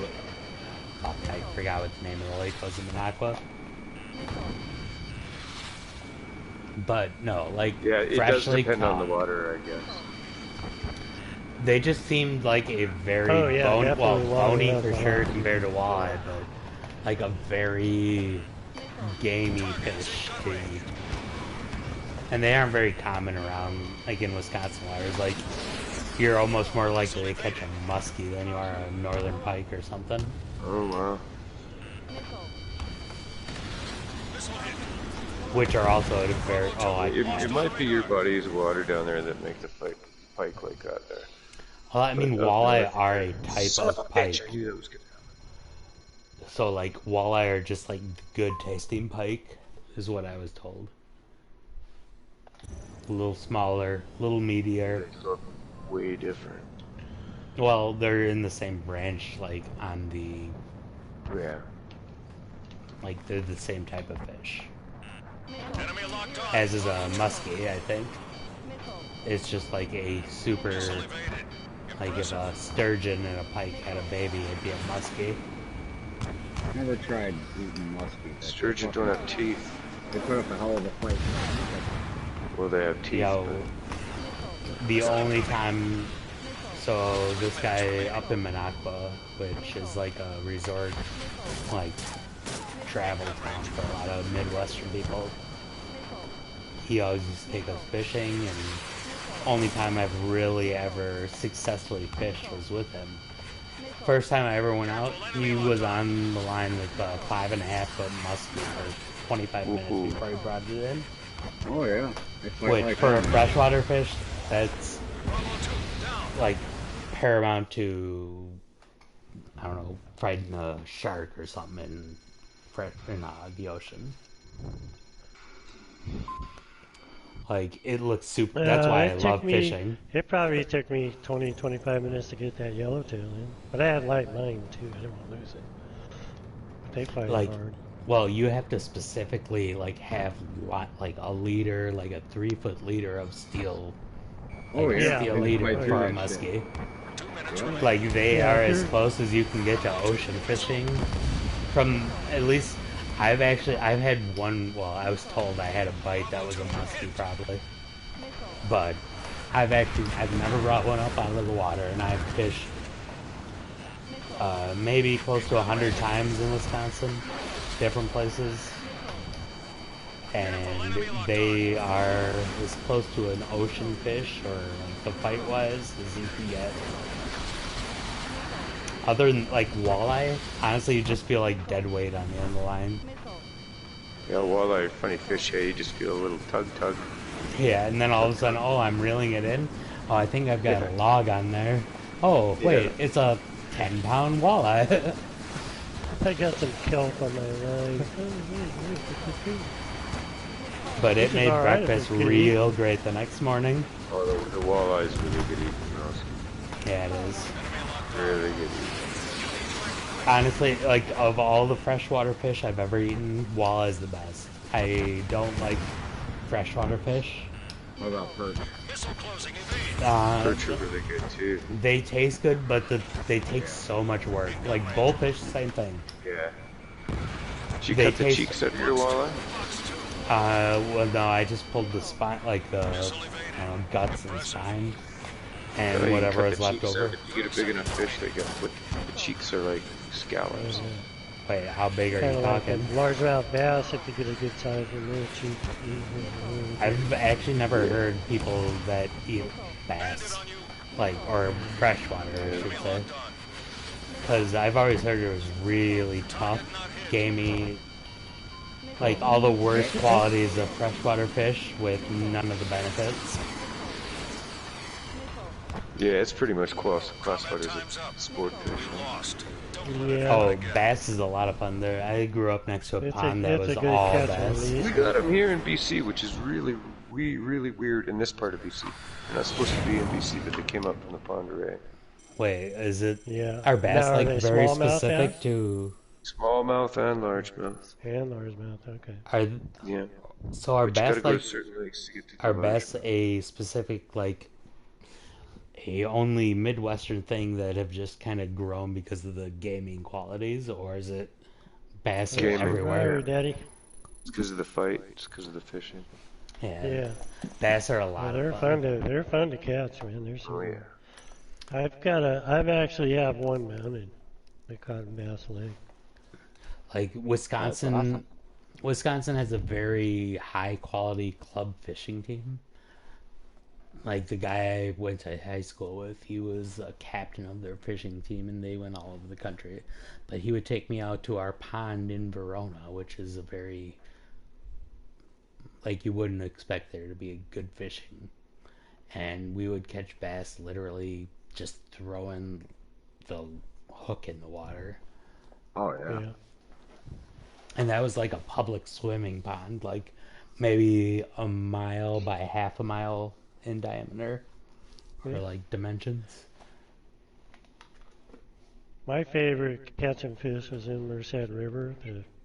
A: fuck, I forgot what the name of the lake was in Minocqua. But no, like
B: Yeah, it does
A: freshly
B: depend on the
A: caught.
B: water, I guess.
A: They just seemed like a very
G: Oh, yeah, definitely
A: bony
G: water
A: for
G: up a
A: sure
G: lot.
A: compared to walleye, but like a very gamey fish to eat. And they aren't very common around, like in Wisconsin waters. Like, you're almost more likely to catch a muskie than you are a northern pike or something.
B: Oh, wow.
A: Which are also very,
B: It might be your bodies of water down there that make the pike like that there.
A: well, I mean,
B: But up
A: walleye
B: north-
A: are a type of pike.
B: I knew that was gonna happen.
A: So, like, walleye are just, like, good tasting pike, is what I was told. A little smaller, a little meatier.
B: They look way different.
A: Well, they're in the same branch, like, on the...
B: Yeah.
A: Like, they're the same type of fish.
F: Enemy locked on.
A: As is a muskie, I think. It's just like a super... Like, if a sturgeon and a pike had a baby, it'd be a muskie.
H: never tried eating muskie.
B: Sturgeon don't have teeth.
H: They put up a hell of a fight.
B: Well, they have teeth.
A: Yo,
B: but-
A: the only time... So, this guy up in Minocqua, which is like a resort, like, travel town for a lot of Midwestern people, he always used to take us fishing, and only time I've really ever successfully fished was with him. First time I ever went out, he was on the line with a 5.5 foot muskie for 25 minutes before he brought it in.
H: Oh yeah. It's
A: Which, for a freshwater fish, that's like paramount to, I don't know, fighting a shark or something in the ocean. Like, it looks super, that's why I love fishing.
G: It probably took me 20-25 minutes to get that yellowtail in. But I had light line too, I didn't want to lose it. But they fight
A: Like,
G: hard.
A: well, you have to specifically, like, have, like, a leader, like a 3-foot leader of steel.
H: Oh
A: like,
H: yeah.
A: Steel
H: They
A: leader
H: fight
A: for a
H: through that shit.
A: muskie. Like, they are as close as you can get to ocean fishing. From, at least, I've had one, well, I was told I had a bite that was a muskie, probably. But, I've never brought one up out of the water, and I've fished, maybe close to 100 times in Wisconsin, different places. And they are as close to an ocean fish, or like the fight-wise, as you can get. other than like walleye, honestly, you just feel like dead weight on the end of the line.
C: Missile.
B: Yeah, walleye are funny fish. Yeah, you just feel a little tug.
A: Yeah, and then all of a sudden, oh, I'm reeling it in. Oh, I think I've got a log on there. Oh, wait,
B: Yeah.
A: it's a 10-pound walleye.
G: I got some kelp on my line.
A: But it
G: This is
A: made
G: all right if
A: breakfast
G: it's good
A: real great the next morning.
B: Oh, the walleye is really good eating, Ross.
A: Yeah, it is.
B: Really good eating.
A: Honestly, like, of all the freshwater fish I've ever eaten, walleye is the best. I don't like freshwater fish.
H: What about perch?
B: Perch are really good too.
A: They taste good, but they take so much work. Like, bullfish, same thing.
B: Yeah. Did you
A: They
B: cut the
A: taste-
B: cheeks out of your walleye?
A: Well, no, I just pulled the spine, like the guts and spine, and
B: No, you
A: whatever
B: cut
A: is
B: the
A: left
B: cheeks
A: over.
B: out. If you get a big enough fish, they get the cheeks are like scallops.
A: Wait, how big are
G: Kind
A: you
G: of like a
A: talking?
G: largemouth bass if you get a good size one. They're cheap.
A: I've actually never heard people that eat bass, like, or freshwater, I should say. Because I've always heard it was really tough, gamey, like all the worst qualities of freshwater fish with none of the benefits.
B: Yeah, it's pretty much classified as a sport fish. Huh?
G: Yeah.
A: Oh, bass is a lot of fun there. I grew up next to a pond that
G: it's
A: was
G: a good
A: all
G: catch
A: bass.
G: at least.
B: We got them here in BC, which is really weird in this part of BC. They're not supposed to be in BC, but they came up from the pond array.
A: Wait, is it?
G: Yeah.
A: Are bass
G: Now, are
A: like
G: they
A: very
G: smallmouth
A: specific
G: bass?
A: to?
B: Smallmouth and largemouth.
G: And largemouth, okay.
A: Are
B: Yeah.
A: so are
B: But you
A: bass
B: gotta go to
A: like?
B: certain lakes to get to the
A: Are bass
B: largemouth.
A: a specific like? A only Midwestern thing that have just kind of grown because of the gaming qualities, or is it bass are
B: Gaming.
A: everywhere?
G: Right, Daddy.
B: It's because of the fight. It's because of the fishing.
A: Yeah.
G: Yeah.
A: Bass are a
G: Well,
A: lot
G: they're
A: of fun.
G: they're fun to catch, man. They're so
B: Oh yeah.
G: I've actually have one mounted. I caught in Bass Lake.
A: Like Wisconsin,
H: awesome.
A: Wisconsin has a very high quality club fishing team. Like the guy I went to high school with, he was a captain of their fishing team and they went all over the country. But he would take me out to our pond in Verona, which is a very, like, you wouldn't expect there to be good fishing. And we would catch bass literally just throwing the hook in the water.
H: Oh yeah.
G: Yeah.
A: And that was like a public swimming pond, like maybe a mile by half a mile in diameter for like dimensions.
G: My favorite catching fish was in Merced River,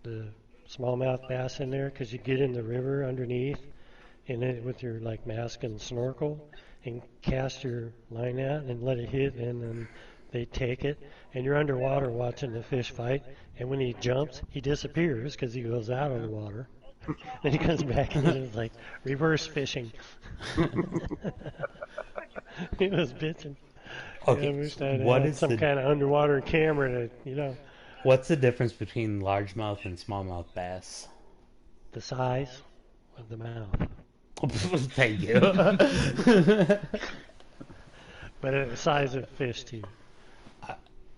G: the smallmouth bass in there, because you get in the river underneath, and then with your like mask and snorkel, and cast your line out and let it hit, and then they take it, and you're underwater watching the fish fight, and when he jumps, he disappears because he goes out of the water. Then he comes back and it's like reverse fishing. He was bitching.
A: Okay,
G: Yeah, I wish I'd
A: what
G: had
A: is
G: some
A: the
G: kind of underwater camera to,
A: what's the difference between largemouth and smallmouth bass?
G: the size of the mouth.
A: Thank you.
G: But the size of fish too.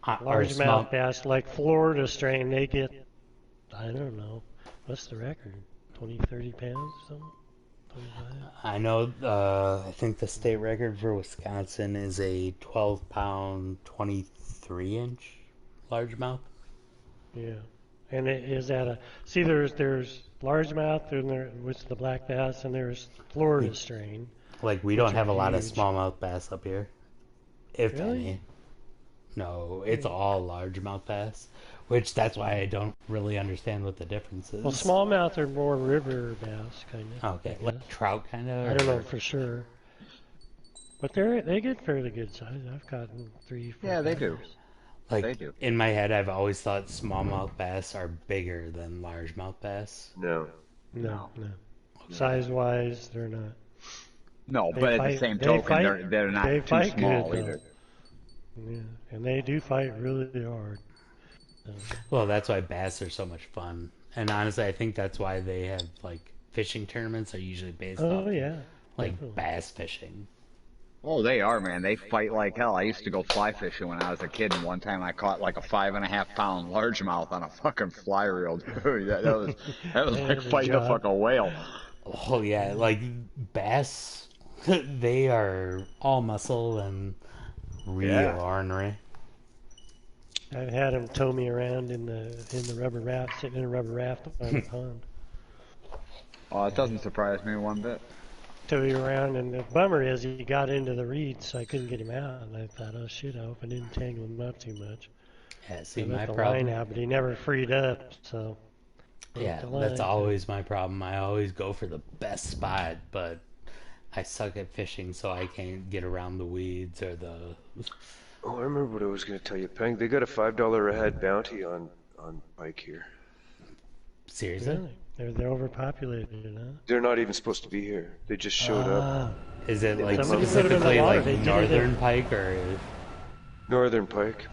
A: Or
G: Largemouth bass, like Florida strain, they get, I don't know, what's the record? 20, 30 pounds or something? 25?
A: I know, I think the state record for Wisconsin is a 12-pound, 23-inch largemouth.
G: Yeah. And it is at a, see there's largemouth and there with the black bass and there's Florida strain.
A: Like, we don't
G: Which
A: have a
G: are
A: lot of
G: huge.
A: smallmouth bass up here. If
G: Really?
A: any. No, it's all largemouth bass. Which, that's why I don't really understand what the difference is.
G: Well, smallmouth are more river bass, kind of.
A: Okay, like trout, kind of?
G: I don't know for sure. But they get fairly good size. I've gotten 3, 4
H: Yeah, they do.
G: pounders.
A: Like,
H: They do.
A: in my head, I've always thought smallmouth bass are bigger than largemouth bass.
B: No.
G: No. Size-wise, they're not.
H: No,
G: They
H: but at
G: fight-
H: the same
G: they
H: token,
G: fight-
H: they're not
G: they
H: too
G: fight
H: small
G: good,
H: either.
G: Yeah, and they do fight really hard.
A: Well, that's why bass are so much fun. And honestly, I think that's why they have, like, fishing tournaments are usually based
G: Oh
A: off,
G: yeah,
A: like,
G: definitely.
A: bass fishing.
H: Oh, they are, man. They fight like hell. I used to go fly fishing when I was a kid, and one time I caught like a 5.5 pound largemouth on a fucking fly reel, dude. That was like fighting a fucking whale.
A: Oh yeah, like bass, they are all muscle and real ornery.
G: I've had them tow me around in the rubber raft, sitting in a rubber raft on the pond.
H: Oh, it doesn't surprise me one bit.
G: Tow you around, and the bummer is he got into the reeds, so I couldn't get him out. And I thought, oh shit, I hope I didn't tangle him up too much.
A: Yeah, see,
G: I
A: my
G: let the
A: problem.
G: line out, but he never freed up, so.
A: Yeah, that's always my problem. I always go for the best spot, but I suck at fishing, so I can't get around the weeds or the.
B: Oh, I remember what I was going to tell you, Peng. They got a $5 a head bounty on pike here.
A: Seriously?
G: Really? They're overpopulated, huh?
B: They're not even supposed to be here. They just showed up.
A: Is it like
G: Somebody put 'em in the
A: specifically
G: water.
A: like
G: They did
A: northern
G: it.
A: pike or?
B: Northern pike.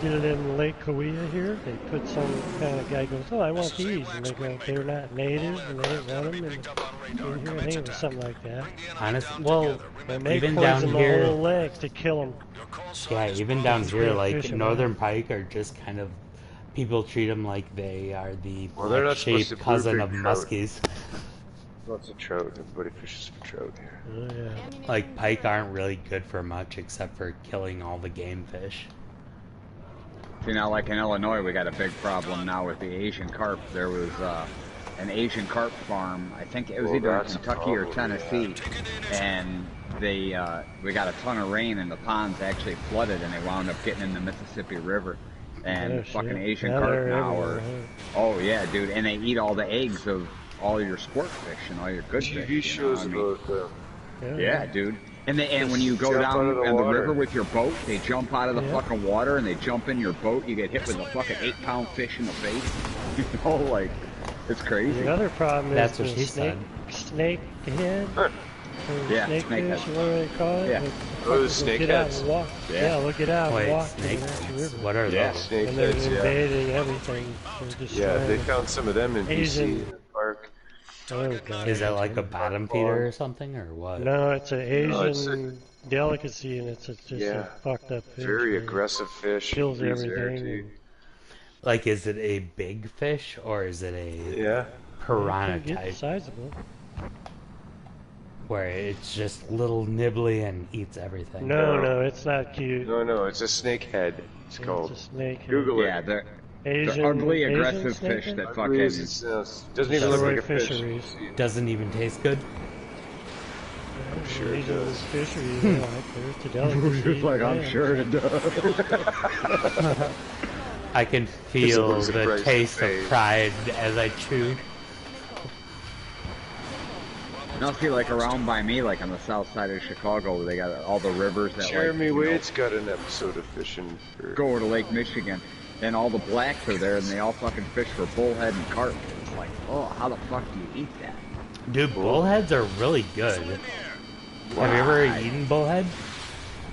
G: They did it in Lake Kauai here. They put some kind of guy goes, oh, I want these, and they go, they're not native, and they didn't want them in here. I think it was something like that.
A: Honestly, well,
G: And they
A: even down
G: poison
A: here.
G: the whole legs to kill them.
A: Yeah, even down
G: Just
A: here,
G: real
A: like
G: fish,
A: northern pike are just kind of. People treat them like they are the
B: Well, they're not supposed
A: black-shaped
B: to
A: cousin
B: big
A: of
B: trout.
A: muskies.
B: Lots of trout. Everybody fishes for trout here.
G: Oh, yeah.
A: Like pike aren't really good for much except for killing all the game fish.
H: See, now, like in Illinois, we got a big problem now with the Asian carp. There was an Asian carp farm, I think it was either in Kentucky or Tennessee, and we got a ton of rain and the ponds actually flooded and they wound up getting in the Mississippi River. And fucking Asian carp now are, oh yeah, dude, and they eat all the eggs of all your sport fish and all your good fish.
B: TV shows about them.
H: Yeah, dude. And when you go down in the river with your boat, they jump out of the fucking water and they jump in your boat. You get hit with a fucking 8-pound fish in the face. You know, like, it's crazy.
G: The other problem is
A: That's what
G: the
A: she said.
G: snake head.
H: Yeah,
G: snake
H: snakehead.
G: fish, what do they call it?
H: Yeah.
B: Oh, the snake
G: Get out
B: heads.
G: and walk.
H: Yeah.
G: Yeah, look it out and
A: Wait,
G: walk
A: snake
G: to the
A: heads?
G: river.
A: What are
H: Yeah.
A: those?
B: Snake
G: And they're
B: heads, yeah.
G: invading everything. They're
B: Yeah, they
G: destroying
B: found some of them in BC
G: Asian-
B: in the park.
G: Oh, God.
A: Is that like a bottom feeder or something, or what?
G: No, it's an Asian
B: No, it's
G: delicacy, and it's just
B: Yeah.
G: a fucked up fish.
B: Very
G: man.
B: aggressive fish.
G: Kills
B: Breeds there,
G: everything.
B: too.
A: Like, is it a big fish or is it a
B: Yeah.
A: piranha
G: Get
A: type,
G: sizable.
A: where it's just little nibbly and eats everything?
G: No, it's not cute.
B: No, it's a snake head. It's called.
G: It's a snake head.
B: Google it.
H: Yeah, they're
G: Asian,
H: ugly,
G: Asian
H: aggressive
G: snake
H: fish
G: head?
H: that
B: Ugly
H: fucking...
B: as it sounds. Doesn't even look like a fish.
G: Fisheries.
A: Doesn't even taste good.
B: I'm sure it
G: Asian
B: does.
G: fisheries, you know, like there's the delicacy.
H: It's like, I'm
G: yeah.
H: sure it does.
A: I can feel
B: looks
A: the
B: surprised
A: taste of
B: face.
A: pride as I chew.
H: Now, see, like around by me, like on the south side of Chicago, they got all the rivers that
B: Jeremy
H: like,
B: Wade's got an episode of fishing.
H: go over to Lake Michigan, and all the blacks are there, and they all fucking fish for bullhead and carp. It's like, oh, how the fuck do you eat that?
A: Dude, bullheads are really good. Have you ever eaten bullhead?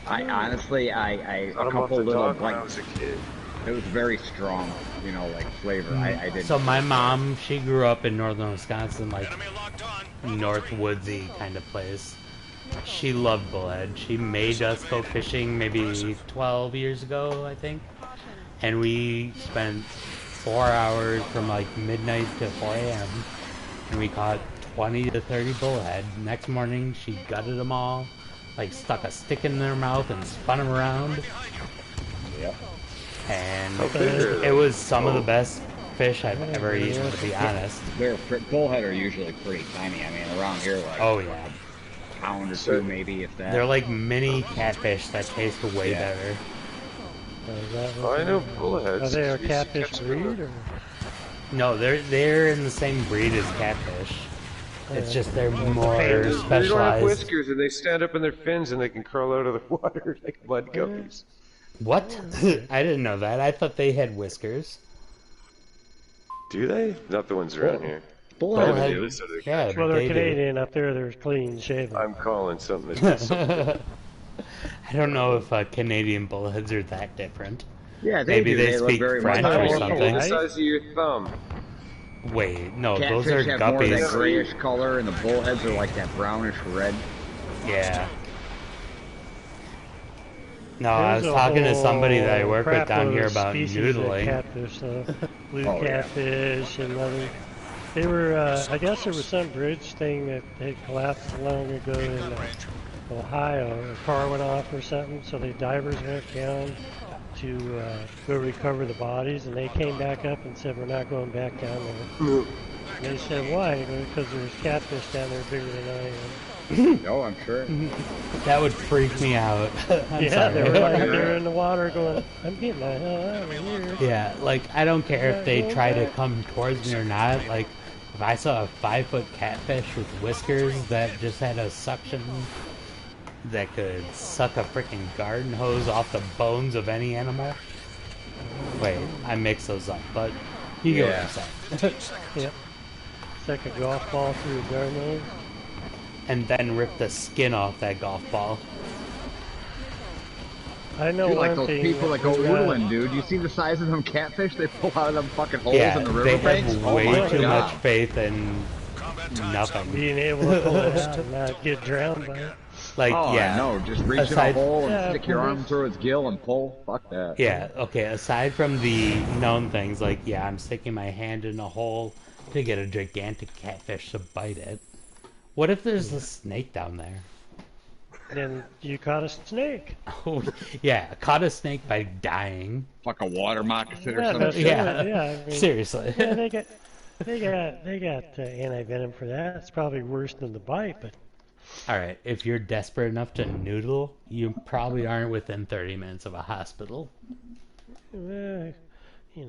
H: I honestly, a couple little like, it was very strong, you know, like flavor. I didn't.
A: So my mom, she grew up in northern Wisconsin, like north woodsy kind of place. She loved bullhead. She made us go fishing maybe 12 years ago, I think. And we spent 4 hours from like midnight to 4 a.m. And we caught 20 to 30 bullhead. Next morning, she gutted them all, like stuck a stick in their mouth and spun them around.
H: Yep.
A: And
B: How big are they?
A: it was some of the best fish I've ever eaten, to be honest.
H: Bullhead are usually pretty tiny. I mean, around here, like
A: Oh yeah,
H: a pound or two, maybe, if that.
A: they're like mini catfish that taste way
H: Yeah.
A: better.
B: I know bullheads.
G: Are they a
B: We used to
G: catfish
B: catch them.
G: breed, or?
A: No, they're in the same breed as catfish. It's just they're more
B: They don't have
A: specialized.
B: whiskers and they stand up in their fins and they can crawl out of the water like mud guppies.
A: What? I didn't know that. I thought they had whiskers.
B: Do they? Not the ones around here.
A: Bullhead-
B: Maybe the other side of the
A: yeah,
B: country.
G: Well, they're
A: they do.
G: Canadian. Up there, they're clean shaven.
B: I'm calling something that's something.
A: I don't know if Canadian bullheads are that different.
H: Yeah,
A: Maybe they
H: look
A: speak
H: very
A: French
H: much
A: or
H: like
A: something.
B: The size of your thumb.
A: Wait, no,
H: Catfish
A: those are
H: have more of that
A: guppies.
H: grayish color, and the bullheads are like that brownish red.
A: Yeah. No, I was talking to somebody that I work with down here about noodling.
G: Catfish, blue catfish and other. They were, I guess there was some bridge thing that had collapsed long ago in Ohio. A car went off or something, so the divers went down to go recover the bodies, and they came back up and said, we're not going back down there. And they said, why? Because there's catfish down there bigger than I am.
H: Oh, I'm sure.
A: That would freak me out.
G: Yeah, they were in the water going, I'm getting the hell out of here.
A: Yeah, like, I don't care if they try to come towards me or not. Like, if I saw a 5-foot catfish with whiskers that just had a suction that could suck a freaking garden hose off the bones of any animal. Wait, I mixed those up, but you get what I'm saying.
G: Yep. It's like a golf ball through a garden hose.
A: And then rip the skin off that golf ball.
G: I know
H: dude,
G: one
H: like those
G: thing
H: people that go oodling, dude. You see the size of them catfish they pull out of them fucking holes in the river banks?
A: They have way too much faith in nothing.
G: Being able to pull it out and not get drowned by it.
A: Like,
H: no, just reach in a hole and stick your arm through its gill and pull. Fuck that.
A: Yeah, okay, aside from the known things, like, yeah, I'm sticking my hand in a hole to get a gigantic catfish to bite it. What if there's a snake down there?
G: Then you caught a snake.
A: Oh, yeah, caught a snake by dying.
H: Fuck a water moccasin or something.
A: Yeah, I mean, seriously.
G: Yeah, they got anti-venom for that. It's probably worse than the bite, but...
A: Alright, if you're desperate enough to noodle, you probably aren't within 30 minutes of a hospital.
G: You know.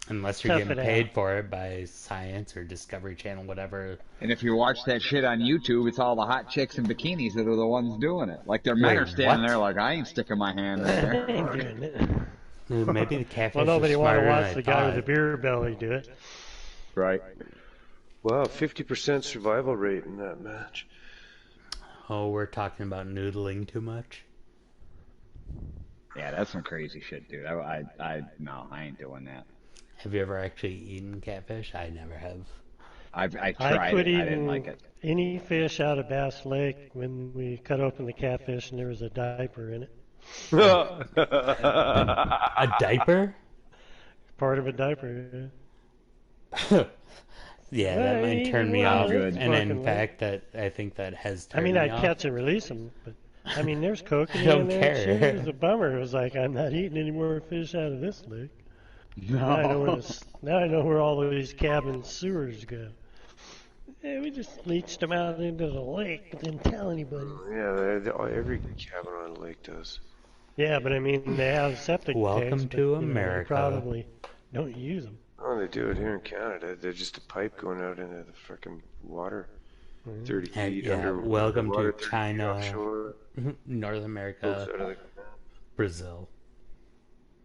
A: Unless you're getting paid for it by Science or Discovery Channel, whatever.
H: And if you watch that shit on YouTube, it's all the hot chicks in bikinis that are the ones doing it. Like their men are standing there like, I ain't sticking my hand in there.
G: I ain't doing it.
A: Dude, maybe the catfish
G: well, nobody
A: want to
G: watch the guy with the beer belly do it.
H: Right.
B: Wow, 50% survival rate in that match.
A: Oh, we're talking about noodling too much?
H: Yeah, that's some crazy shit, dude. No, I ain't doing that.
A: Have you ever actually eaten catfish? I never have.
H: I tried it. I didn't like it.
G: Any fish out of Bass Lake when we cut open the catfish and there was a diaper in it.
A: A diaper?
G: Part of a diaper,
A: yeah, that might turn me off. And in fact, I think that has turned me off.
G: I'd catch and release them, but I mean, there's coconut
A: I don't
G: in there.
A: care.
G: It was a bummer. It was like, I'm not eating any more fish out of this lake.
H: No.
G: Now I know where all of these cabin sewers go. Yeah, we just leached them out into the lake, but didn't tell anybody.
B: Yeah, every cabin on the lake does.
G: Yeah, but I mean, they have septic
A: Welcome
G: tanks,
A: to
G: but,
A: America.
G: They probably don't use them.
B: Oh, they do it here in Canada. They're just a pipe going out into the frickin' water. 30 feet under.
A: Welcome
B: water,
A: to China,
B: offshore.
A: North America, Brazil.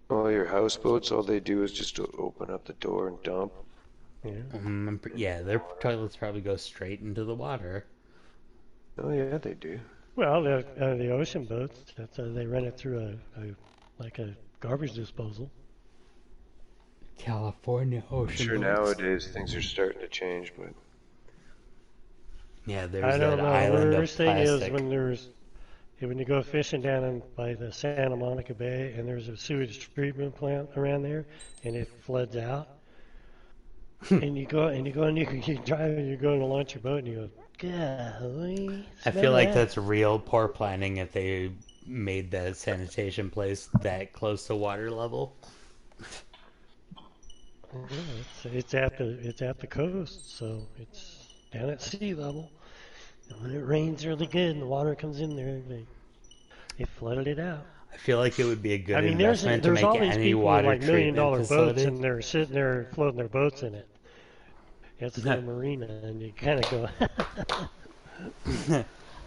B: All your houseboats, all they do is just open up the door and dump.
G: Yeah.
A: Yeah, their toilets probably go straight into the water.
B: Oh yeah, they do.
G: Well, the ocean boats, they run it through a garbage disposal.
A: California ocean.
B: I'm sure nowadays things are starting to change, but
A: yeah, there's
G: I don't
A: that
G: know.
A: island
G: The
A: of
G: worst thing
A: plastic.
G: is when you go fishing down by the Santa Monica Bay and there's a sewage treatment plant around there and it floods out. and you go and you drive and you're going to launch your boat and you go, golly.
A: I feel like that's real poor planning if they made that sanitation place that close to water level.
G: Yeah, it's at the coast, so it's down at sea level. And when it rains really good and the water comes in there, they flooded it out.
A: I feel like it would be a good
G: I mean,
A: investment
G: there's
A: to
G: all
A: make
G: these
A: any
G: people with
A: water
G: like $1 million
A: treatment
G: boats,
A: facility.
G: and they're sitting there floating their boats in it. It's the marina, and you kind of
A: go.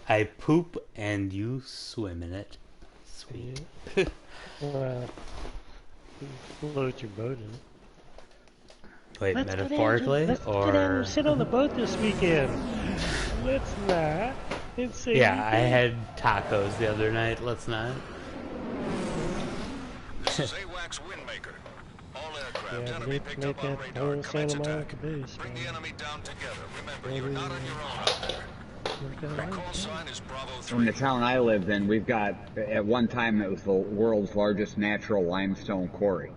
A: I poop and you swim in it. Sweet.
G: Float your boat in it.
A: Wait, metaphorically,
G: let's go down and sit on the boat this weekend. Let's not.
A: Yeah, I had tacos the other night. Let's not.
F: This is AWACS Windmaker. All aircraft enemy picked up on radar. Commence attack. Bring the enemy down together. Remember, you're not on your own out there.
H: In the town I lived in, we've got, at one time it was the world's largest natural limestone quarry.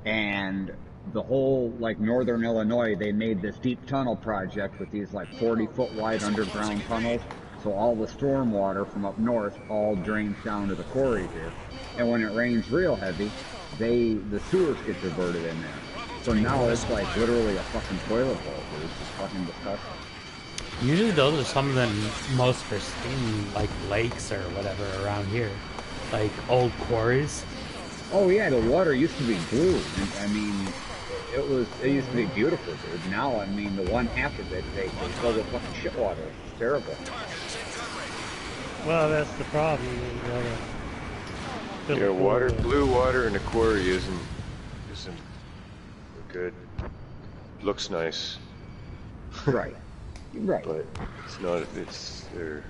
H: And the whole, like, northern Illinois, they made this deep tunnel project with these, like, 40-foot wide underground tunnels. So all the storm water from up north all drains down to the quarry here. And when it rains real heavy, the sewers get diverted in there. So now it's like literally a fucking toilet bowl, dude. It's fucking disgusting.
A: Usually those are some of the most pristine, like, lakes or whatever around here. Like, old quarries.
H: Oh yeah, the water used to be blue. I mean, it used to be beautiful, dude. Now, I mean, the one half of it, they fill with fucking shit water. It's terrible.
G: Well, that's the problem.
B: Yeah, water, blue water in a quarry isn't good. Looks nice.
H: Right. Right.
B: But it's not. They're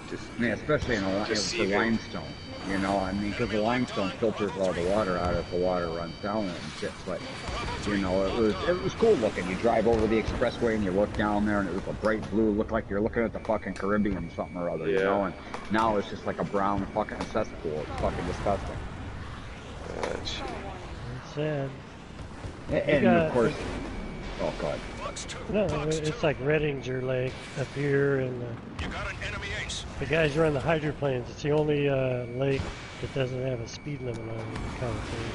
B: just.
H: I mean, especially in the limestone. You know, I mean, because the limestone filters all the water out if the water runs down it and shit. But you know, it was cool looking. You drive over the expressway and you look down there, and it was a bright blue. Looked like you're looking at the fucking Caribbean, something or other.
B: Yeah.
H: You know, and now it's just like a brown fucking cesspool. It's fucking disgusting.
B: Shit.
G: It's sad.
H: And of course, oh god.
G: No, it's like Reddinger Lake up here, and the guys run the hydroplanes. It's the only lake that doesn't have a speed limit on it, kind of thing.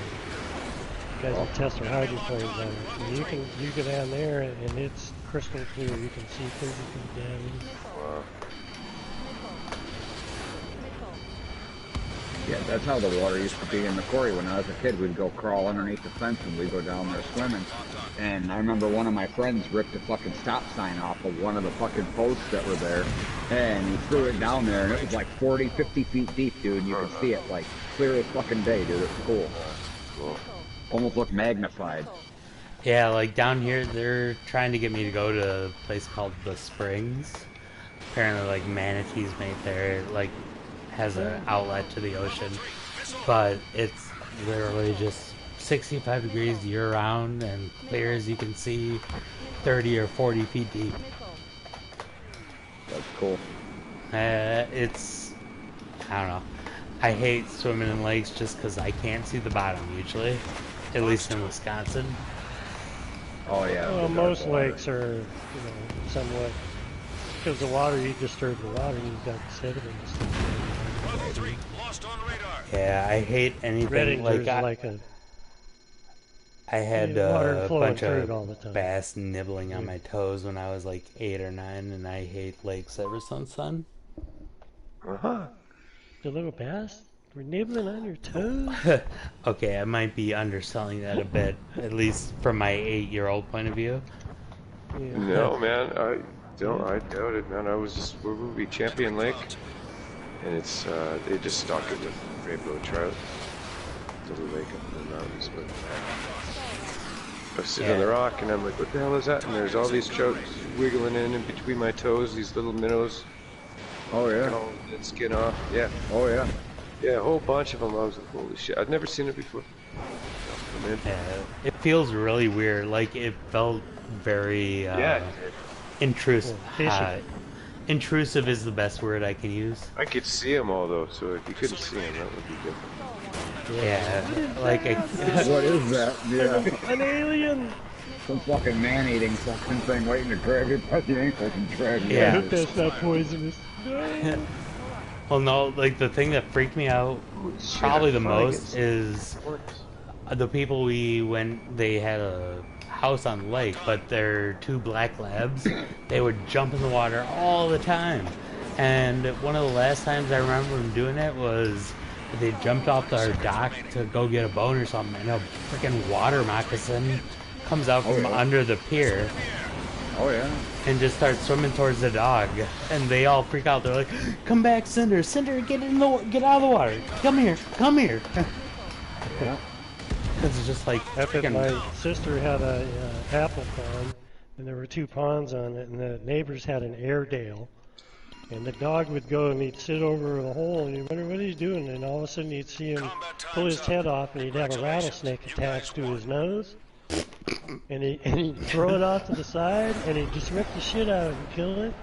G: You guys will test their hydroplanes on it. And you can go down there, and it's crystal clear. You can see 30 feet down.
B: Wow.
H: Yeah, that's how the water used to be in the quarry. When I was a kid, we'd go crawl underneath the fence and we'd go down there swimming. And I remember one of my friends ripped a fucking stop sign off of one of the fucking posts that were there. And he threw it down there, and it was like 40, 50 feet deep, dude. And you could see it like clear as fucking day, dude. It was cool. Almost looked magnified.
A: Yeah, like down here, they're trying to get me to go to a place called The Springs. Apparently, like, manatees mate there. Like, has an outlet to the ocean, but it's literally just 65 degrees year-round and clear as you can see, 30 or 40 feet deep.
H: That's cool.
A: It's, I don't know. I hate swimming in lakes just because I can't see the bottom usually, at least in Wisconsin.
H: Oh yeah.
G: Well, most lakes are, you know, somewhat, because the water, you disturb the water, you've got sediment and stuff.
A: Yeah, I hate anything like I had a bunch of bass nibbling on my toes when I was like 8 or 9, and I hate lakes ever since then.
B: Uh-huh.
G: The little bass were nibbling on your toes?
A: Okay, I might be underselling that a bit, at least from my 8-year-old point of view.
G: Yeah.
B: No, man, I doubt it, man. Where were we? Champion Lake? And it's, they just stock it with rainbow trout. Little lake up in the mountains, but I was sitting on the rock and I'm like, what the hell is that? And there's all these trout wiggling in between my toes, these little minnows.
H: Oh yeah.
B: And skin off. Yeah.
H: Oh yeah.
B: Yeah, a whole bunch of them. I was like, holy shit. I'd never seen it before.
A: Yeah, it feels really weird. Like, it felt very intrusive. Intrusive is the best word I can use.
B: I could see them all though, so if you couldn't see them, that would be different.
A: Yeah, like
H: what is that? Yeah.
G: An alien!
H: Some fucking man-eating fucking thing waiting to grab you by the ankles and drag you.
G: I hope that's not poisonous. No.
A: Well, no, like the thing that freaked me out probably the most is the people they had a house on the lake, but they're 2 black labs. They would jump in the water all the time, and one of the last times I remember them doing it was they jumped off our dock to go get a bone or something, and a freaking water moccasin comes out from under the pier.
H: Oh yeah.
A: And just starts swimming towards the dog, and they all freak out. They're like, "Come back, Cinder! Cinder, get out of the water! Come here! Come here!"
H: Yeah.
A: It's just like
G: my sister had a apple farm, and there were 2 ponds on it, and the neighbors had an Airedale, and the dog would go and he'd sit over the hole, and you'd wonder what he's doing, and all of a sudden you'd see him pull his head off, and he'd have a rattlesnake attached to his nose. and he'd throw it off to the side, and he'd just rip the shit out of it and kill it,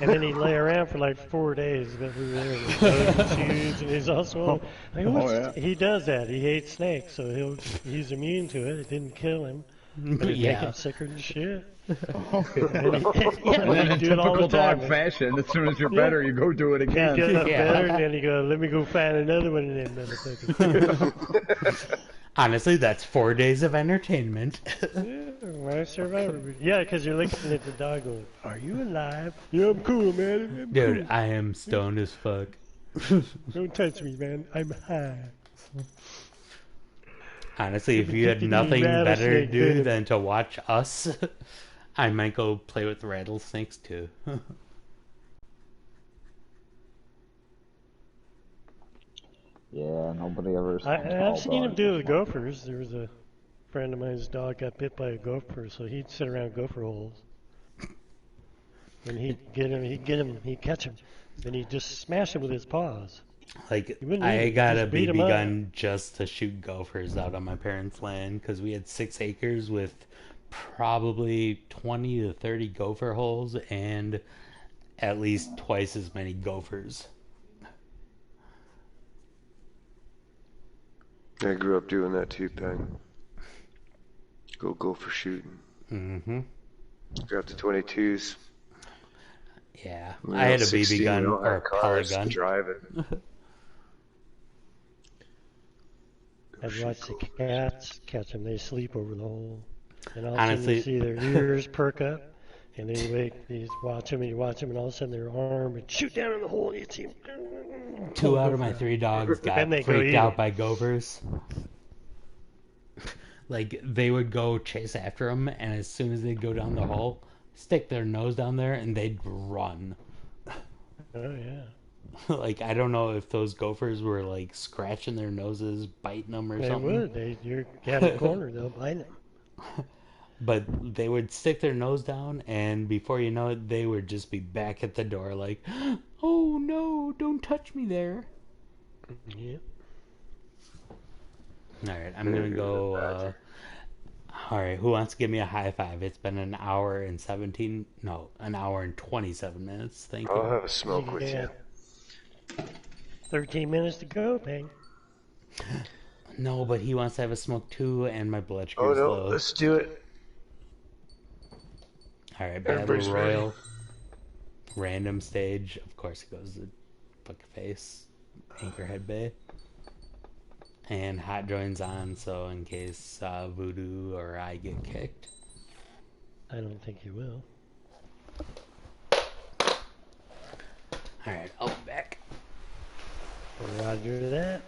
G: and then he'd lay around for like 4 days. But we were there, and his nose was huge, and he's also he does that. He hates snakes, so he's immune to it. It didn't kill him, but it make him sicker than shit.
H: In typical dog fashion, as soon as you're better, you go do it again.
G: You get better, and then you go, let me go find another one of them motherfuckers.
A: Honestly, that's 4 days of entertainment.
G: My survivor. Yeah, because you're looking at the dog going, are you alive? Yeah, I'm cool, man.
A: Dude, I am stoned as fuck.
G: Don't touch me, man. I'm high.
A: Honestly, if you had nothing better to do than to watch us, I might go play with rattlesnakes too.
H: Yeah, nobody ever.
G: I've seen him do it with gophers. There was a friend of mine's dog got bit by a gopher, so he'd sit around gopher holes, and he'd catch him, then he'd just smash him with his paws.
A: Like, I got a BB gun just to shoot gophers out on my parents' land, because we had 6 acres with probably 20 to 30 gopher holes and at least twice as many gophers.
B: I grew up doing that too, Peng. Go for shooting.
A: Mm-hmm.
B: Got the 22s.
A: Yeah, I had a BB gun or a pellet gun.
B: Drive it.
G: I'd watch the cats catch them. They sleep over the hole, and all of a sudden you see their ears perk up, and they wake. You just watch them, and you watch them, and all of a sudden their arm would shoot down in the hole, and you'd see them.
A: 2 out of my 3 dogs got freaked out by gophers. Like, they would go chase after them, and as soon as they'd go down the hole, stick their nose down there, and they'd run.
G: Oh, yeah.
A: Like, I don't know if those gophers were, like, scratching their noses, biting them or something.
G: They would. You're at a corner, they'll bite them.
A: But they would stick their nose down, and before you know it, they would just be back at the door like, oh no, don't touch me there.
G: Yep.
A: Alright, I'm gonna go, alright, who wants to give me a high five? It's been an hour and 27 minutes, thank you.
B: I'll have a smoke with you.
G: 13 minutes to go, Peng.
A: No, but he wants to have a smoke too, and my blood sugar's low.
B: Let's do it.
A: Alright, Battle Royal. Random stage. Of course it goes to fuck face. Anchorhead Bay. And hot joins on, so in case Voodoo or I get kicked.
G: I don't think you will.
A: Alright, I'll be back.
G: Roger that.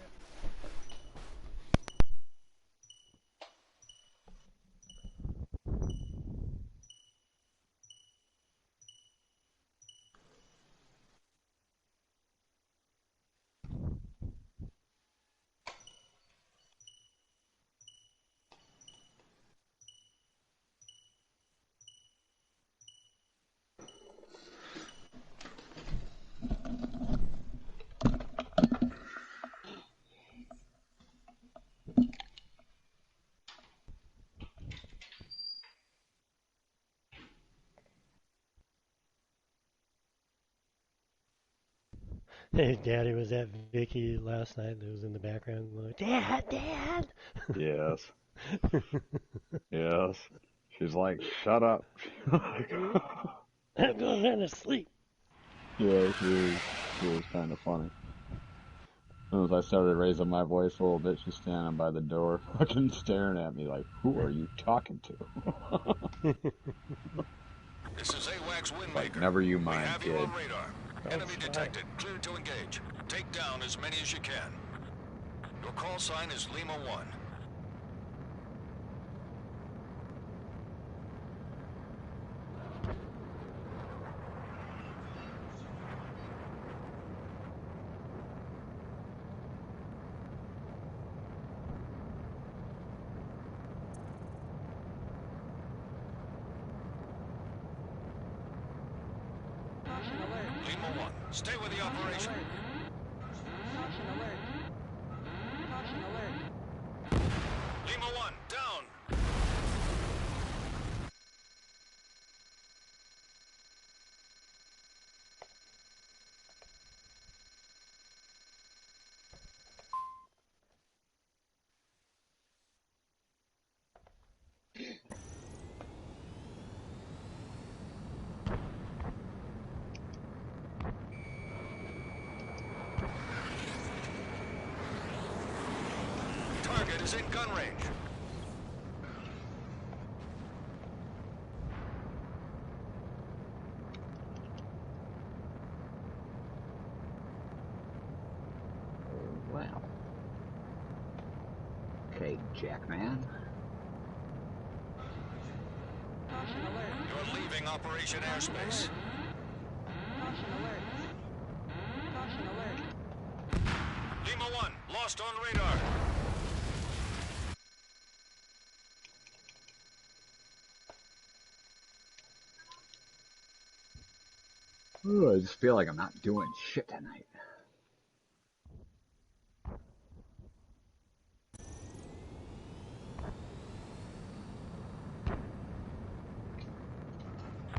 G: Hey, Daddy was at Vicky last night. That was in the background. Like, Dad.
H: Yes. Yes. She's like, shut up.
G: I'm going to sleep.
H: Yeah, she was kind of funny. As soon as I started raising my voice a little bit, she's standing by the door, fucking staring at me like, who are you talking to?
F: This is AWACS Windmaker.
H: Like, never you mind,
F: we have
H: kid.
F: you on radar. Enemy detected. Clear to engage. Take down as many as you can. Your call sign is Lima 1. Lima 1, stay with the operation. Lima 1, down. Target is in gun range.
H: Wow. Okay, Jackman.
F: You're leaving Operation Airspace. Lima 1, lost on radar.
H: Ooh, I just feel like I'm not doing shit tonight.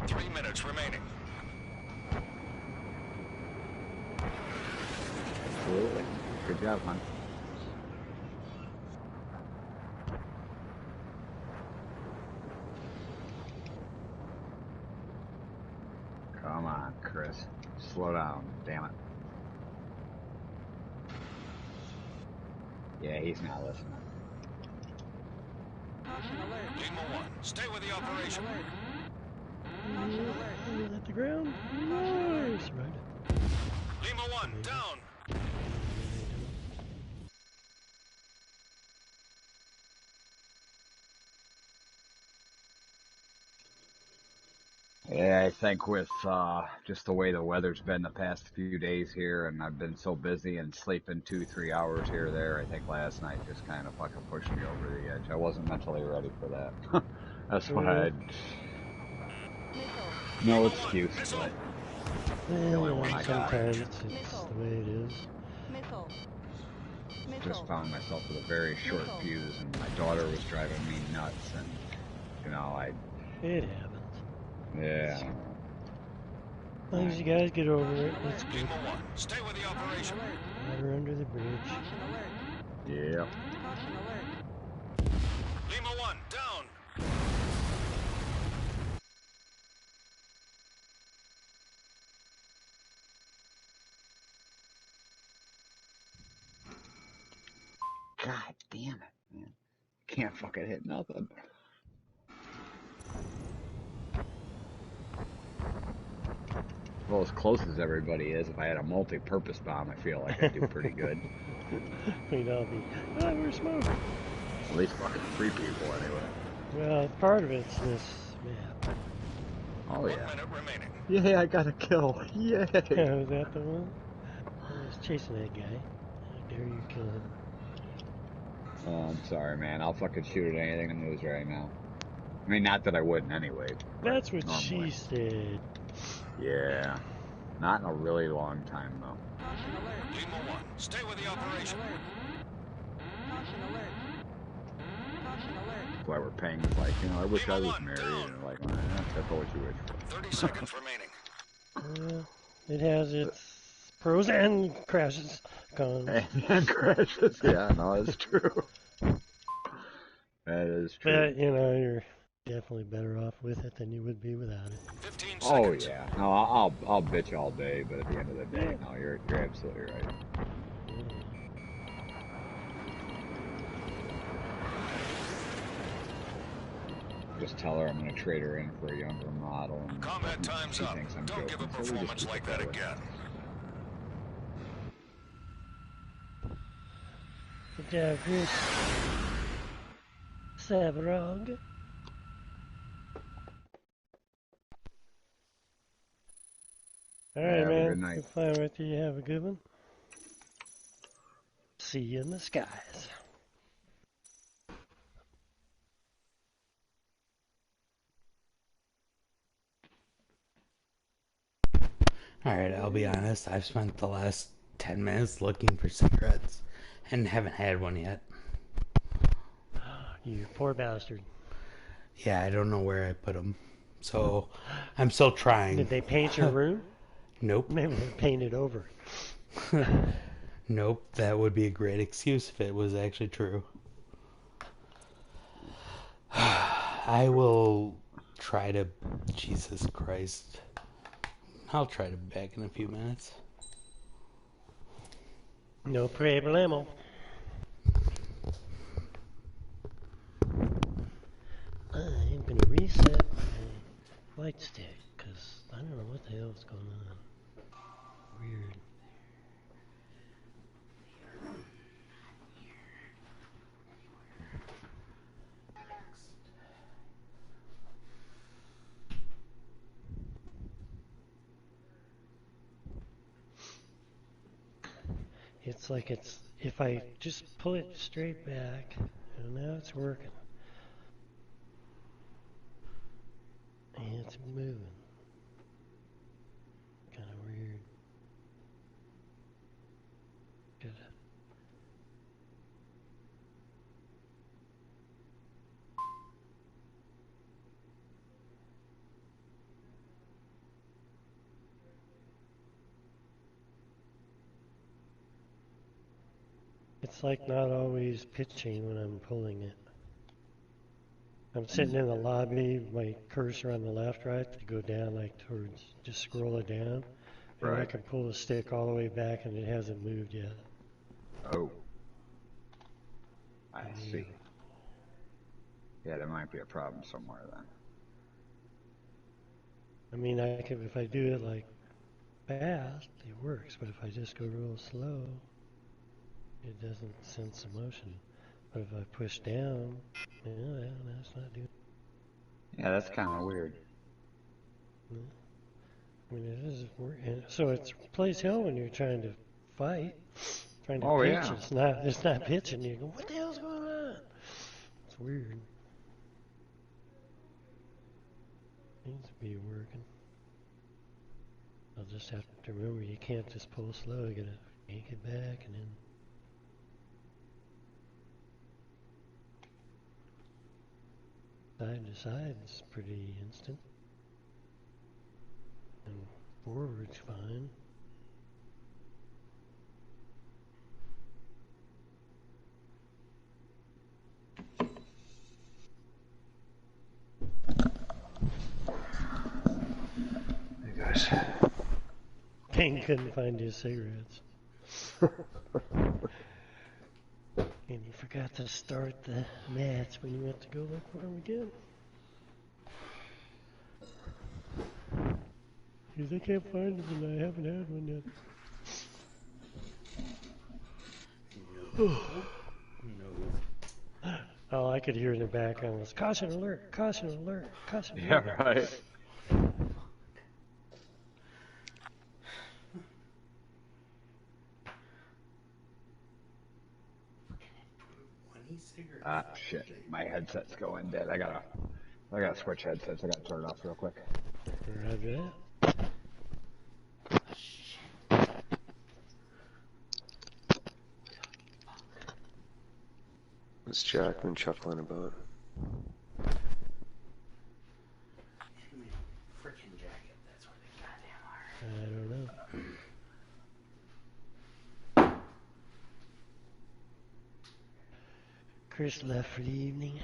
F: Three minutes remaining.
H: Absolutely. Good job, hon. Come on, Chris. Slow down, damn it. Yeah, he's not listening.
F: Lima 1, stay with the operation.
G: At the ground. Nice, right.
F: Lima 1, down.
H: Yeah, I think with just the way the weather's been the past few days here, and I've been so busy and sleeping 2-3 hours here or there, I think last night just kind of fucking pushed me over the edge. I wasn't mentally ready for that. That's why I... No excuse, but the only one I got.
G: Sometimes it's the way it is.
H: Just found myself with a very short fuse, and my daughter was driving me nuts, and, you know,
G: It happens.
H: Yeah.
G: As long as you guys get over it, it's good.
F: Lima 1, stay with the operation.
G: Water under the bridge.
H: Yep.
F: Lima 1, down.
H: God damn it, man. Can't fucking hit nothing. Well, as close as everybody is, if I had a multi-purpose bomb, I feel like I'd do pretty good.
G: We'd all be, oh, we're smoking.
H: At least fucking 3 people, anyway.
G: Well, part of it's this map.
H: Oh,
F: 1
H: yeah.
F: minute remaining.
H: Yeah, I got a kill. Yay!
G: Was that the one? I was chasing that guy. How dare you kill him?
H: Oh, I'm sorry, man. I'll fucking shoot at anything and lose right now. I mean, not that I wouldn't anyway.
G: That's what
H: normally.
G: she said.
H: Yeah. Not in a really long time, though.
F: Lima 1, stay with the operation.
H: That's why we're paying, like, you know, I wish I was married, and like, well, that's what you wish for.
F: 30 seconds remaining.
G: It has its pros and crashes. Cons.
H: And crashes, yeah, no, that's true. That is true.
G: But, you know, you're definitely better off with it than you would be without it.
F: 15
H: Oh
F: seconds.
H: yeah, no, I'll bitch all day, but at the end of the day, no, you're absolutely right. Just tell her I'm gonna trade her in for a younger model, and
F: Combat time's
H: she
F: up.
H: thinks I'm
F: Don't
H: joking,
F: give a
H: so we just
F: performance
H: keep
F: like
H: it
F: that
H: way.
F: again.
G: Good job, Chris. Savrog. All right,
H: Have a
G: man.
H: good night.
G: Good flying with you. Have a good one. See you in the skies.
A: Alright, I'll be honest, I've spent the last 10 minutes looking for cigarettes and haven't had one yet.
G: You poor bastard.
A: Yeah, I don't know where I put them. So, I'm still trying.
G: Did they paint your room?
A: Nope.
G: Maybe they painted over.
A: Nope, that would be a great excuse if it was actually true. I will try to... Jesus Christ. I'll try to be back in a few minutes.
G: No problemo. reset my light stick, because I don't know what the hell is going on. Weird. It's like if I just pull it straight back, and now it's working. And it's moving. Kind of weird. Good. It's like not always pitching when I'm pulling it. I'm sitting in the lobby, my cursor on the left, right, to go down like towards, just scroll it down. And I can pull the stick all the way back and it hasn't moved yet.
H: Oh. I see. Yeah, there might be a problem somewhere then.
G: I mean, I can, if I do it like fast, it works, but if I just go real slow, it doesn't sense the motion. But if I push down, yeah, that's not doing.
H: Yeah, that's kind of weird.
G: I mean, it is working. So it plays hell when you're trying to fight, trying to pitch.
H: Yeah.
G: It's not pitching. You go, what the hell's going on? It's weird. Needs to be working. I'll just have to remember you can't just pull slow. You gotta yank it back and then. Side to side is pretty instant. And forward's fine.
B: Hey guys.
G: King couldn't find his cigarettes. And he forgot to start the match when he went to go look for him again. Because I can't find him and I haven't had one yet.
A: No.
G: All I could hear in the background was caution alert, caution alert, caution alert.
H: Yeah, right. Ah, shit. My headset's going dead. I gotta switch headsets. I gotta turn it off real quick.
G: Roger that.
B: What's Jack been chuckling about?
A: Frickin' jacket, that's where they goddamn are.
G: I don't know. Chris left for the evening.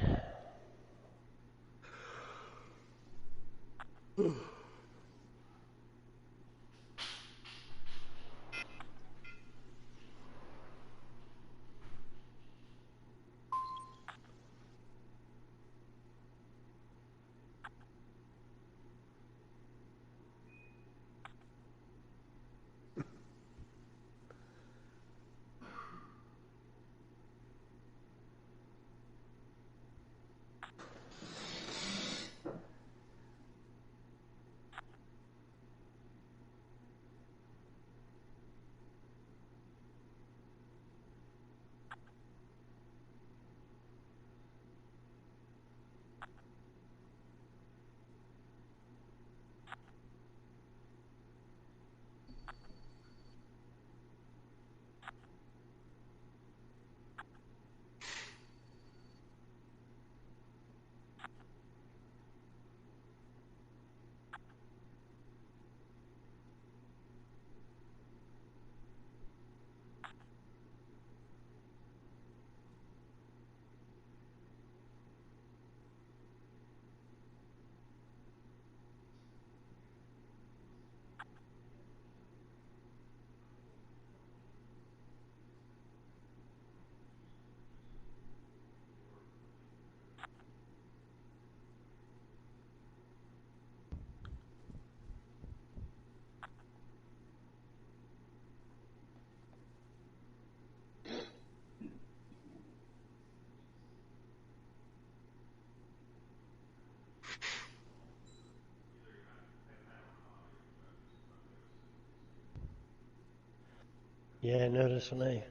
G: Yeah, I notice when I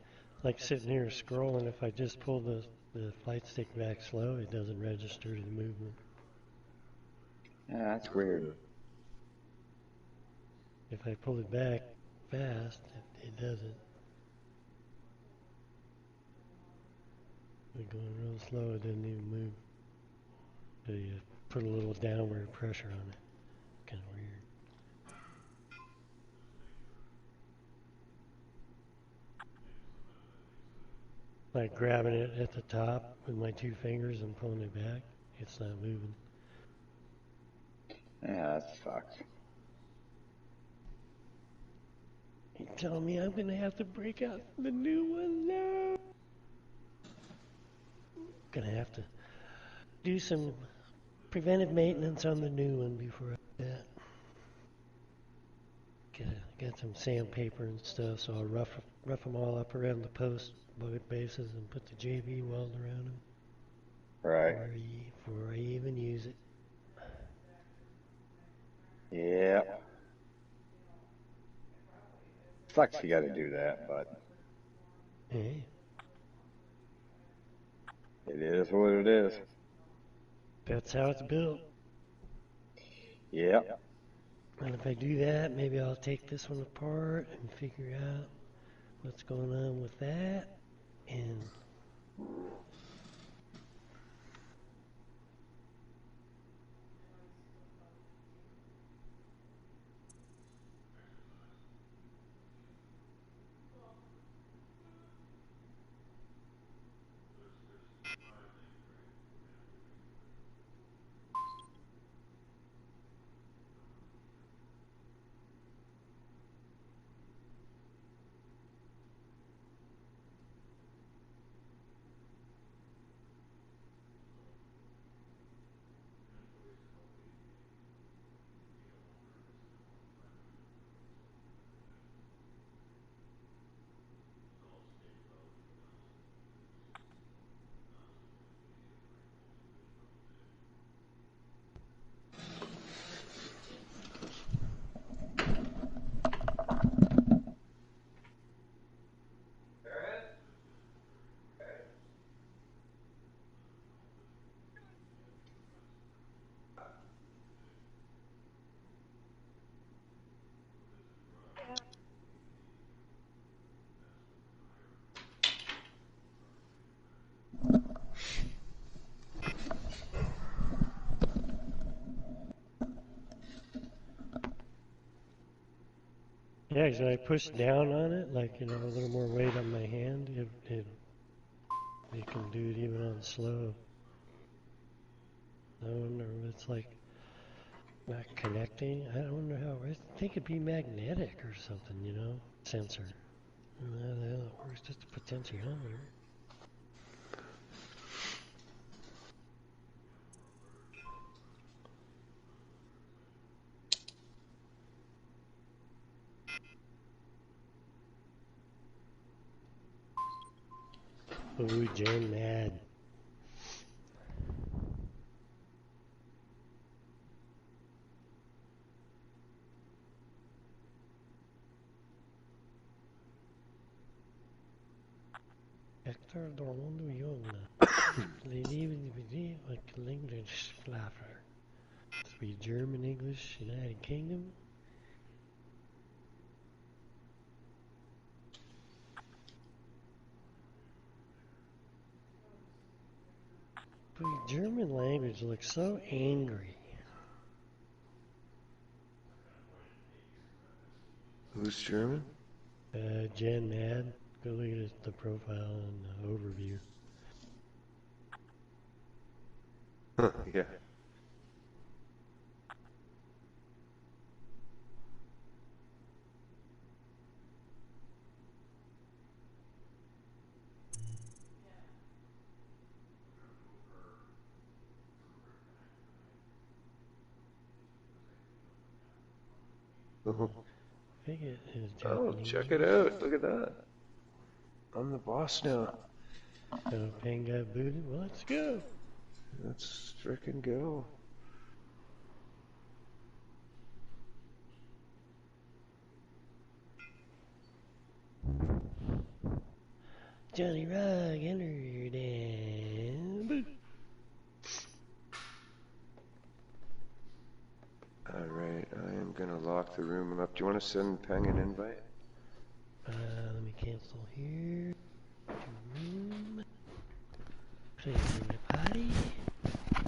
G: like sitting here scrolling, if I just pull the flight stick back slow, it doesn't register the movement.
H: Yeah, that's weird.
G: If I pull it back fast, it doesn't. We're going real slow, it doesn't even move. So you put a little downward pressure on it. Kind of weird. Like grabbing it at the top with my two fingers and pulling it back, it's not moving.
H: Yeah, that sucks.
G: You telling me I'm gonna have to break out the new one now? Gonna have to do some preventive maintenance on the new one before I do that. Get some sandpaper and stuff, so I'll rough them all up around the post bases and put the JB weld around them.
H: Right.
G: Before I even use it.
H: Yeah. Sucks you gotta do that, but
G: Hey.
H: it is what it is.
G: That's how it's built.
H: Yep.
G: And if I do that, maybe I'll take this one apart and figure out what's going on with that. And yeah, so I push down on it, like, a little more weight on my hand, it can do it even on slow. I wonder if it's like not connecting. I don't know how. I think it'd be magnetic or something, sensor. I don't know how the hell it works. Just a potentiometer. Ooh, Jen mad. Hector Dormondo Young. They even be like language flapper. Speak German, English, United Kingdom. The German language looks so angry.
B: Who's German?
G: Jen Mad. Go look at the profile and the overview.
B: Huh, yeah.
G: I think it is
B: Oh,
G: Japanese.
B: check it out. Look at that. I'm the boss now.
G: So Peng got booted. Well, let's go.
B: Let's frickin' go.
G: Johnny Rock entered and boo.
B: Alright, I am gonna lock the room up. Do you want to send Peng an invite?
G: Let me cancel here. To room. Play my party.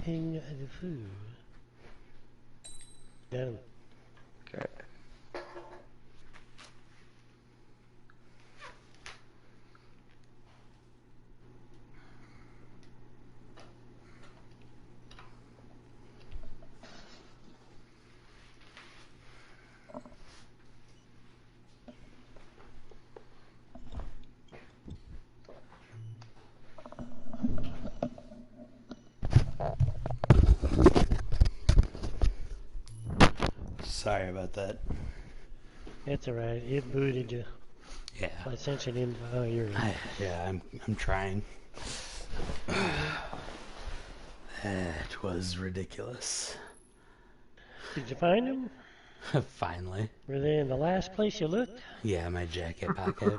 G: Hang the food. Got him.
B: Okay.
A: Sorry about that.
G: It's alright. It booted you.
A: Yeah.
G: I sent you an invite.
A: Yeah, I'm trying. It was ridiculous.
G: Did you find them?
A: Finally.
G: Were they in the last place you looked?
A: Yeah, my jacket pocket.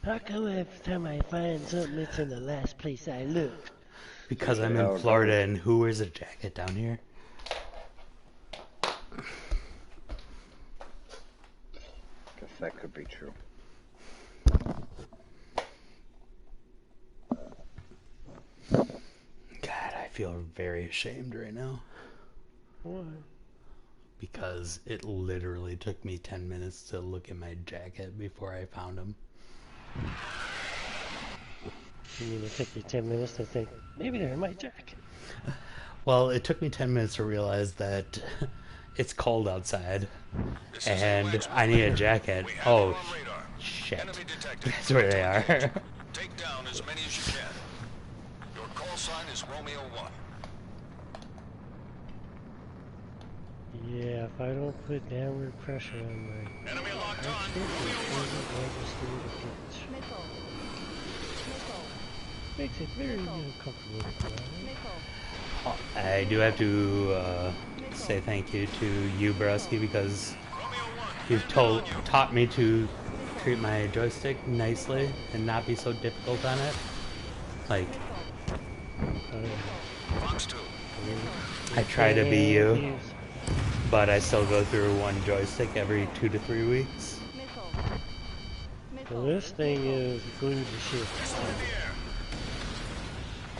G: How come every time I find something, it's in the last place I look?
A: Because I'm in Florida, and who wears a jacket down here?
H: Guess that could be true.
A: God, I feel very ashamed right now.
G: Why?
A: Because it literally took me 10 minutes to look at my jacket before I found him.
G: You mean it took you 10 minutes to think, maybe they're in my jacket?
A: Well, it took me 10 minutes to realize that it's cold outside, and I need a jacket. Oh, shit. That's where they are.
F: Take down as many as you can. Your call sign is Romeo 1.
G: Yeah, if I don't put downward pressure on my...
F: Enemy locked on.
G: Makes it very uncomfortable.
A: I do have to say thank you to you, Brusky, because you've taught me to treat my joystick nicely and not be so difficult on it. Like, I try to be you, but I still go through one joystick every 2 to 3 weeks.
G: Well, this thing is glued to shit.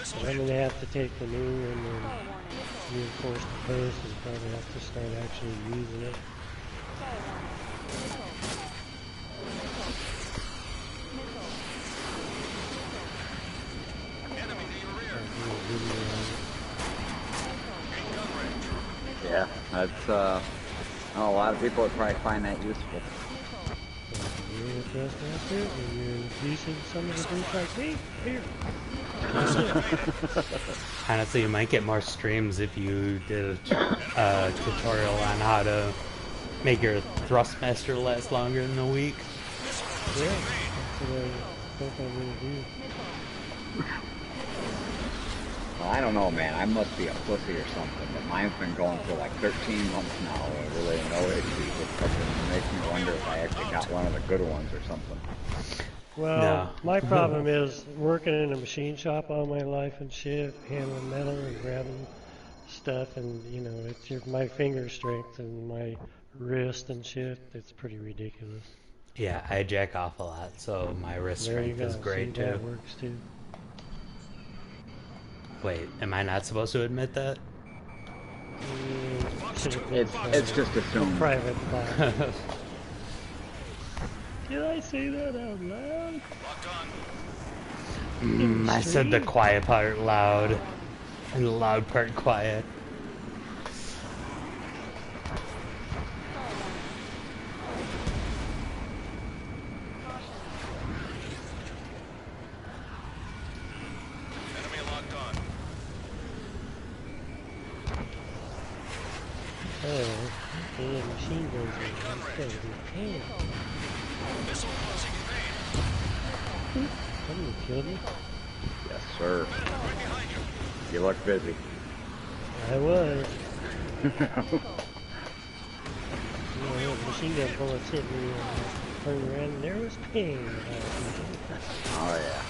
G: So I'm going to have to take the new and then reinforce the post and probably have to start actually using it.
H: Yeah, that's, I know a lot of people would probably find that useful.
G: You're interested in it when you're using some of the groups like me? Here.
A: Honestly, you might get more streams if you did a tutorial on how to make your Thrustmaster last longer than a week.
G: Yeah, that's what I think I'm going to do.
H: Well, I don't know, man. I must be a pussy or something, but mine's been going for like 13 months now. Really no issues. It fucking makes me wonder if I actually got one of the good ones or something.
G: Well,
A: No.
G: my problem is working in a machine shop all my life and shit, handling metal and grabbing stuff, and you know, it's my finger strength and my wrist and shit. It's pretty ridiculous.
A: Yeah, I jack off a lot, so my wrist strength is great
G: See,
A: too.
G: that works too.
A: Wait, am I not supposed to admit that?
H: It's just assumed.
G: Private thought. Did I say that out loud?
A: I said the quiet part loud, and the loud part quiet.
F: Enemy locked on.
G: Oh, the machine guns are going to be pain.
F: Missile closing in vain.
G: Somebody killed me.
H: Yes, sir. You look busy.
G: I was. You know, machine gun bullets hit me turned around and there was Ping.
H: Oh yeah.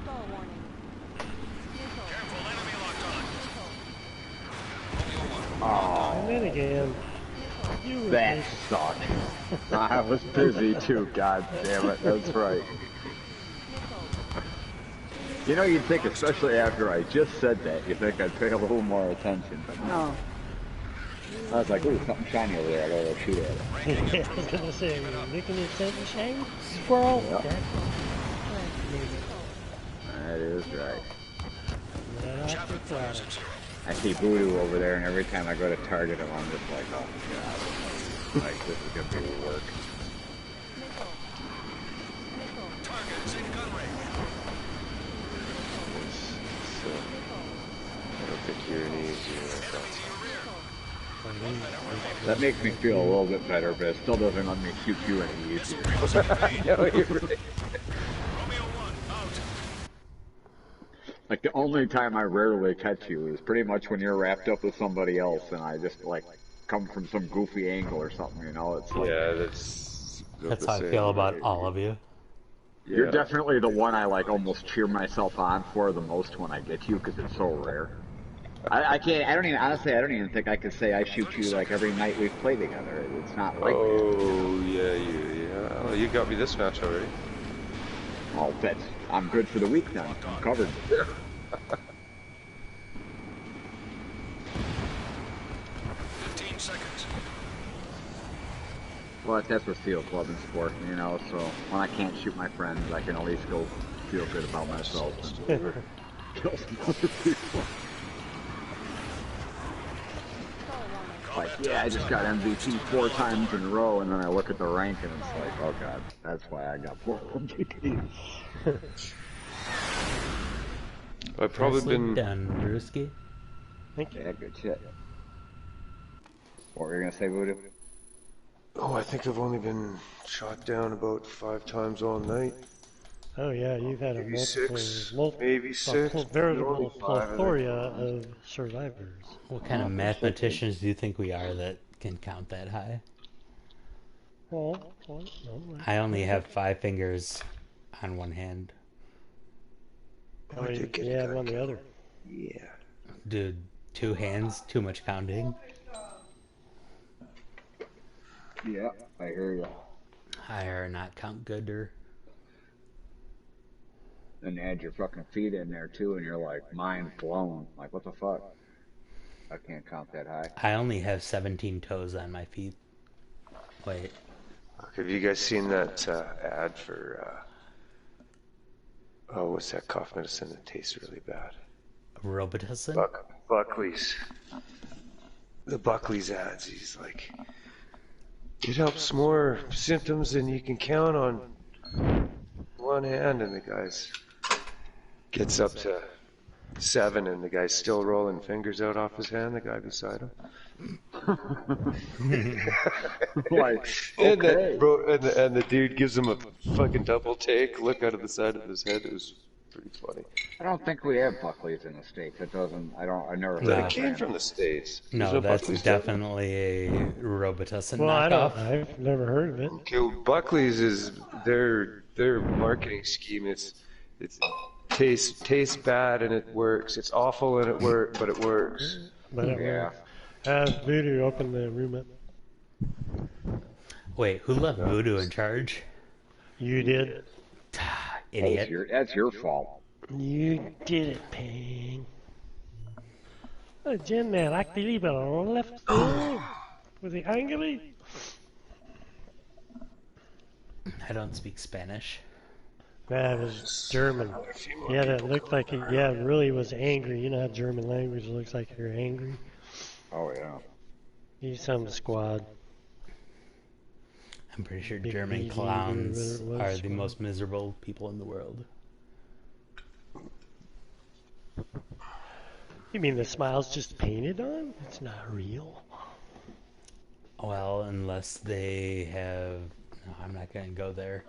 C: Stall warning. Missile.
F: Careful, enemy locked on.
H: Oh,
G: And then again, you were
H: that
G: busy.
H: sucked. I was busy too. God damn it. That's right. You know, you'd think, especially after I just said that, you'd think I'd pay a little more attention, but no. I was like, ooh, something shiny over there. I gotta go shoot at it.
G: Yeah, I was gonna say, are you looking at something shiny? Squirrel?
H: Yep.
G: That
H: That is right.
F: Chopper fires at 0.
H: I see Voodoo over there, and every time I go to target him, I'm just like, oh god. Like, this is gonna be work.
F: Target's in gun range.
B: I don't think you're any easier like that.
H: That makes me feel a little bit better, but it still doesn't let me shoot you any easier.
B: No, you're right.
F: Romeo 1 out.
H: Like, the only time I rarely catch you is pretty much when you're wrapped up with somebody else, and I just, like, come from some goofy angle or something, you know? It's like...
B: Yeah, that's
A: That's how I feel about all of you.
H: You're
B: Yeah.
H: definitely the one I, like, almost cheer myself on for the most when I get you, because it's so rare. I can't, I don't even think I could say I shoot you, like, every night we've played together. It's not like that.
B: Oh, yeah. Well, you got me this match already.
H: Well, I'm good for the week then. I'm covered.
F: 15 seconds.
H: Well, that's what Steel Club and sport, you know, so when I can't shoot my friends, I can at least go feel good about myself and kill some other people. Like, yeah, I just got MVP 4 times in a row, and then I look at the rank and it's like, oh god, that's why I got 4 MVPs.
B: I've probably
A: Nicely
B: been...
A: done, Brewski.
H: Yeah, good shit. What were you gonna say, Voodoo?
B: Oh, I think I've only been shot down about 5 times all night.
G: Oh yeah, you've had a
B: Maybe
G: multiple,
B: six,
G: multiple,
B: maybe six, but
G: veritable
B: only 5 of them.
G: plethora of survivors.
A: What kind of
H: Oh,
A: mathematicians do you think we are that can count that high?
G: Well, no,
A: I only have 5 fingers on one hand.
G: oh,
B: I did get
G: you
B: a
G: had
B: gun
G: one the
B: kill.
G: other.
B: Yeah.
A: Dude, 2 hands, too much counting.
H: Yeah, I hear you.
A: Higher, not count gooder.
H: And add your fucking feet in there too, and you're like, mind blown. Like, what the fuck? I can't count that high.
A: I only have 17 toes on my feet. Wait,
B: Have you guys seen that ad for, oh, what's that cough medicine that tastes really bad?
A: Robitussin?
B: Buckley's. The Buckley's ads, he's like, it helps more symptoms than you can count on one hand, and the guy's gets up to 7, and the guy's still rolling fingers out off his hand, the guy beside him.
H: Like,
B: And,
H: okay.
B: and the dude gives him a fucking double take, look out of the side of his head. It was pretty funny.
H: I don't think we have Buckley's in the States. It doesn't, I never heard
A: No.
H: of
B: It
H: it.
B: came from the States. There's
A: No, that's
B: Buckley's down there.
A: definitely a Robitussin
G: Well,
A: knockoff.
G: I've never heard of it.
B: Okay, well, Buckley's is their marketing scheme. It tastes bad and it works. It's awful and but it works.
G: But it
H: Yeah.
G: Voodoo opened the room up.
A: Wait, who left Voodoo in charge?
G: You did.
A: Idiot.
H: That's your fault.
G: You did it, Ping. Oh, Jim, man, I believe it left. Was he angry?
A: I don't speak Spanish.
G: Nah, it was German. Yeah, that looked like it. Yeah, it really was angry. You know how German language looks like you're angry.
H: Oh, yeah.
G: He's some squad.
A: I'm pretty sure
G: Big
A: German
G: BD or
A: clowns
G: whatever it was,
A: are the
G: squad.
A: most miserable people in the world.
G: You mean the smile's just painted on? It's not real.
A: Well, unless they have... No, I'm not going to go there.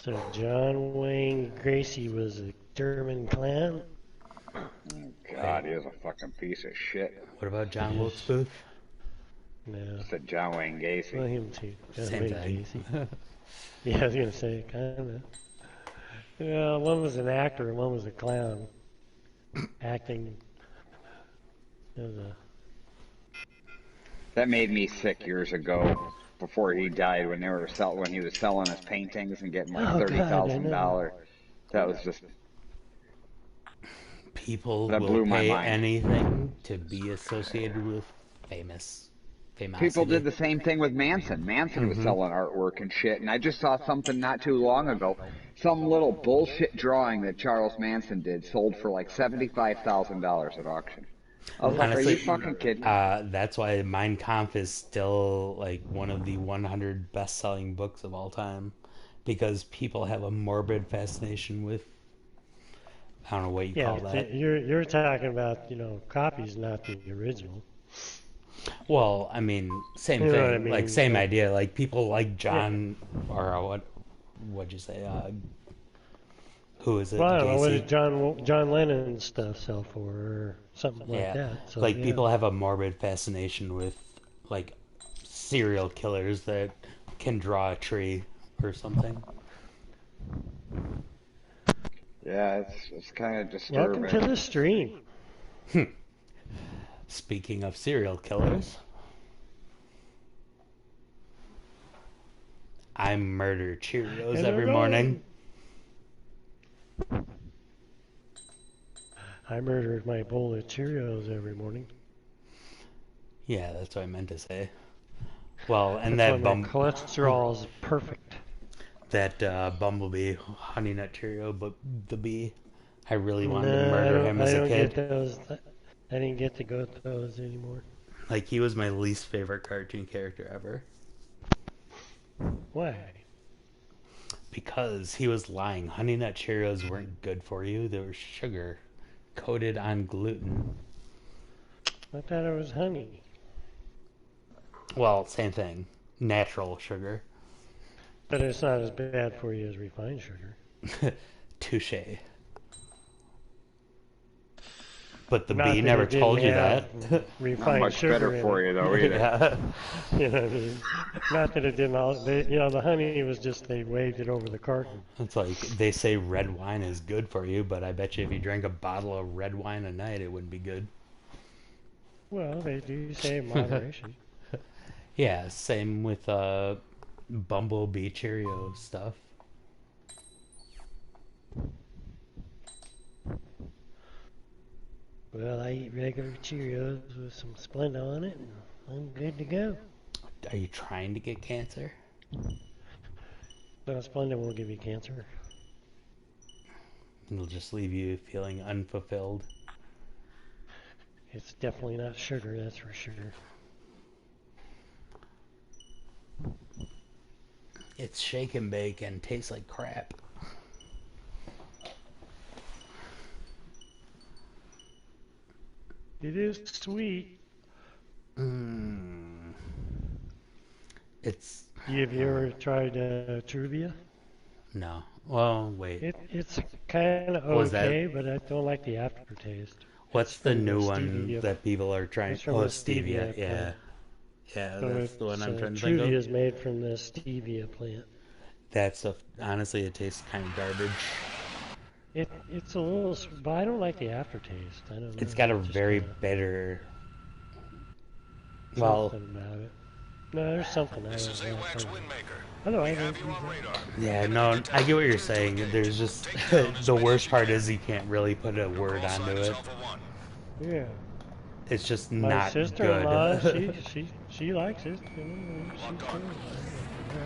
G: So John Wayne Gracie was a German clown?
H: God, he is a fucking piece of shit.
A: What about John Wilkes Booth?
G: No.
H: I said John Wayne Gacy.
G: Well, him too. John
A: Same
G: Wayne
A: thing.
G: Gacy. Yeah, I was gonna say kinda. Yeah, one was an actor and one was a clown. Acting as a.
H: That made me sick years ago, before he died, when when he was selling his paintings and getting like
G: Oh, God,
H: $30,000. That was just
A: People
H: that
A: will
H: blew my
A: pay
H: mind.
A: anything to be associated with famosity.
H: People did the same thing with Manson. Manson was selling artwork and shit, and I just saw something not too long ago. Some little bullshit drawing that Charles Manson did sold for like $75,000 at auction. I was like,
A: Honestly,
H: are you fucking kidding me?
A: that's why Mein Kampf is still like one of the 100 best-selling books of all time, because people have a morbid fascination with, I don't know what you call that.
G: You're talking about copies, not the original.
A: Well, I mean, same
G: You know
A: thing,
G: what I mean,
A: like same
G: like-
A: idea. Like people like John, or what'd you say? Who is it?
G: Well, I don't know, what
A: Gacy?
G: did John Lennon stuff sell for, or something like
A: Yeah,
G: that. So,
A: like
G: yeah.
A: people have a morbid fascination with like serial killers that can draw a tree or something.
H: Yeah, it's kind of disturbing.
G: Welcome to the stream.
A: Speaking of serial killers, I murder Cheerios every morning.
G: I murdered my bowl of Cheerios every morning.
A: Yeah, that's what I meant to say. Well, and
G: That's
A: that
G: why my cholesterol is perfect.
A: That Bumblebee Honey Nut Cheerio, but the bee, I really wanted to
G: No,
A: murder him as a kid.
G: Get those. I didn't get to go to those anymore.
A: Like, he was my least favorite cartoon character ever.
G: Why?
A: Because he was lying. Honey Nut Cheerios weren't good for you. They were sugar coated on gluten.
G: I thought it was honey.
A: Well, same thing. Natural sugar.
G: But it's not as bad for you as refined sugar.
A: Touche. But the
G: Not
A: bee
G: that
A: never
G: it didn't
A: told you
G: have
A: that.
G: refined
H: Not much
G: sugar
H: better
G: in
H: for
G: it.
H: you though either.
A: Yeah.
G: You know what I mean? Not that it didn't all. The honey was just they waved it over the carton.
A: It's like they say red wine is good for you, but I bet you if you drank a bottle of red wine a night, it wouldn't be good.
G: Well, they do say moderation.
A: Yeah, same with Bumblebee Cheerio stuff.
G: Well, I eat regular Cheerios with some Splenda on it, and I'm good to go.
A: Are you trying to get cancer?
G: No, Splenda won't give you cancer.
A: It'll just leave you feeling unfulfilled.
G: It's definitely not sugar, that's for sure.
A: It's shake and bake and tastes like crap.
G: It is sweet.
A: It's...
G: Have you ever tried Truvia?
A: No. Well, wait.
G: It's kind of
A: What was that?
G: okay, but I don't like the aftertaste.
A: What's
G: It's
A: the
G: from
A: new
G: the
A: one
G: stevia.
A: that people are trying?
G: It's from
A: Oh,
G: the
A: stevia.
G: stevia
A: Yeah.
G: plant.
A: Yeah,
G: So
A: that's the one I'm
G: it's,
A: trying to think
G: Truvia
A: of.
G: is made from the stevia plant.
A: That stuff, honestly, it tastes kind of garbage.
G: It's a little, but I don't like the aftertaste. I don't know.
A: It's got a
G: just
A: very
G: kinda
A: bitter... Well,
G: something about it. No, there's something I
F: This is
G: don't
F: AWACS
G: like.
F: Windmaker.
G: Hello,
F: We
G: I
F: have
G: don't
F: you on radar.
A: yeah, no, I get what you're saying. There's just... the worst part is you can't really put a word
F: Call
A: onto
F: sign
A: it.
F: is Alpha 1.
G: Yeah.
A: It's just
G: My
A: not
G: sister-in-law,
A: good.
G: she likes it. She's good.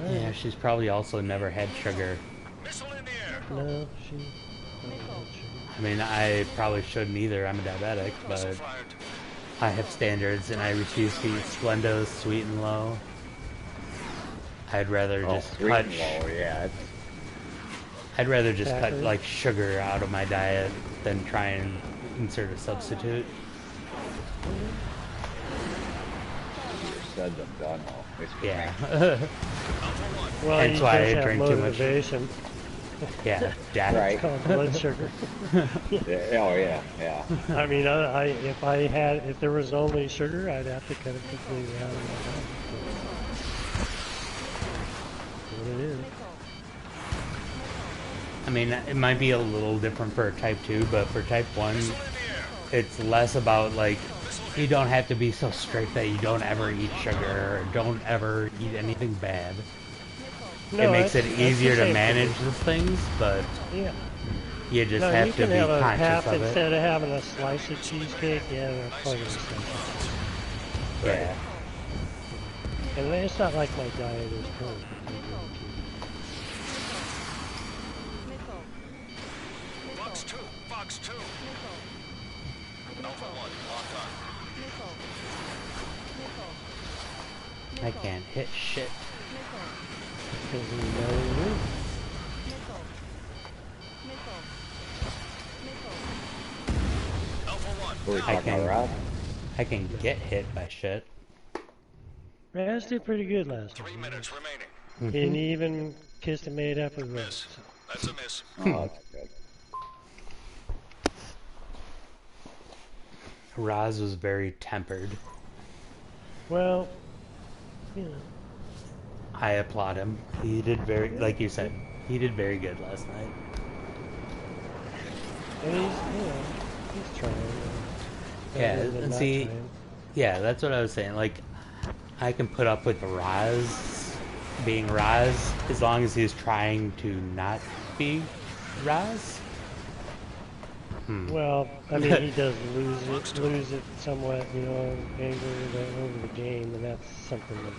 A: Yeah, she's probably also never had sugar.
F: Missile in the air.
G: No, she.
A: I mean, I probably shouldn't either. I'm a diabetic, but I have standards and I refuse to eat Splendos sweet and low. I'd rather
H: Oh,
A: just
H: sweet
A: cut.
H: and low, yeah.
A: I'd rather just cut
G: Exactly.
A: like sugar out of my diet than try and insert a substitute.
H: Said them done though. It's good.
A: Yeah.
G: Well,
A: Hence
G: you
A: why
G: just
A: I
G: have
A: drink too much.
G: motivation.
A: Yeah, death.
H: Right.
G: It's called blood sugar.
H: Yeah, oh yeah, yeah.
G: I mean, if there was only sugar, I'd have to cut it completely out of my diet. What it is.
A: I mean, it might be a little different for type 2, but for type 1, it's less about, like, you don't have to be so strict that you don't ever eat sugar or don't ever eat anything bad.
G: No,
A: It makes it
G: that's
A: easier
G: the
A: to
G: same
A: manage
G: for me.
A: the things, but
G: Yeah.
A: you just
G: No,
A: have
G: you
A: to
G: can
A: be
G: have a
A: conscious
G: half
A: of it.
G: instead of having a slice of cheesecake. Yeah, that's part of the slice of cheesecake.
A: Yeah.
G: And it's not like my diet is perfect.
F: Fox 2, Fox 2. Alpha 1, lock on.
A: I can't hit shit.
G: Because we know it is.
F: Alpha 1,
H: What are we
A: I
H: talking about, Rob?
A: I can get hit by shit.
G: Raz did pretty good last
F: 3
G: time.
F: minutes remaining.
G: And he even kissed and made up with Rose.
F: Miss. That's a miss.
H: Oh, that's good.
A: Raz was very tempered.
G: Well, you know.
A: I applaud him. He did very, like you said, he did very good last night.
G: And he's trying.
A: Yeah,
G: Rather than
A: and
G: not
A: see,
G: trying.
A: yeah, that's what I was saying. Like, I can put up with Raz being Raz as long as he's trying to not be Raz.
G: Well, I mean, he does lose it somewhat, you know, anger over the game, and that's something that.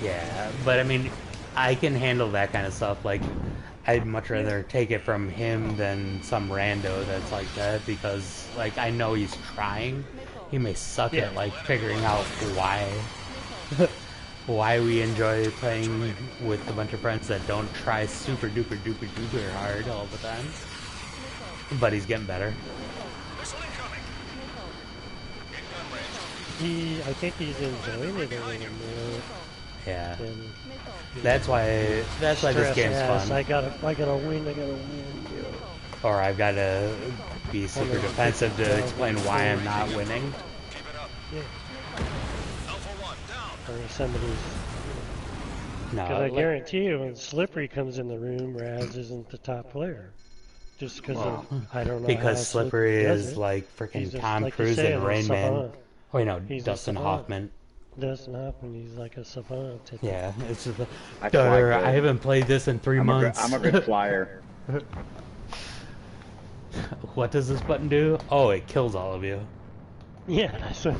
A: Yeah, but I mean, I can handle that kind of stuff. Like, I'd much rather take it from him than some rando that's like that because, like, I know he's trying. He may suck at, like, figuring out why we enjoy playing with a bunch of friends that don't try super duper duper duper hard all the time. But he's getting better.
G: I think he's enjoying it a little more.
A: Yeah.
G: Than,
A: That's why this game's fun.
G: I gotta win. You know.
A: Or I've got to be super defensive to explain why I'm not winning.
G: Yeah. Or somebody's.
A: No,
G: Because I guarantee you, when Slippery comes in the room, Raz isn't the top player. Just because of, I don't know
A: because
G: how
A: Slippery
G: does
A: is
G: it.
A: like freaking
G: He's
A: Tom
G: like you
A: Cruise
G: said,
A: and
G: a
A: Rain Man.
G: savant.
A: Oh, wait, no,
G: He's
A: Dustin Hoffman.
G: Dustin Hoffman, he's like a savant.
A: Yeah, it's just
H: I fly good.
A: I haven't played this in 3 months.
H: I'm a good flyer.
A: What does this button do? Oh, it kills all of you.
G: Yeah. So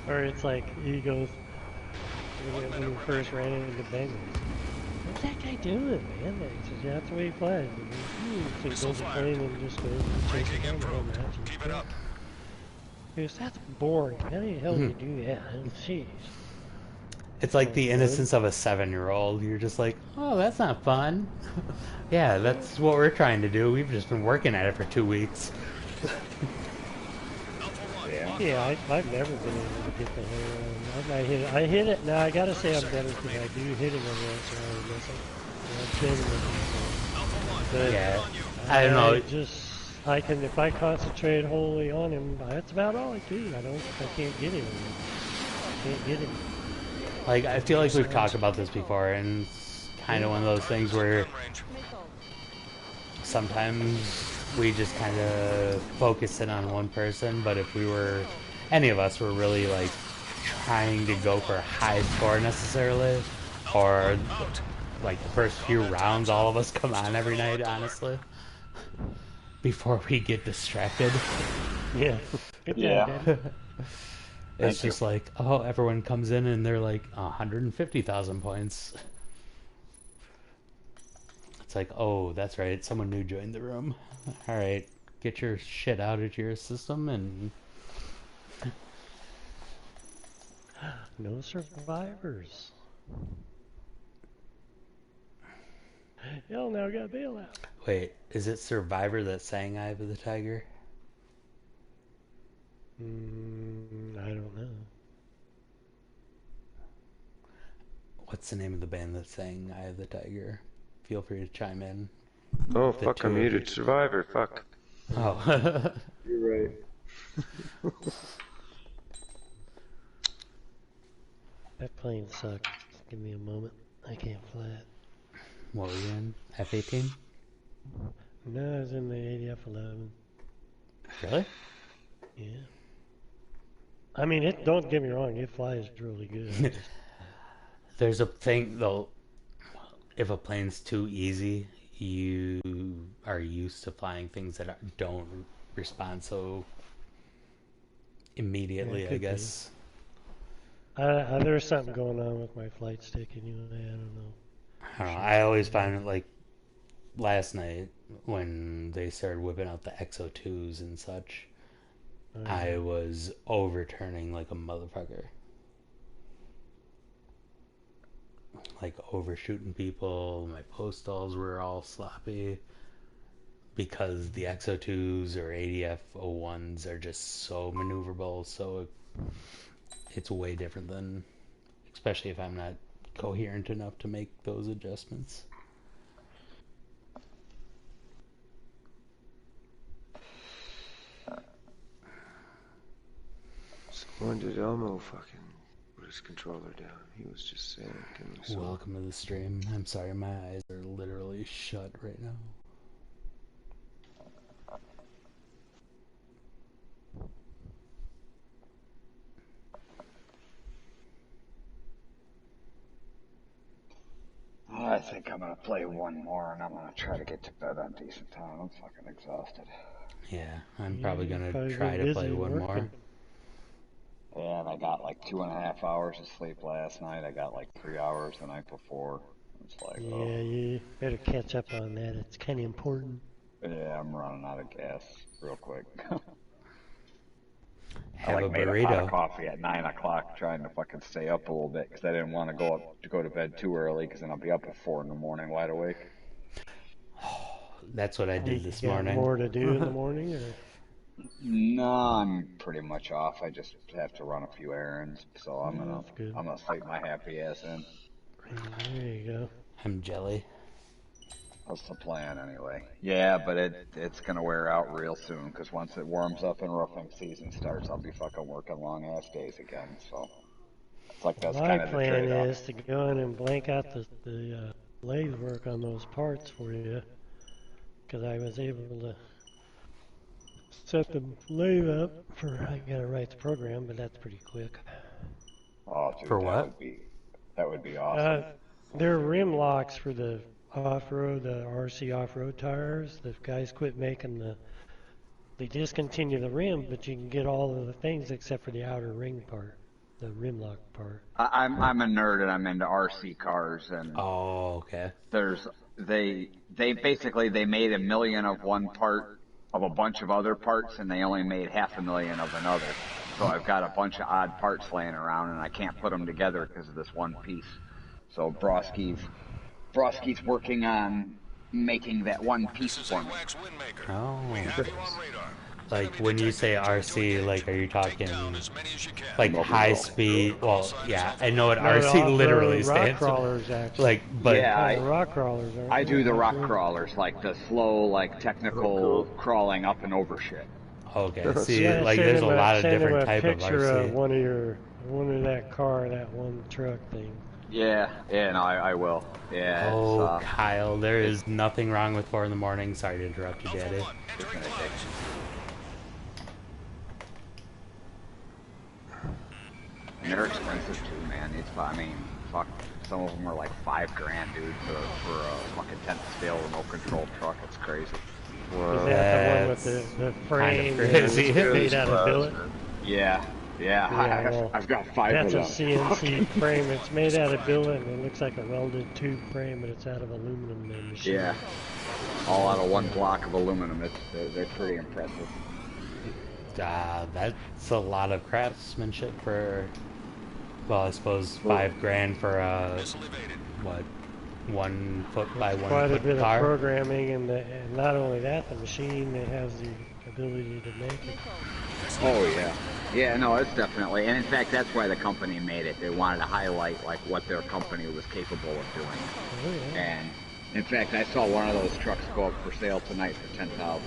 G: or it's like he goes when he first ran into Bengals. What's that guy doing, man? He says, yeah, that's the way he plays. So he goes to plane and just goes and chases down the whole match.
F: Keep it up.
G: He goes, that's boring. How the hell do you do that? Jeez.
A: It's like the innocence of a 7-year-old. You're just like, oh, that's not fun. Yeah, that's what we're trying to do. We've just been working at it for 2 weeks.
G: Yeah, I've never been able to get the hair on. I hit it. Now I gotta say I'm better because I do hit him every once in a while. But
A: yeah, I don't know.
G: I can, if I concentrate wholly on him, that's about all I do. I can't get him. I can't get him.
A: Like, I feel like we've talked about this before, and it's kind of one of those things where sometimes we just kind of focus in on one person, but if any of us were really, like, trying to go for a high score necessarily, or, like, the first few rounds all of us come on every night, honestly, before we get distracted.
G: Yeah.
H: Yeah.
A: It's just like, oh, everyone comes in and they're like 150,000 points. It's like, oh, that's right, someone new joined the room. All right, get your shit out of your system and...
G: No survivors. Hell, now got bailout.
A: Wait, is it Survivor that sang Eye of the Tiger?
G: I don't know.
A: What's the name of the band that sang Eye of the Tiger? feel free to chime in.
B: Oh, fuck, I'm muted. Survivor, fuck.
A: Oh.
B: You're right.
G: That plane sucks. Give me a moment. I can't fly it.
A: What were you in? F-18?
G: No, I was in the ADF-11.
A: Really?
G: Yeah. I mean, don't get me wrong, it flies really good.
A: There's a thing, though, if a plane's too easy, you are used to flying things that don't respond so immediately,
G: Yeah,
A: I guess.
G: There's something going on with my flight stick anyway, I don't know.
A: I don't know. I always find it like last night when they started whipping out the XO2s and such, I was overturning like a motherfucker. Like overshooting people, my postals were all sloppy because the XO2s or ADF-01s are just so maneuverable, so it's way different than, especially if I'm not coherent enough to make those adjustments.
B: When did Elmo fucking put his controller down? He was just saying it.
A: Welcome to the stream. I'm sorry, my eyes are literally shut right now.
H: I think I'm gonna play one more and I'm gonna try to get to bed on decent time. I'm fucking exhausted.
A: Yeah, I'm probably gonna try to play one more.
H: Yeah, and I got like 2.5 hours of sleep last night. I got like 3 hours the night before. It's like,
G: yeah, you better catch up on that. It's kind of important.
H: Yeah, I'm running out of gas real quick.
A: Have a
H: made
A: burrito.
H: A pot of coffee at 9 o'clock, trying to fucking stay up a little bit because I didn't want to go to bed too early because then I'll be up at 4 in the morning, wide awake.
A: That's what I did this morning.
G: More to do in the morning, or?
H: No, I'm pretty much off. I just have to run a few errands, so I'm gonna sleep my happy ass in.
G: There you go.
A: I'm jelly.
H: That's the plan anyway. Yeah, but it's gonna wear out real soon because once it warms up and roofing season starts, I'll be fucking working long ass days again. So it's like that's kind of the trade-off.
G: My plan is to go in and blank out the lathe work on those parts for you, because I was able to set the lathe up for, I gotta write the program, but that's pretty quick.
H: Oh, dude,
A: for what?
H: That would be awesome.
G: They're rim locks for the off-road, the RC off-road tires. The guys quit making they discontinue the rim, but you can get all of the things except for the outer ring part, the rim lock part.
H: I'm a nerd and I'm into RC cars and
A: okay.
H: They basically they made 1 million of one part of a bunch of other parts and they only made 500,000 of another. So I've got a bunch of odd parts laying around and I can't put them together because of this one piece. So Broski's working on making that one piece for me.
A: Oh. Like when you say RC, like are you talking like high speed? Well, yeah, I know what RC literally stands for.
G: Rock crawlers, actually.
A: Like, but
H: yeah,
G: rock crawlers.
H: I do the rock crawlers, like the slow, like technical crawling up and over shit.
A: Okay, see, like there's a lot of different type of RC.
G: Send him a picture of one of that car, that one truck thing.
H: Yeah, no, I will. Yeah.
A: Oh, Kyle, there is nothing wrong with 4 in the morning. Sorry to interrupt you, Daddy.
H: And they're expensive too, man. Fuck. Some of them are like $5,000, dude, for a fucking 10th scale remote control truck. It's crazy.
G: Wow. Is that the one with the frame
A: crazy.
G: Made out of billet?
H: Yeah. I've got 5 of them.
G: That's a CNC frame. It's made out of billet and it looks like a welded tube frame, but it's out of aluminum machine.
H: Yeah. All out of one block of aluminum. They're pretty impressive.
A: That's a lot of craftsmanship for, well, I suppose $5,000 for a, what, 1 foot by 1
G: quite
A: foot
G: a bit
A: car?
G: of programming, and not only that, the machine that has the ability to make it.
H: Oh yeah. Yeah, no, it's definitely, and in fact, that's why the company made it. They wanted to highlight like what their company was capable of doing.
G: Oh, yeah.
H: In fact, I saw one of those trucks go up for sale tonight for $10,000.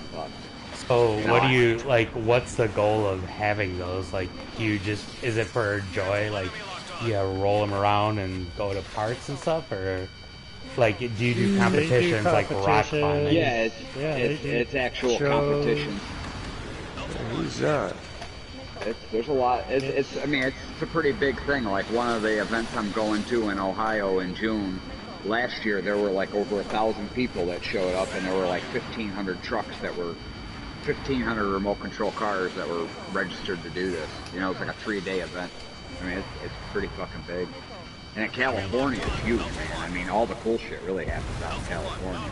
A: So
H: You know,
A: what do you like? What's the goal of having those? Like, do you just is it for joy? Like, you roll them around and go to parks and stuff, or like do you do
G: They do
A: competitions like rock climbing?
H: yeah,
G: they do
H: it's actual
G: shows.
H: competition.
B: Who's that?
H: There's a lot. I mean, it's a pretty big thing. Like one of the events I'm going to in Ohio in June. Last year there were like over 1,000 people that showed up, and there were like 1,500 trucks that were 1,500 remote control cars that were registered to do this. You know, it's like a 3-day event. I mean, it's pretty fucking big. And in California, it's huge, man. I mean, all the cool shit really happens out in California.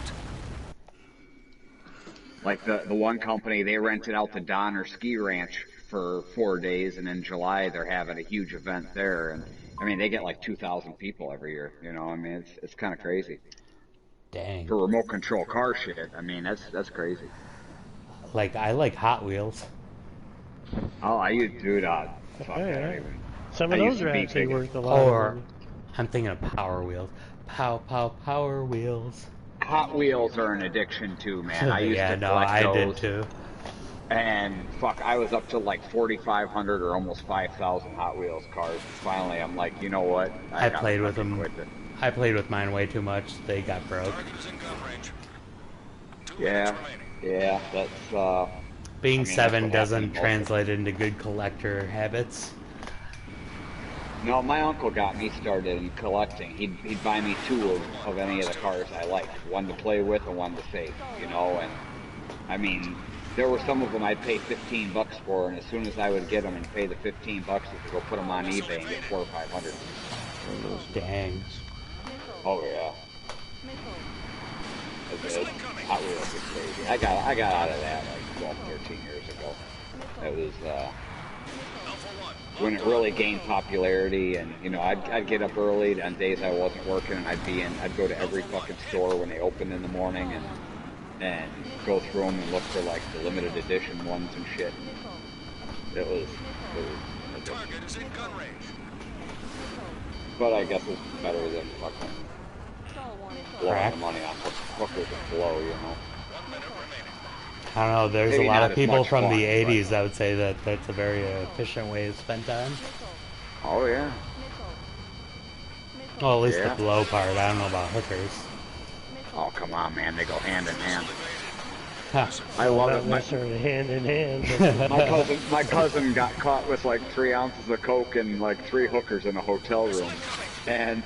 H: Like the one company, they rented out the Donner Ski Ranch for 4 days, and in July they're having a huge event there. And I mean, they get like 2,000 people every year. You know, I mean, it's kind of crazy.
A: Dang.
H: For remote control car shit, I mean, that's crazy.
A: Like I like Hot Wheels.
H: Oh, I used to, fuck, I don't even.
G: Some of
H: I
G: those
H: used to
G: are
H: be
G: actually
H: big.
G: worth a lot of
A: Or
G: money.
A: I'm thinking of Power Wheels. Power Wheels.
H: Hot Wheels are an addiction too, man. I used
A: Yeah,
H: to
A: no,
H: collect
A: I
H: those.
A: did too.
H: And fuck, I was up to like 4,500 or almost 5,000 Hot Wheels cars. And finally, I'm like, you know what? I
A: I
H: gotta
A: played with
H: fucking
A: them.
H: quit this.
A: I played with mine way too much. They got broke.
H: Yeah, yeah, that's
A: Being
H: I mean, that's
A: 7
H: what happened
A: doesn't
H: to most of them.
A: translate into good collector habits.
H: No, my uncle got me started in collecting. He'd buy me two of any of the cars I liked, one to play with and one to save, you know. And I mean, there were some of them I'd pay $15 for, and as soon as I would get them and pay the $15, I could go put them on eBay and get 400 or 500.
A: Dang.
H: Oh yeah. Hot Wheels is crazy. I got out of that like 12, 13 years ago. It was when it really gained popularity, and you know, I'd get up early on days I wasn't working, and I'd go to every fucking store when they opened in the morning and go through them and look for like the limited edition ones and shit. It was but I guess it's better than fucking blowing the money on hookers and blow, you know.
A: I don't know, there's
H: Maybe
A: a lot
H: not
A: of
H: as
A: people
H: much
A: from the
H: fun,
A: 80s that would say that that's a very efficient way to spend time.
H: Oh yeah.
A: Well, at least the
H: Yeah.
A: blow part. I don't know about hookers.
H: Oh come on, man, they go hand in hand.
A: Huh.
H: I love
G: Not
H: it.
G: necessarily hand in hand.
H: My cousin got caught with like 3 ounces of coke and like 3 hookers in a hotel room, and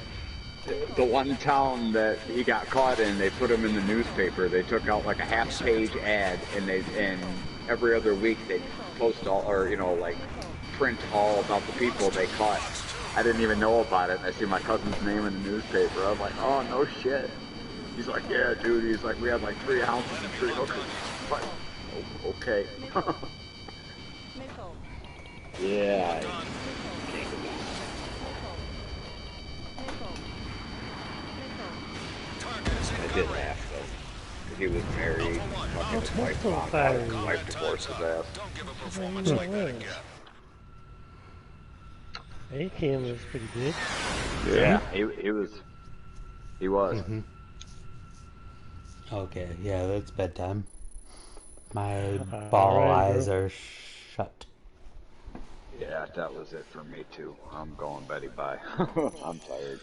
H: the one town that he got caught in, they put him in the newspaper. They took out like a half-page ad, and every other week they post all, or you know, like print all about the people they caught. I didn't even know about it, and I see my cousin's name in the newspaper. I'm like, oh no shit. He's like, yeah, dude. He's like, we had like 3 ounces and 3 hookers. I'm like, oh, okay. Yeah. I did laugh though. He was married. Fucking his wife found out. His wife divorced his ass.
G: A-Cam was pretty good.
H: Yeah, he was. He was.
A: Okay, yeah, that's bedtime. My
G: All
A: ball
G: right,
A: eyes
G: bro.
A: are shut.
H: Yeah, that was it for me too. I'm going Betty bye. I'm tired.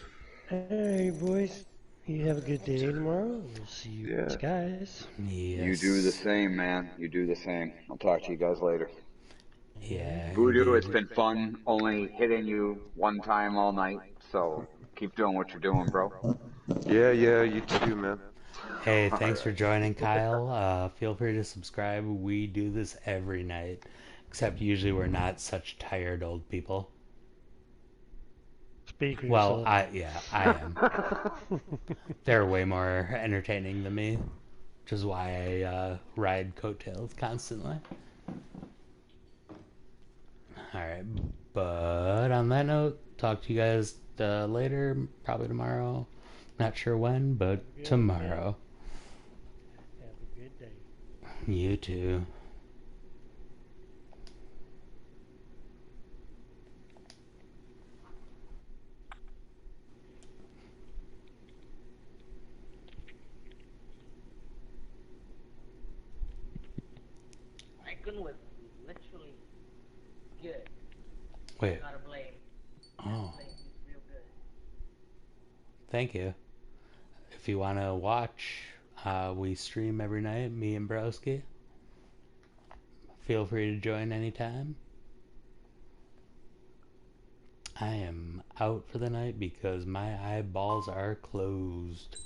G: Hey, boys. You have a good day tomorrow. We'll see you guys.
A: Yes.
H: You do the same, man. You do the same. I'll talk to you guys later.
A: Yeah.
H: Voodoo, it's
A: Indeed.
H: been fun only hitting you one time all night, so keep doing what you're doing, bro.
B: Yeah, you too, man.
A: Hey, thanks for joining, Kyle. Feel free to subscribe. We do this every night, except usually we're not such tired old people.
G: Speak for
A: Well,
G: yourself.
A: I am. They're way more entertaining than me, which is why I ride coattails constantly. Alright, but on that note, talk to you guys later, probably tomorrow. Not sure when, but tomorrow.
G: Have a good day.
A: You too.
K: cooking was literally good.
A: Wait.
K: Gotta blame.
A: Oh.
K: Blame is real good.
A: Thank you. If you want to watch, we stream every night, me and Broski. Feel free to join anytime. I am out for the night because my eyeballs are closed.